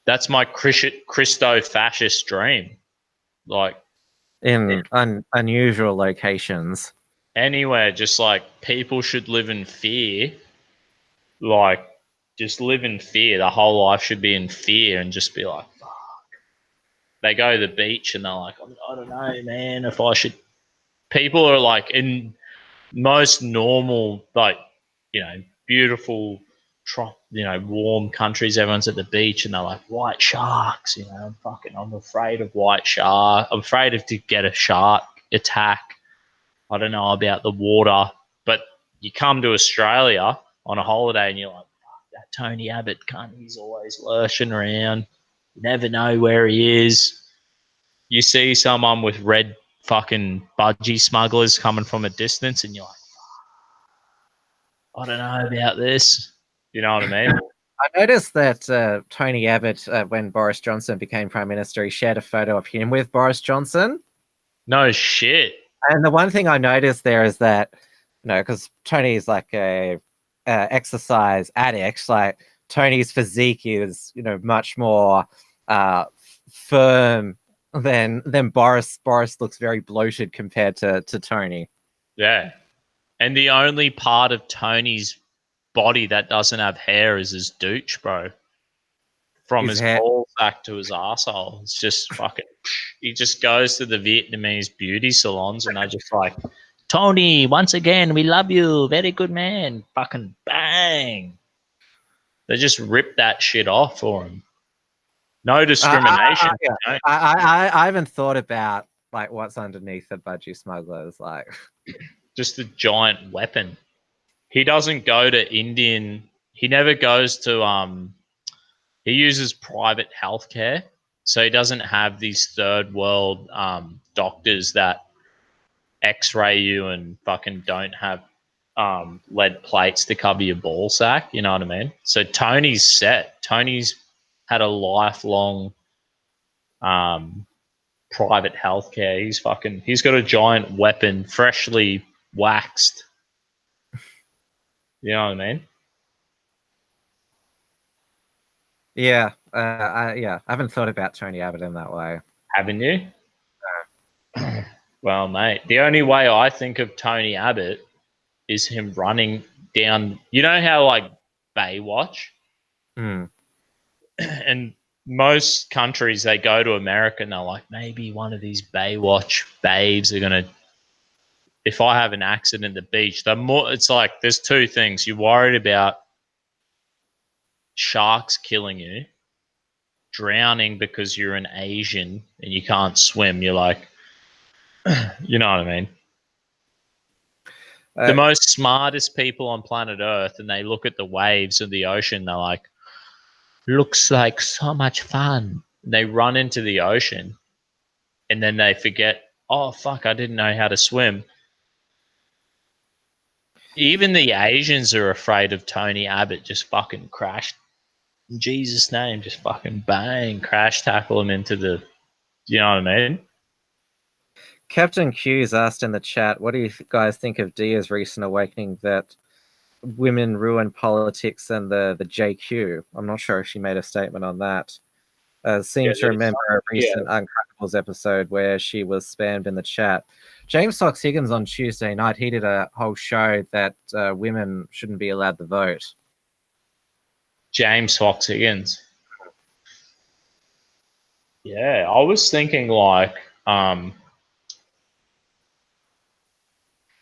That's my Christo fascist dream. Like, in unusual locations. Anywhere, just like people should live in fear. Like, just live in fear. The whole life should be in fear and just be like, fuck. They go to the beach and they're like, I don't know, man, if I should. People are like, in most normal, like, beautiful, warm countries, everyone's at the beach and they're like, white sharks, I'm afraid of white shark. I'm afraid to get a shark attack. I don't know about the water, but you come to Australia on a holiday and you're like, fuck, that Tony Abbott cunt, he's always lurching around. You never know where he is. You see someone with red fucking budgie smugglers coming from a distance and you're like, I don't know about this. You know what I mean? I noticed that Tony Abbott, when Boris Johnson became Prime Minister, he shared a photo of him with Boris Johnson. No shit. And the one thing I noticed there is that, because Tony's like a exercise addict, like Tony's physique is, much more firm than Boris. Boris looks very bloated compared to Tony. Yeah. And the only part of Tony's body that doesn't have hair is his douche, bro. From his balls back to his asshole. It's just fucking. He just goes to the Vietnamese beauty salons and they're just like, Tony, once again, we love you. Very good man. Fucking bang. They just rip that shit off for him. No discrimination. I haven't thought about like what's underneath the budgie smugglers, like just a giant weapon. He doesn't go to Indian. He never goes to he uses private healthcare, so he doesn't have these third world doctors that X-ray you and fucking don't have lead plates to cover your ball sack. You know what I mean? So Tony's set. Tony's had a lifelong private healthcare. He's got a giant weapon, freshly waxed. You know what I mean? Yeah, I haven't thought about Tony Abbott in that way. Haven't you? Well, mate, the only way I think of Tony Abbott is him running down. You know how like Baywatch, and most countries they go to America and they're like, maybe one of these Baywatch babes are gonna. If I have an accident at the beach, the more it's like there's two things you're worried about: sharks killing you, drowning because you're an Asian and you can't swim. You're like, you know what I mean? The most smartest people on planet Earth, and they look at the waves of the ocean, they're like, looks like so much fun. They run into the ocean and then they forget, oh, fuck, I didn't know how to swim. Even the Asians are afraid of Tony Abbott just fucking crashed. In Jesus' name, just fucking bang, crash tackle him into the, you know what I mean? Captain Q's asked in the chat, what do you guys think of Dia's recent awakening that women ruin politics and the JQ? I'm not sure if she made a statement on that. Seems to remember a recent Uncrackables episode where she was spammed in the chat. James Fox Higgins on Tuesday night, he did a whole show that women shouldn't be allowed to vote. James Fox Higgins. Yeah, I was thinking like,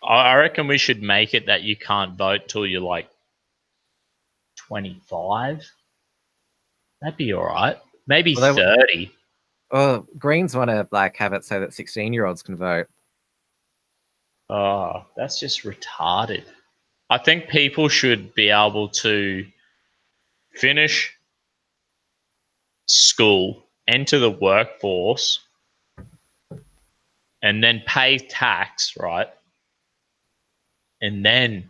I reckon we should make it that you can't vote till you're like 25. That'd be all right. Maybe 30. Oh, Greens want to like have it so that 16-year-olds can vote. Oh, that's just retarded. I think people should be able to finish school, enter the workforce, and then pay tax, right? And then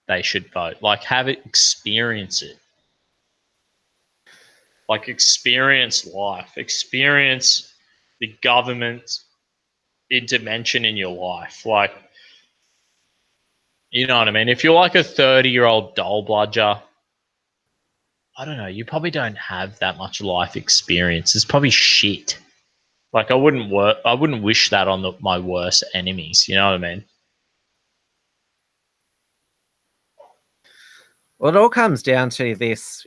they should vote. Like, have it, experience it. Like, experience life, experience the government's intervention in your life. Like, you know what I mean? If you're like a 30-year-old doll bludger, I don't know, you probably don't have that much life experience. It's probably shit. Like, I wouldn't wish that on my worst enemies. You know what I mean? Well, it all comes down to this,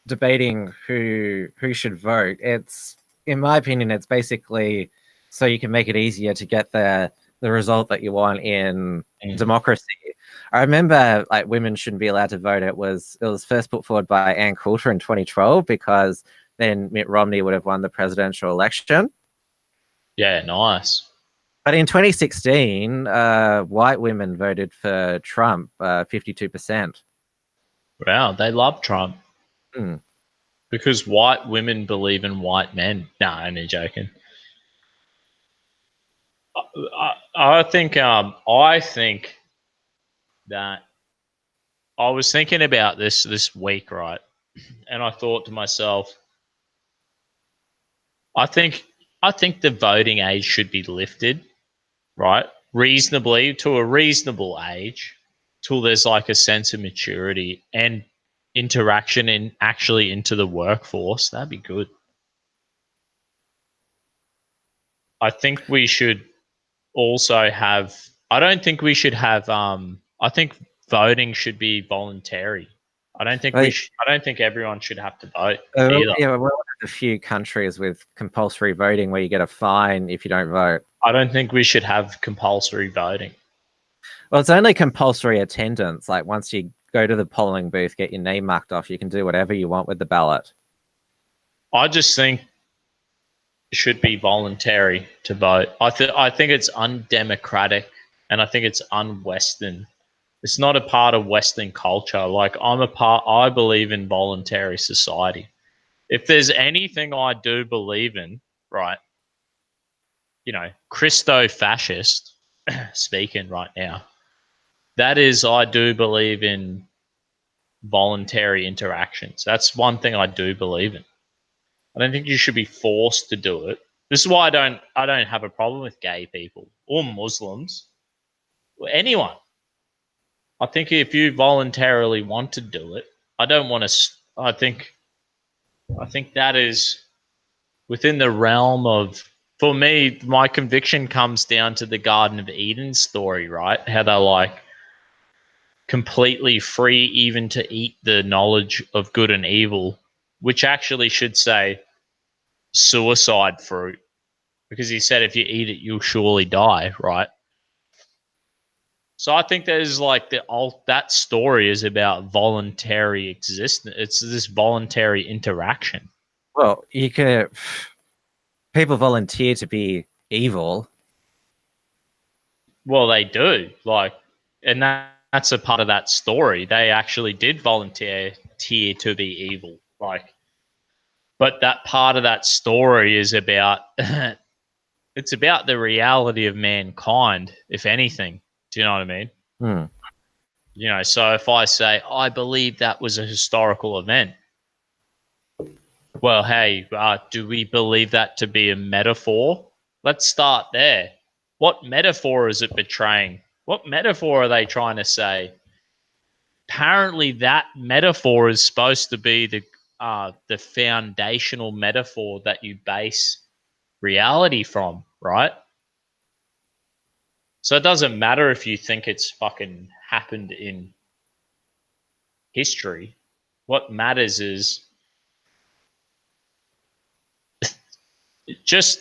debating who should vote. It's, in my opinion, it's basically so you can make it easier to get the result that you want in democracy. I remember like women shouldn't be allowed to vote. It was first put forward by Ann Coulter in 2012 because then Mitt Romney would have won the presidential election. Yeah, nice. But in 2016, white women voted for Trump, 52%. Wow, they love Trump. Mm. Because white women believe in white men. Nah, I'm only joking. I think that I was thinking about this week, right? And I thought to myself, I think the voting age should be lifted, right? Reasonably to a reasonable age, till there's like a sense of maturity and interaction in actually into the workforce. That'd be good. I think we should also have. I don't think we should have. I think voting should be voluntary. I don't think I don't think everyone should have to vote either. Yeah, we're one of the few countries with compulsory voting where you get a fine if you don't vote. I don't think we should have compulsory voting. Well, it's only compulsory attendance. Like once you go to the polling booth, get your name marked off, you can do whatever you want with the ballot. I just think it should be voluntary to vote. I think it's undemocratic and I think it's un-Western. It's not a part of Western culture. Like I believe in voluntary society. If there's anything I do believe in, right, Christo-fascist, speaking right now. That is, I do believe in voluntary interactions. That's one thing I do believe in. I don't think you should be forced to do it. This is why I don't have a problem with gay people or Muslims or anyone. I think if you voluntarily want to do it, I don't want to. I think that is within the realm of. For me, my conviction comes down to the Garden of Eden story, right? How they're like completely free, even to eat the knowledge of good and evil, which actually should say suicide fruit, because he said if you eat it, you'll surely die, right? So I think there's like that story is about voluntary existence. It's this voluntary interaction. Well, you could. People volunteer to be evil. Well, they do, like, and that's a part of that story. They actually did volunteer to be evil, like, but that part of that story is about it's about the reality of mankind, if anything. Do you know what I mean? Hmm. You know, so if I say I believe that was a historical event, well, hey, do we believe that to be a metaphor? Let's start there. What metaphor is it betraying? What metaphor are they trying to say? Apparently, that metaphor is supposed to be the foundational metaphor that you base reality from, right? So it doesn't matter if you think it's fucking happened in history. What matters is just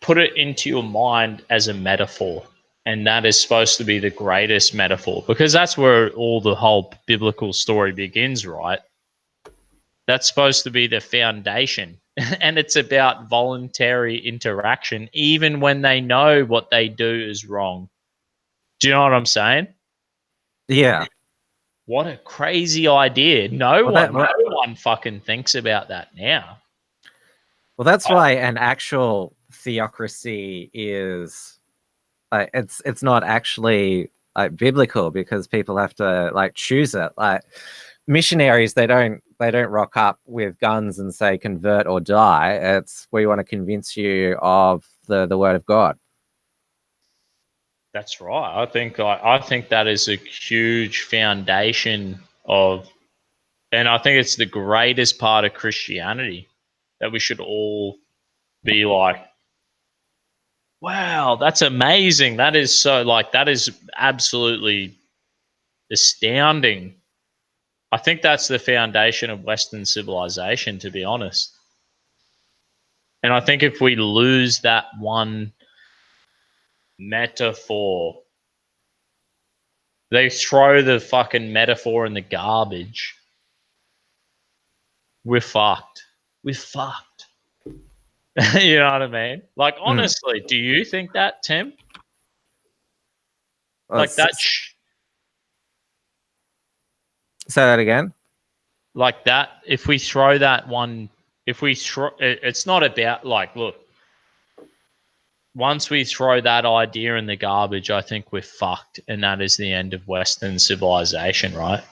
put it into your mind as a metaphor. And that is supposed to be the greatest metaphor, because that's where all the whole biblical story begins, right? That's supposed to be the foundation. And it's about voluntary interaction, even when they know what they do is wrong. Do you know what I'm saying? Yeah. What a crazy idea. No Well, one fucking thinks about that now. well, that's why an actual theocracy is like it's not actually like biblical, because people have to like choose it. Like missionaries, they don't rock up with guns and say convert or die. It's we want to convince you of the word of God. That's right. I think that is a huge foundation of, and I think it's the greatest part of Christianity, that we should all be like, wow, that's amazing. That is so, like, that is absolutely astounding. I think that's the foundation of Western civilization, to be honest. And I think if we lose that one metaphor, they throw the fucking metaphor in the garbage, we're fucked. We're fucked. You know what I mean? Like, honestly, do you think that, Tim? Well, Like that, say that again. like that. If we throw that one, if we throw, it's not about like, look. Once we throw that idea in the garbage, I think we're fucked, and that is the end of Western civilization, right?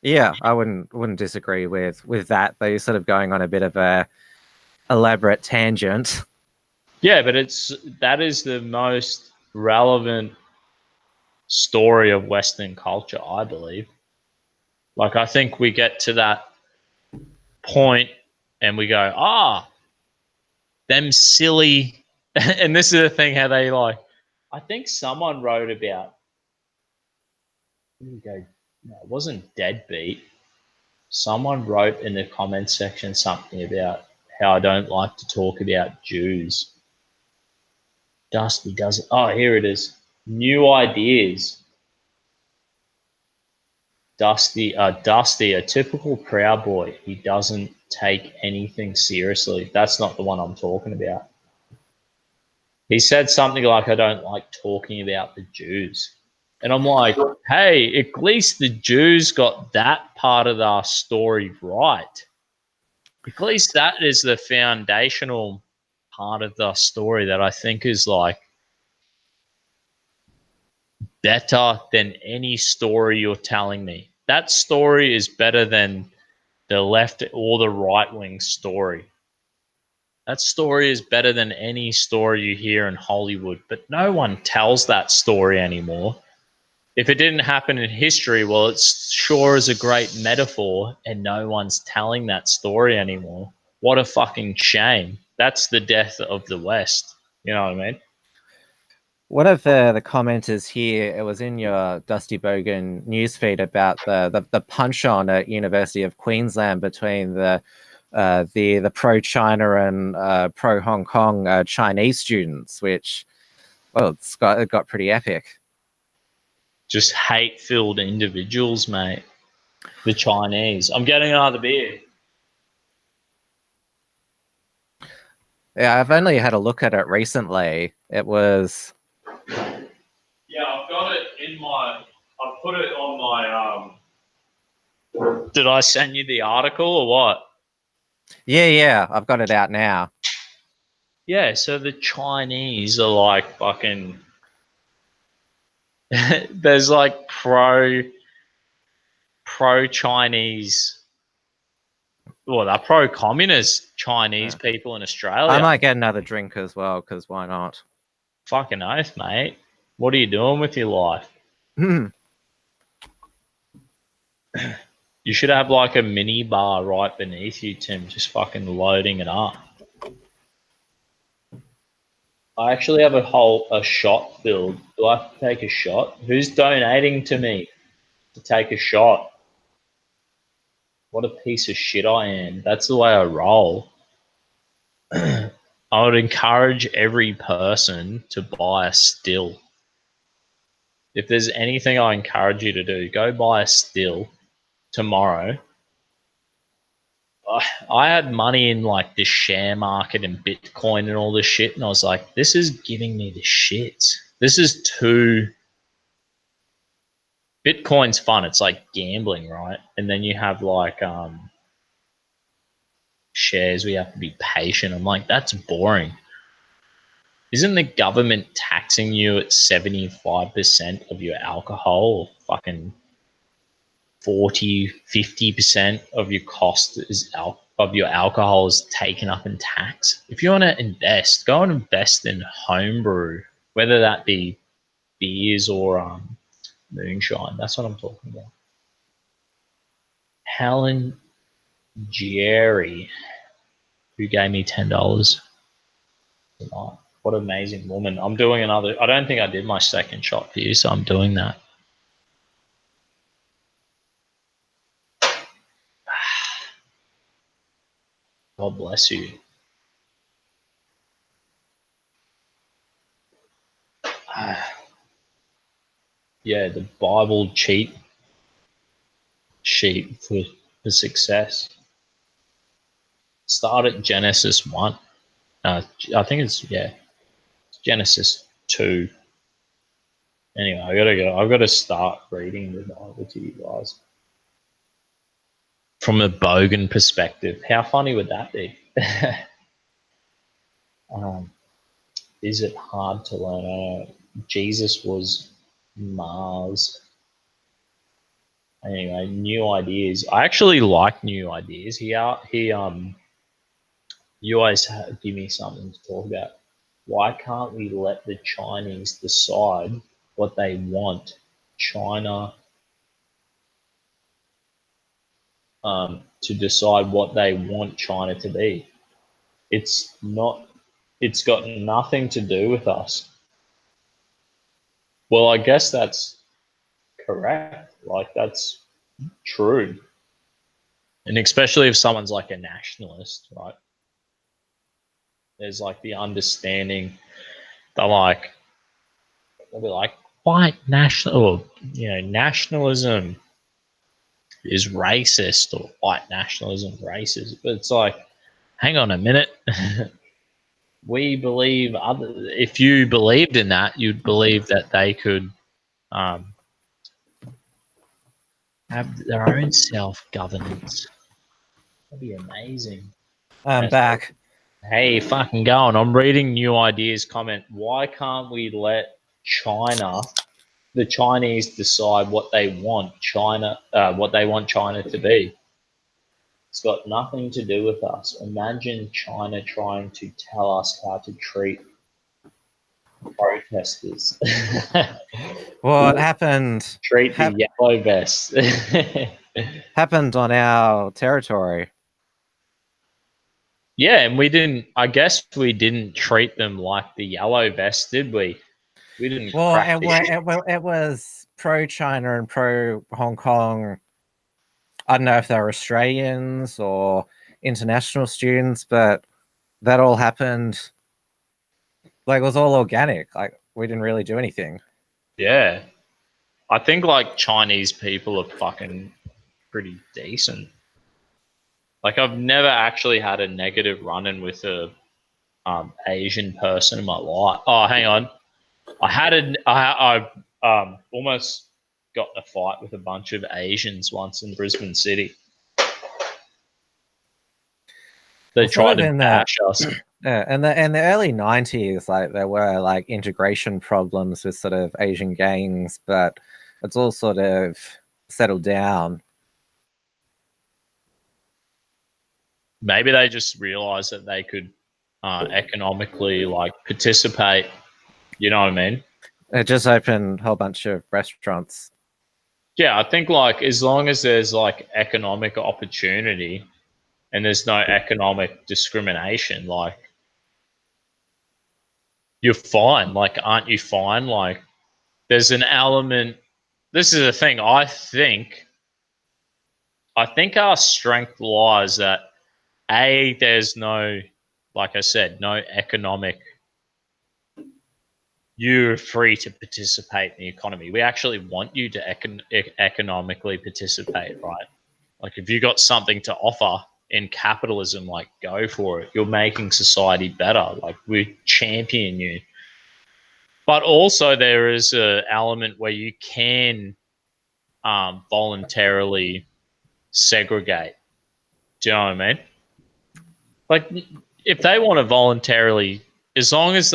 Yeah, I wouldn't disagree with that. Though you're sort of going on a bit of a elaborate tangent. Yeah, but that is the most relevant story of Western culture, I believe. Like, I think we get to that point and we go, them silly. And this is the thing, how they like, I think someone wrote about, go, no, it wasn't Deadbeat. Someone wrote in the comments section something about how I don't like to talk about Jews. Dusty doesn't. Oh, here it is. New ideas. Dusty, a typical Proud Boy. He doesn't take anything seriously. That's not the one I'm talking about. He said something like, I don't like talking about the Jews. And I'm like, hey, at least the Jews got that part of our story right. At least that is the foundational part of the story that I think is like better than any story you're telling me. That story is better than the left or the right wing story. That story is better than any story you hear in Hollywood, but no one tells that story anymore. If it didn't happen in history, well, it sure is a great metaphor, and no one's telling that story anymore. What a fucking shame. That's the death of the West. You know what I mean? One of the commenters here, it was in your Dusty Bogan newsfeed about the punch on at University of Queensland between the pro China and pro Hong Kong Chinese students, which, well, it got pretty epic. Just hate filled individuals, mate. The Chinese. I'm getting another beer. Yeah, I've only had a look at it recently. It was. Yeah, I've got it in my. I put it on my. Did I send you the article or what? Yeah, I've got it out now. Yeah, so the Chinese are like fucking. There's like pro Chinese. Well, they're pro communist Chinese people in Australia. I might get another drink as well, because why not? Fucking oath, mate. What are you doing with your life? You should have like a mini bar right beneath you, Tim, just fucking loading it up. I actually have a shot filled. Do I have to take a shot? Who's donating to me to take a shot? What a piece of shit I am. That's the way I roll. I would encourage every person to buy a still. If there's anything I encourage you to do, go buy a still tomorrow. I had money in like the share market and Bitcoin and all this shit, and I was like, this is giving me the shits. This is too. Bitcoin's fun. It's like gambling, right? And then you have like shares where you have to be patient. I'm like, that's boring. Isn't the government taxing you at 75% of your alcohol, or fucking 40-50% of your cost of your alcohol is taken up in tax? If you want to invest, go and invest in homebrew, whether that be beers or moonshine. That's what I'm talking about. Helen Jerry, who gave me $10 tonight. What an amazing woman. I'm doing another. I don't think I did my second shot for you, so I'm doing that. God bless you. Yeah, the Bible cheat sheet for success. Start at Genesis 1. I think it's Genesis 2. Anyway, I gotta go. I've got to start reading the Bible to you guys from a Bogan perspective. How funny would that be? Is it hard to learn? Jesus was Mars. Anyway, new ideas. I actually like new ideas. You always give me something to talk about. Why can't we let the Chinese decide what they want China to decide what they want China to be? It's not. It's got nothing to do with us. Well, I guess that's correct. Like, that's true. And especially if someone's like a nationalist, right? There's like the understanding that they'll be like, white national, or, nationalism is racist, or white nationalism racist. But it's like, hang on a minute. We believe if you believed in that, you'd believe that they could have their own self-governance. That'd be amazing. I'm back. Hey, fucking going. I'm reading New Ideas comment. Why can't we let China, the Chinese, decide what they want China to be? It's got nothing to do with us. Imagine China trying to tell us how to treat protesters. Well, it happened Treat the yellow vests. happened on our territory. Yeah, and we didn't. I guess we didn't treat them like the yellow vests, did we? We didn't Well, crack the shit. it was pro China and pro Hong Kong. I don't know if they were Australians or international students, but that all happened. Like, it was all organic. Like, we didn't really do anything. Yeah, I think like Chinese people are fucking pretty decent. Like I've never actually had a negative run-in with a Asian person in my life. Oh, hang on. I almost got in a fight with a bunch of Asians once in Brisbane City. They Well, sort tried of to in the bash us. in the early 90s, like there were like integration problems with sort of Asian gangs, but it's all sort of settled down. Maybe they just realized that they could economically like participate. You know what I mean? It just opened a whole bunch of restaurants. Yeah, I think like as long as there's like economic opportunity and there's no economic discrimination, like you're fine. Like, aren't you fine? Like, there's an element. This is the thing. I think our strength lies that there's no, like I said, no economic. You're free to participate in the economy. We actually want you to economically participate, right? Like, if you got something to offer in capitalism, like go for it. You're making society better. Like, we champion you. But also, there is an element where you can voluntarily segregate. Do you know what I mean? Like, if they want to voluntarily, as long as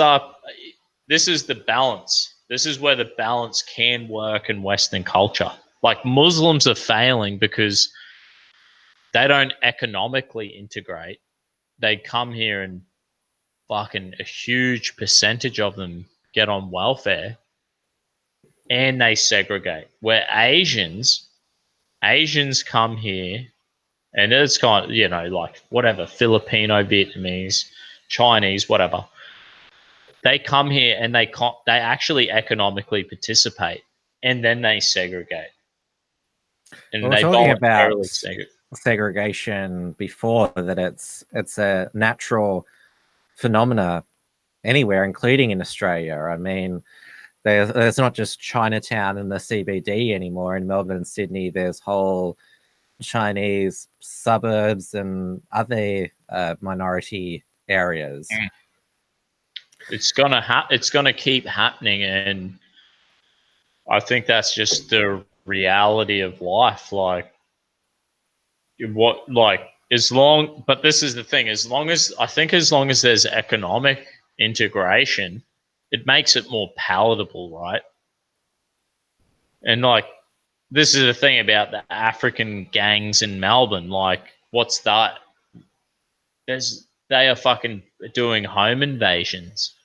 this is the balance. This is where the balance can work in Western culture. Like, Muslims are failing because they don't economically integrate. They come here and fucking a huge percentage of them get on welfare and they segregate. Where Asians come here and it's kind of, like whatever, Filipino, Vietnamese, Chinese, whatever. They come here and they actually economically participate and then they segregate We and were they talking about voluntarily segregate. segregation before, that it's a natural phenomena anywhere, including in Australia. I mean, there's not just Chinatown in the CBD anymore. In Melbourne and Sydney, there's whole Chinese suburbs and other minority areas. It's gonna keep happening, and I think that's just the reality of life. Like, but this is the thing, as long as there's economic integration, it makes it more palatable, right? And like, this is the thing about the African gangs in Melbourne. Like, what's that? They are fucking doing home invasions.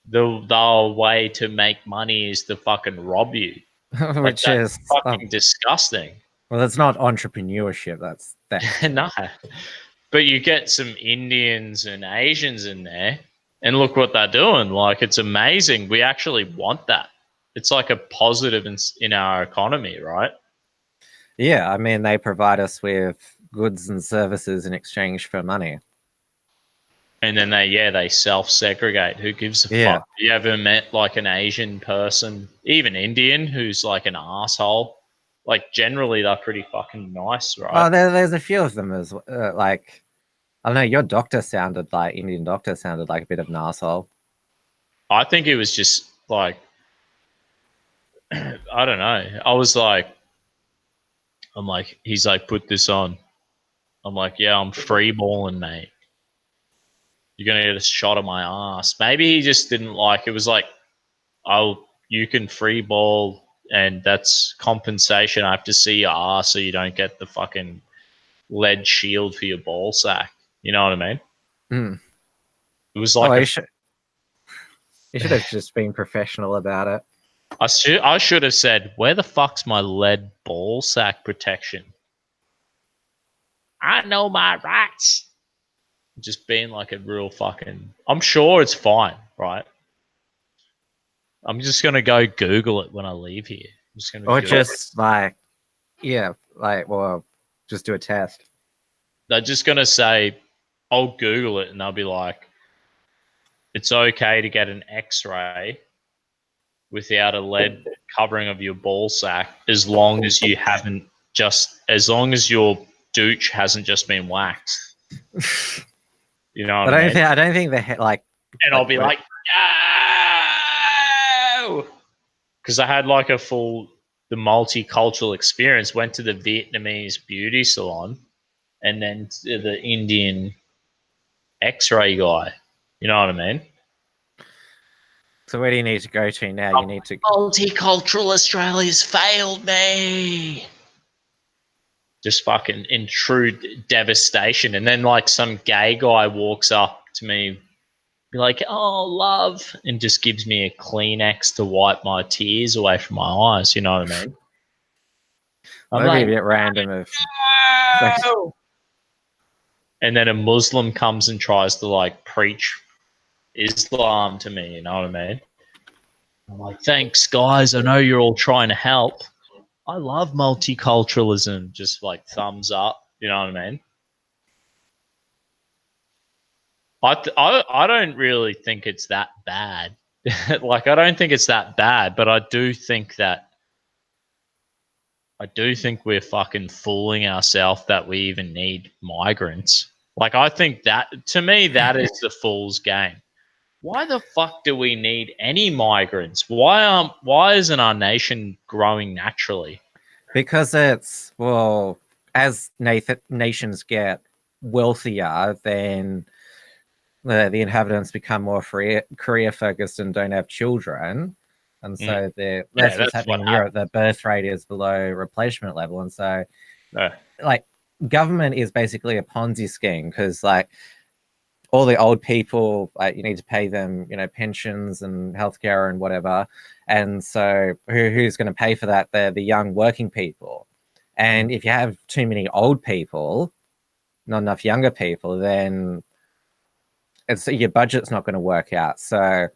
The way to make money is to fucking rob you. Like, Which that's is fucking disgusting. well, it's not entrepreneurship. That's theft. No, but you get some Indians and Asians in there, and look what they're doing. Like, it's amazing. We actually want that. It's like a positive in our economy, right? Yeah, I mean, they provide us with goods and services in exchange for money. And then they self segregate. Who gives a Yeah. fuck? You ever met like an Asian person, even Indian, who's like an asshole? Like, generally, they're pretty fucking nice, right? Oh, there's a few of them as like, I don't know. Your doctor sounded like Indian doctor sounded like a bit of an asshole. I think it was just like, I don't know. I'm like, he's like, put this on. I'm like, yeah, I'm free balling, mate. You're gonna get a shot of my ass. Maybe he just didn't like. It was like, oh, you can free ball, and that's compensation. I have to see your ass so you don't get the fucking lead shield for your ball sack. You know what I mean? Mm. It was Oh, like you should have just been professional about it. I should have said, where the fuck's my lead ball sack protection? I know my rights. Just being like a real fucking. I'm sure it's fine, right? I'm just gonna go Google it when I leave here. I'm just gonna Or Google it. just like, yeah, like, well, just do a test. They're just gonna say, I'll Google it, and they'll be like, it's okay to get an X-ray without a lead covering of your ball sack as long as you haven't as long as your douche hasn't just been waxed. You know what I mean? I don't think they like. And I'll be like, no, because I had like the multicultural experience. Went to the Vietnamese beauty salon, and then to the Indian X-ray guy. You know what I mean? So where do you need to go to now? You need to. Multicultural Australia's failed me. Just fucking in true devastation. And then like some gay guy walks up to me, be like, "Oh, love," and just gives me a Kleenex to wipe my tears away from my eyes. You know what I mean? I'm That'd like, be a bit random if. no! And then a Muslim comes and tries to like preach Islam to me. You know what I mean? I'm like, thanks, guys. I know you're all trying to help. I love multiculturalism. Just like thumbs up. You know what I mean? I don't really think it's that bad. Like, I don't think it's that bad, but I do think we're fucking fooling ourselves that we even need migrants. Like, I think that, to me, that is the fool's game. Why the fuck do we need any migrants? Why isn't our nation growing naturally? Because it's, well, as nations get wealthier, then the inhabitants become more career focused and don't have children. And so that's what's happening in Europe. The birth rate is below replacement level. And so, like, government is basically a Ponzi scheme because, like, all the old people, like, you need to pay them, pensions and healthcare and whatever. And so who's going to pay for that? They're the young working people. And if you have too many old people, not enough younger people, then your budget's not going to work out. So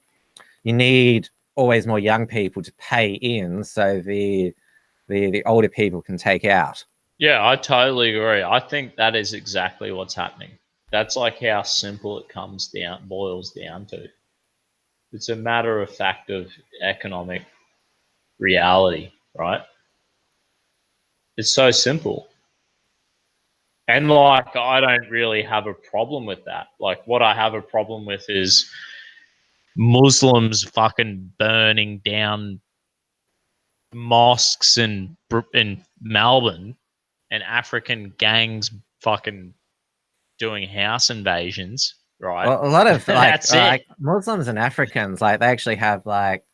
you need always more young people to pay in so the older people can take out. Yeah, I totally agree. I think that is exactly what's happening. That's like how simple it boils down to. It's a matter of fact of economic reality, right? It's so simple. And like, I don't really have a problem with that. Like, what I have a problem with is Muslims fucking burning down mosques in Melbourne and African gangs fucking doing house invasions, right? Well, a lot of That's like Muslims and Africans, like, they actually have like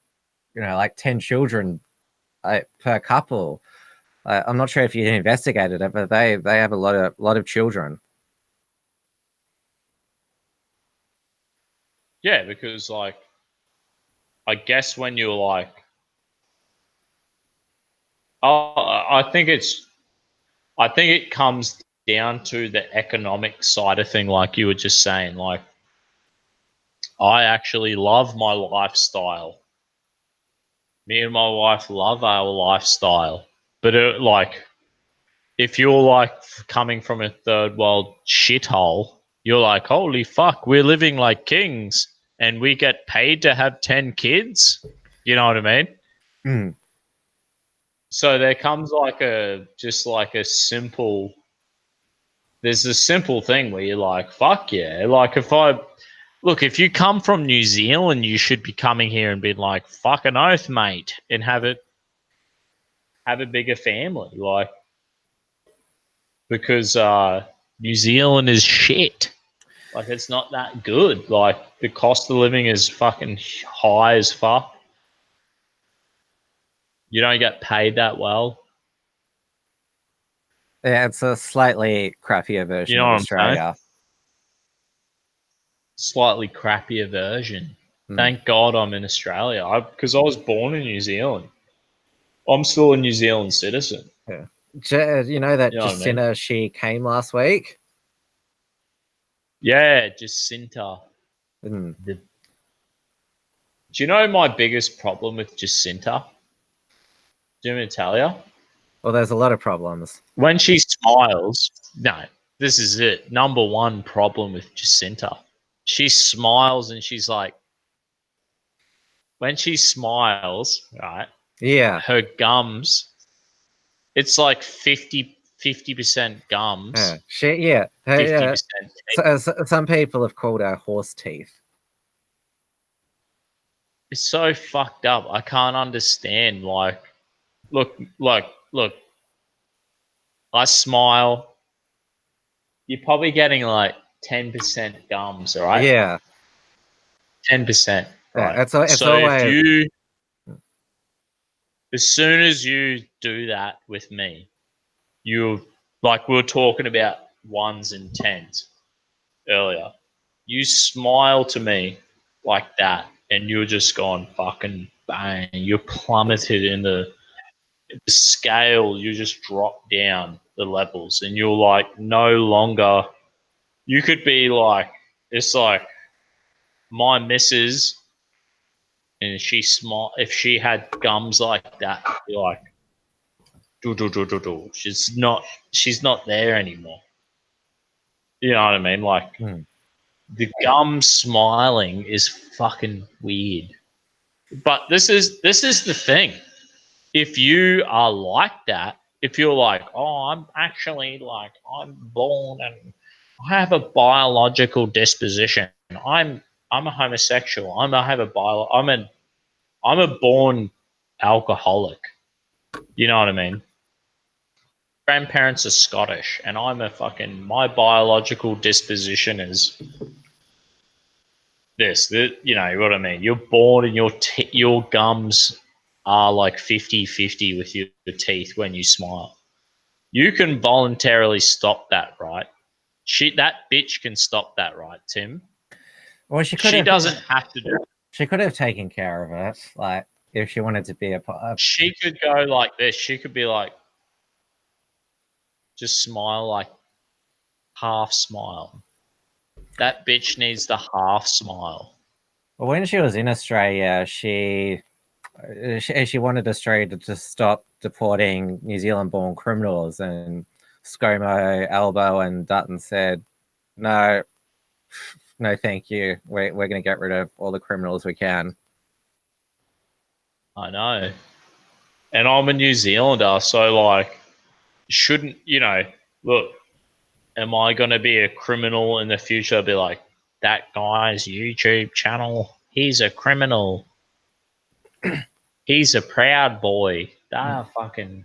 10 children per couple. I'm not sure if you investigated it, but they have a lot of children. Yeah, because like, I guess when you're like, I think it comes down to the economic side of thing, like you were just saying. Like, I actually love my lifestyle. Me and my wife love our lifestyle, but like, if you're like coming from a third world shithole, you're like, holy fuck, we're living like kings, and we get paid to have 10 kids. You know what I mean? Mm. So there comes like there's a simple thing where you're like, fuck yeah. Like, if you come from New Zealand, you should be coming here and being like, fucking oath, mate, and have a bigger family. Like, because New Zealand is shit. Like, it's not that good. Like, the cost of living is fucking high as fuck. You don't get paid that well. Yeah, it's a slightly crappier version You know of what I'm saying? Australia. Slightly crappier version. Mm. Thank God I'm in Australia, because I was born in New Zealand. I'm still a New Zealand citizen. Yeah. You know that You know what I mean? Jacinta, she came last week? Yeah, Jacinta. Mm. Do you know my biggest problem with Jacinta? Do you want me to tell you? Well, there's a lot of problems. When she smiles, no, this is it. Number one problem with Jacinta. She smiles and she's like, when she smiles, right, Yeah. her gums, it's like 50% gums, Yeah. Hey, 50% some people have called her horse teeth. It's so fucked up. I can't understand. Like, look, look. I smile. You're probably getting like 10% gums, all right? Yeah. 10%, right? It's So if always you, as soon as you do that with me, you like we were talking about ones and tens earlier. You smile to me like that, and you're just gone fucking bang. You're plummeted in the scale. You just drop down the levels, and you're like no longer. You could be like, it's like my missus, and she smile. If she had gums like that, it'd be like, do do do do do. She's not there anymore. You know what I mean? Like, the gum smiling is fucking weird. But this is the thing. If you are like that, if you're like, oh, I'm actually like I'm born and I have a biological disposition. I'm a homosexual. I'm a born alcoholic. You know what I mean? Grandparents are Scottish, and I'm a fucking my biological disposition is this. You know what I mean? You're born and your gums are like 50-50 with your teeth when you smile. You can voluntarily stop that, right? That bitch can stop that, right, Tim? well, She doesn't have to do it. she could have taken care of it, like if she wanted to be a part. She could go like this. She could be like, just smile like half smile. That bitch needs the half smile. Well, when she was in Australia, she wanted Australia to just stop deporting New Zealand-born criminals, and ScoMo, Albo, and Dutton said, "No, no, thank you. We're going to get rid of all the criminals we can." I know. And I'm a New Zealander, so like, shouldn't, look, am I going to be a criminal in the future? Be like, that guy's YouTube channel, he's a criminal. He's a proud boy. Fucking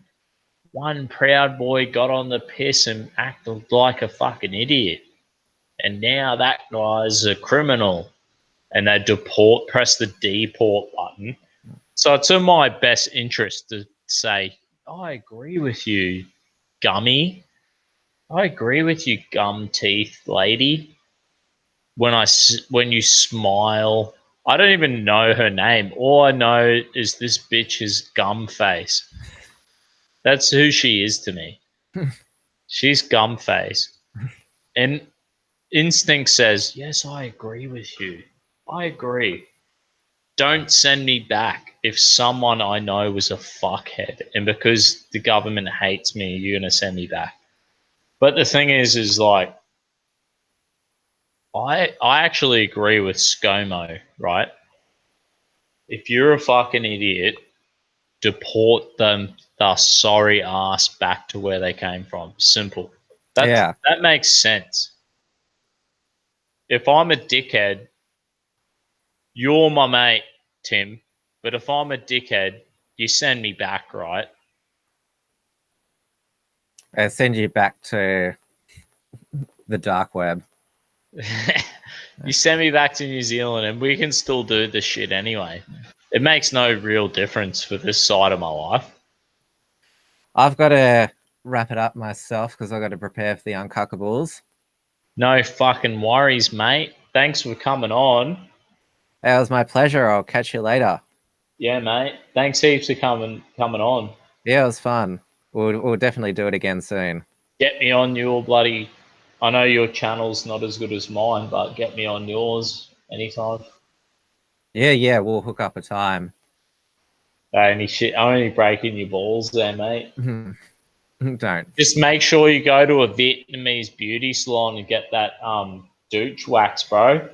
one proud boy got on the piss and acted like a fucking idiot. And now that guy's a criminal. And they press the deport button. So it's in my best interest to say, I agree with you, gummy. I agree with you, gum teeth lady. When you smile, I don't even know her name. All I know is this bitch is gum face. That's who she is to me. She's gum face. And instinct says, yes, I agree with you. I agree. Don't send me back if someone I know was a fuckhead. And because the government hates me, you're going to send me back. But the thing is like, I actually agree with ScoMo, right? If you're a fucking idiot, deport them the sorry ass back to where they came from. Simple. Yeah. That makes sense. If I'm a dickhead, you're my mate, Tim. But if I'm a dickhead, you send me back, right? Send you back to the dark web. You send me back to New Zealand and we can still do this shit anyway. It makes no real difference for this side of my life. I've got to wrap it up myself because I've got to prepare for the Uncockables. No fucking worries, mate. Thanks for coming on. It was my pleasure. I'll catch you later. Yeah, mate. Thanks heaps for coming on. Yeah, it was fun. We'll definitely do it again soon. Get me on your bloody. I know your channel's not as good as mine, but get me on yours anytime. Yeah, we'll hook up a time. Any shit, I'm only breaking your balls there, mate. Don't. Just make sure you go to a Vietnamese beauty salon and get that douche wax, bro.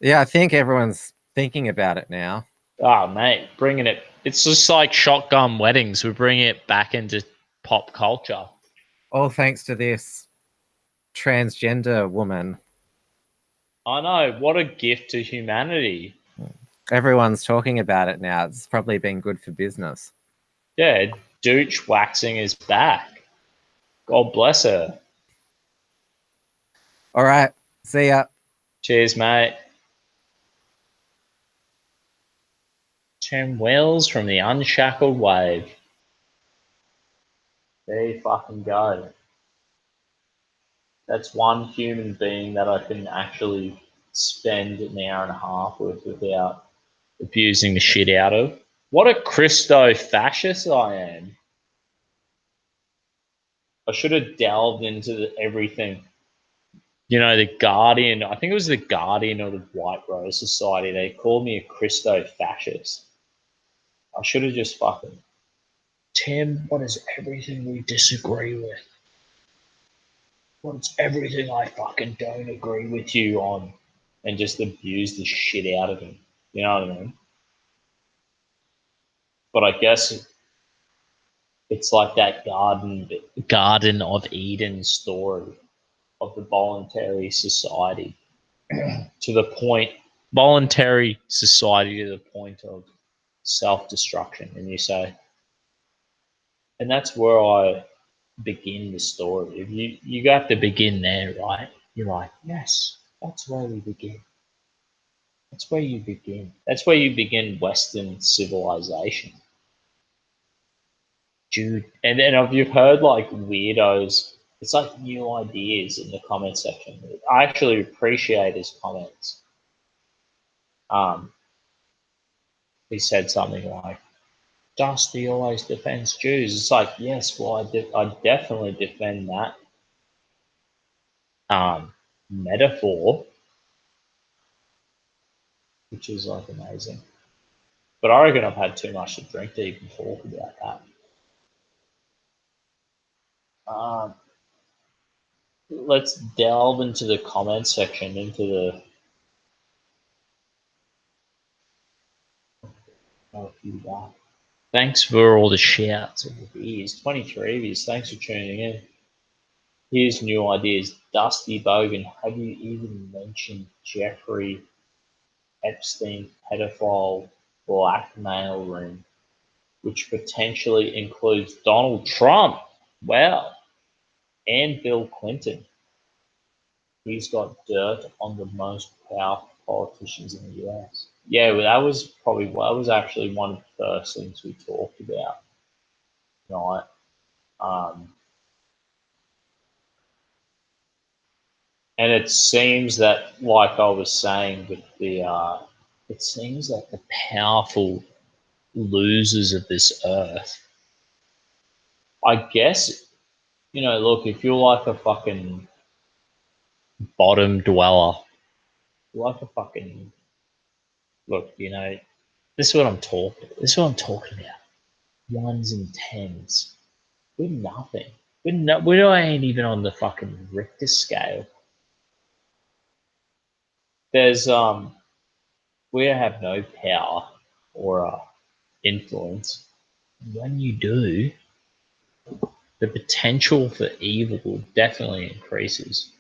Yeah, I think everyone's thinking about it now. Oh, mate, bringing it. It's just like shotgun weddings. We're bringing it back into pop culture. All thanks to this transgender woman. I know. What a gift to humanity. Everyone's talking about it now. It's probably been good for business. Yeah, douche waxing is back. God bless her. All right. See ya. Cheers, mate. Tim Wells from the Unshackled Wave. There you fucking go. That's one human being that I can actually spend an hour and a half with without abusing the shit out of. What a Christo fascist I am. I should have delved into everything. You know, the Guardian, I think it was the Guardian or the White Rose Society, they called me a Christo fascist. I should have just fucking, Tim, what is everything we disagree with? What's everything I fucking don't agree with you on? And just abuse the shit out of him. You know what I mean? But I guess it's like that Garden of Eden story of the voluntary society to the point, voluntary society to the point of self destruction. And you say, and that's where I begin the story. If you have to begin there, right? You're like, yes, that's where we begin. That's where you begin. That's where you begin Western civilization. Dude, and then have you heard like weirdos? It's like new ideas in the comment section. I actually appreciate his comments. Um, he said something like, "Dusty always defends Jews." It's like, yes, well, I definitely defend that metaphor, which is like amazing. But I reckon I've had too much to drink to even talk about that. Let's delve into the comment section, into the thanks for all the shouts and the views. 23 views. Thanks for tuning in. Here's new ideas. Dusty Bogan, have you even mentioned Jeffrey Epstein pedophile blackmail ring, which potentially includes Donald Trump? Wow. And Bill Clinton. He's got dirt on the most powerful politicians in the US. Yeah, well, that was actually one of the first things we talked about, right? And it seems that, like I was saying, with it seems that the powerful losers of this earth, I guess, look, if you're like a fucking bottom dweller, like a fucking, look, this is what I'm talking. This is what I'm talking about. Ones and tens. We're nothing. We ain't even on the fucking Richter scale. There's we have no power or influence. When you do, the potential for evil definitely increases.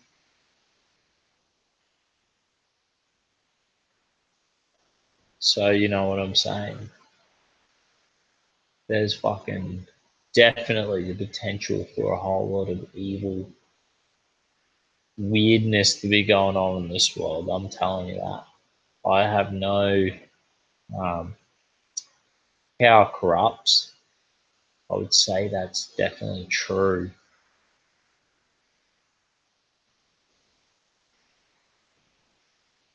So you know what I'm saying? There's fucking definitely the potential for a whole lot of evil weirdness to be going on in this world. I'm telling you that. I have no power corrupts. I would say that's definitely true.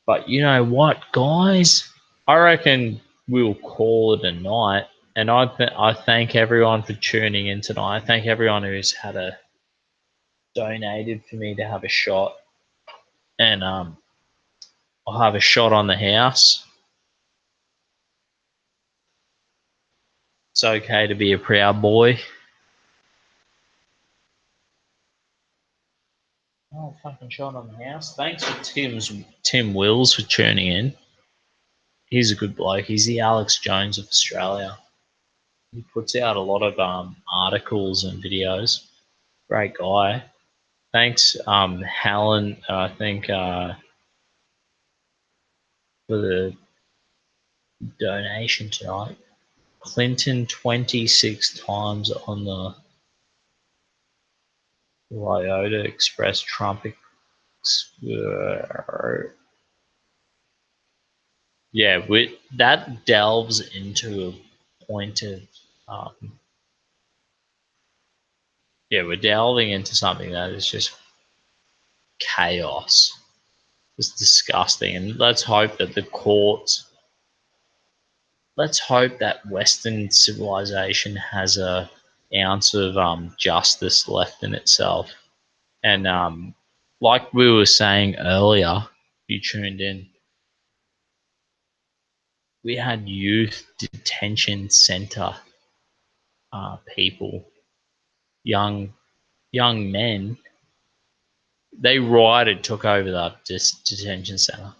But you know what, guys? I reckon we'll call it a night. And I thank everyone for tuning in tonight. I thank everyone who's had a donated for me to have a shot. And I'll have a shot on the house. It's okay to be a proud boy. Oh, fucking shot on the house. Thanks for Tim Wills for tuning in. He's a good bloke. He's the Alex Jones of Australia. He puts out a lot of articles and videos. Great guy. Thanks, Helen. I think for the donation tonight. Clinton 26 times on the Toyota Express Trump. Yeah, that delves into a point of yeah, we're delving into something that is just chaos. It's disgusting, and let's hope that the courts. Let's hope that Western civilization has a ounce of justice left in itself. And like we were saying earlier, you tuned in. We had youth detention center people, young men. They rioted, took over the detention center.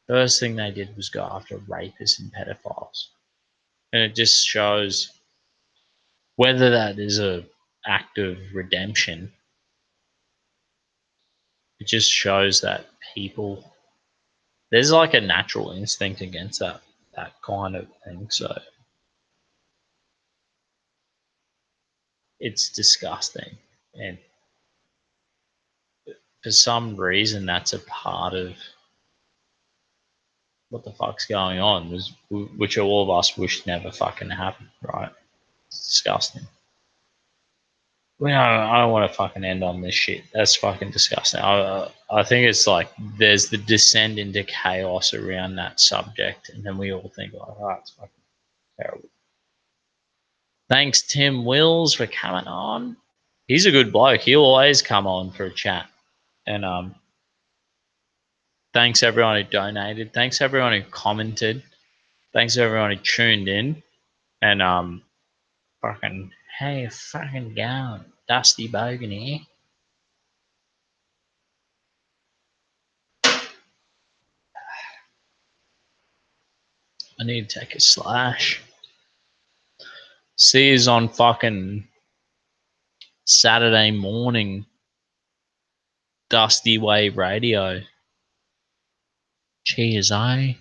First thing they did was go after rapists and pedophiles, and it just shows whether that is a act of redemption. It just shows that people there's like a natural instinct against that kind of thing. So it's disgusting, and for some reason that's a part of what the fuck's going on, which all of us wish never fucking happened, right? It's disgusting. Well, I don't want to fucking end on this shit. That's fucking disgusting. I think it's like there's the descent into chaos around that subject, and then we all think like, oh, it's fucking terrible. Thanks, Tim Wills, for coming on. He's a good bloke. He'll always come on for a chat. And thanks everyone who donated. Thanks everyone who commented. Thanks everyone who tuned in. And fucking hey, fucking go, Dusty Bogan here. I need to take a slash. See you on fucking Saturday morning, Dusty Wave Radio. Cheers, eh?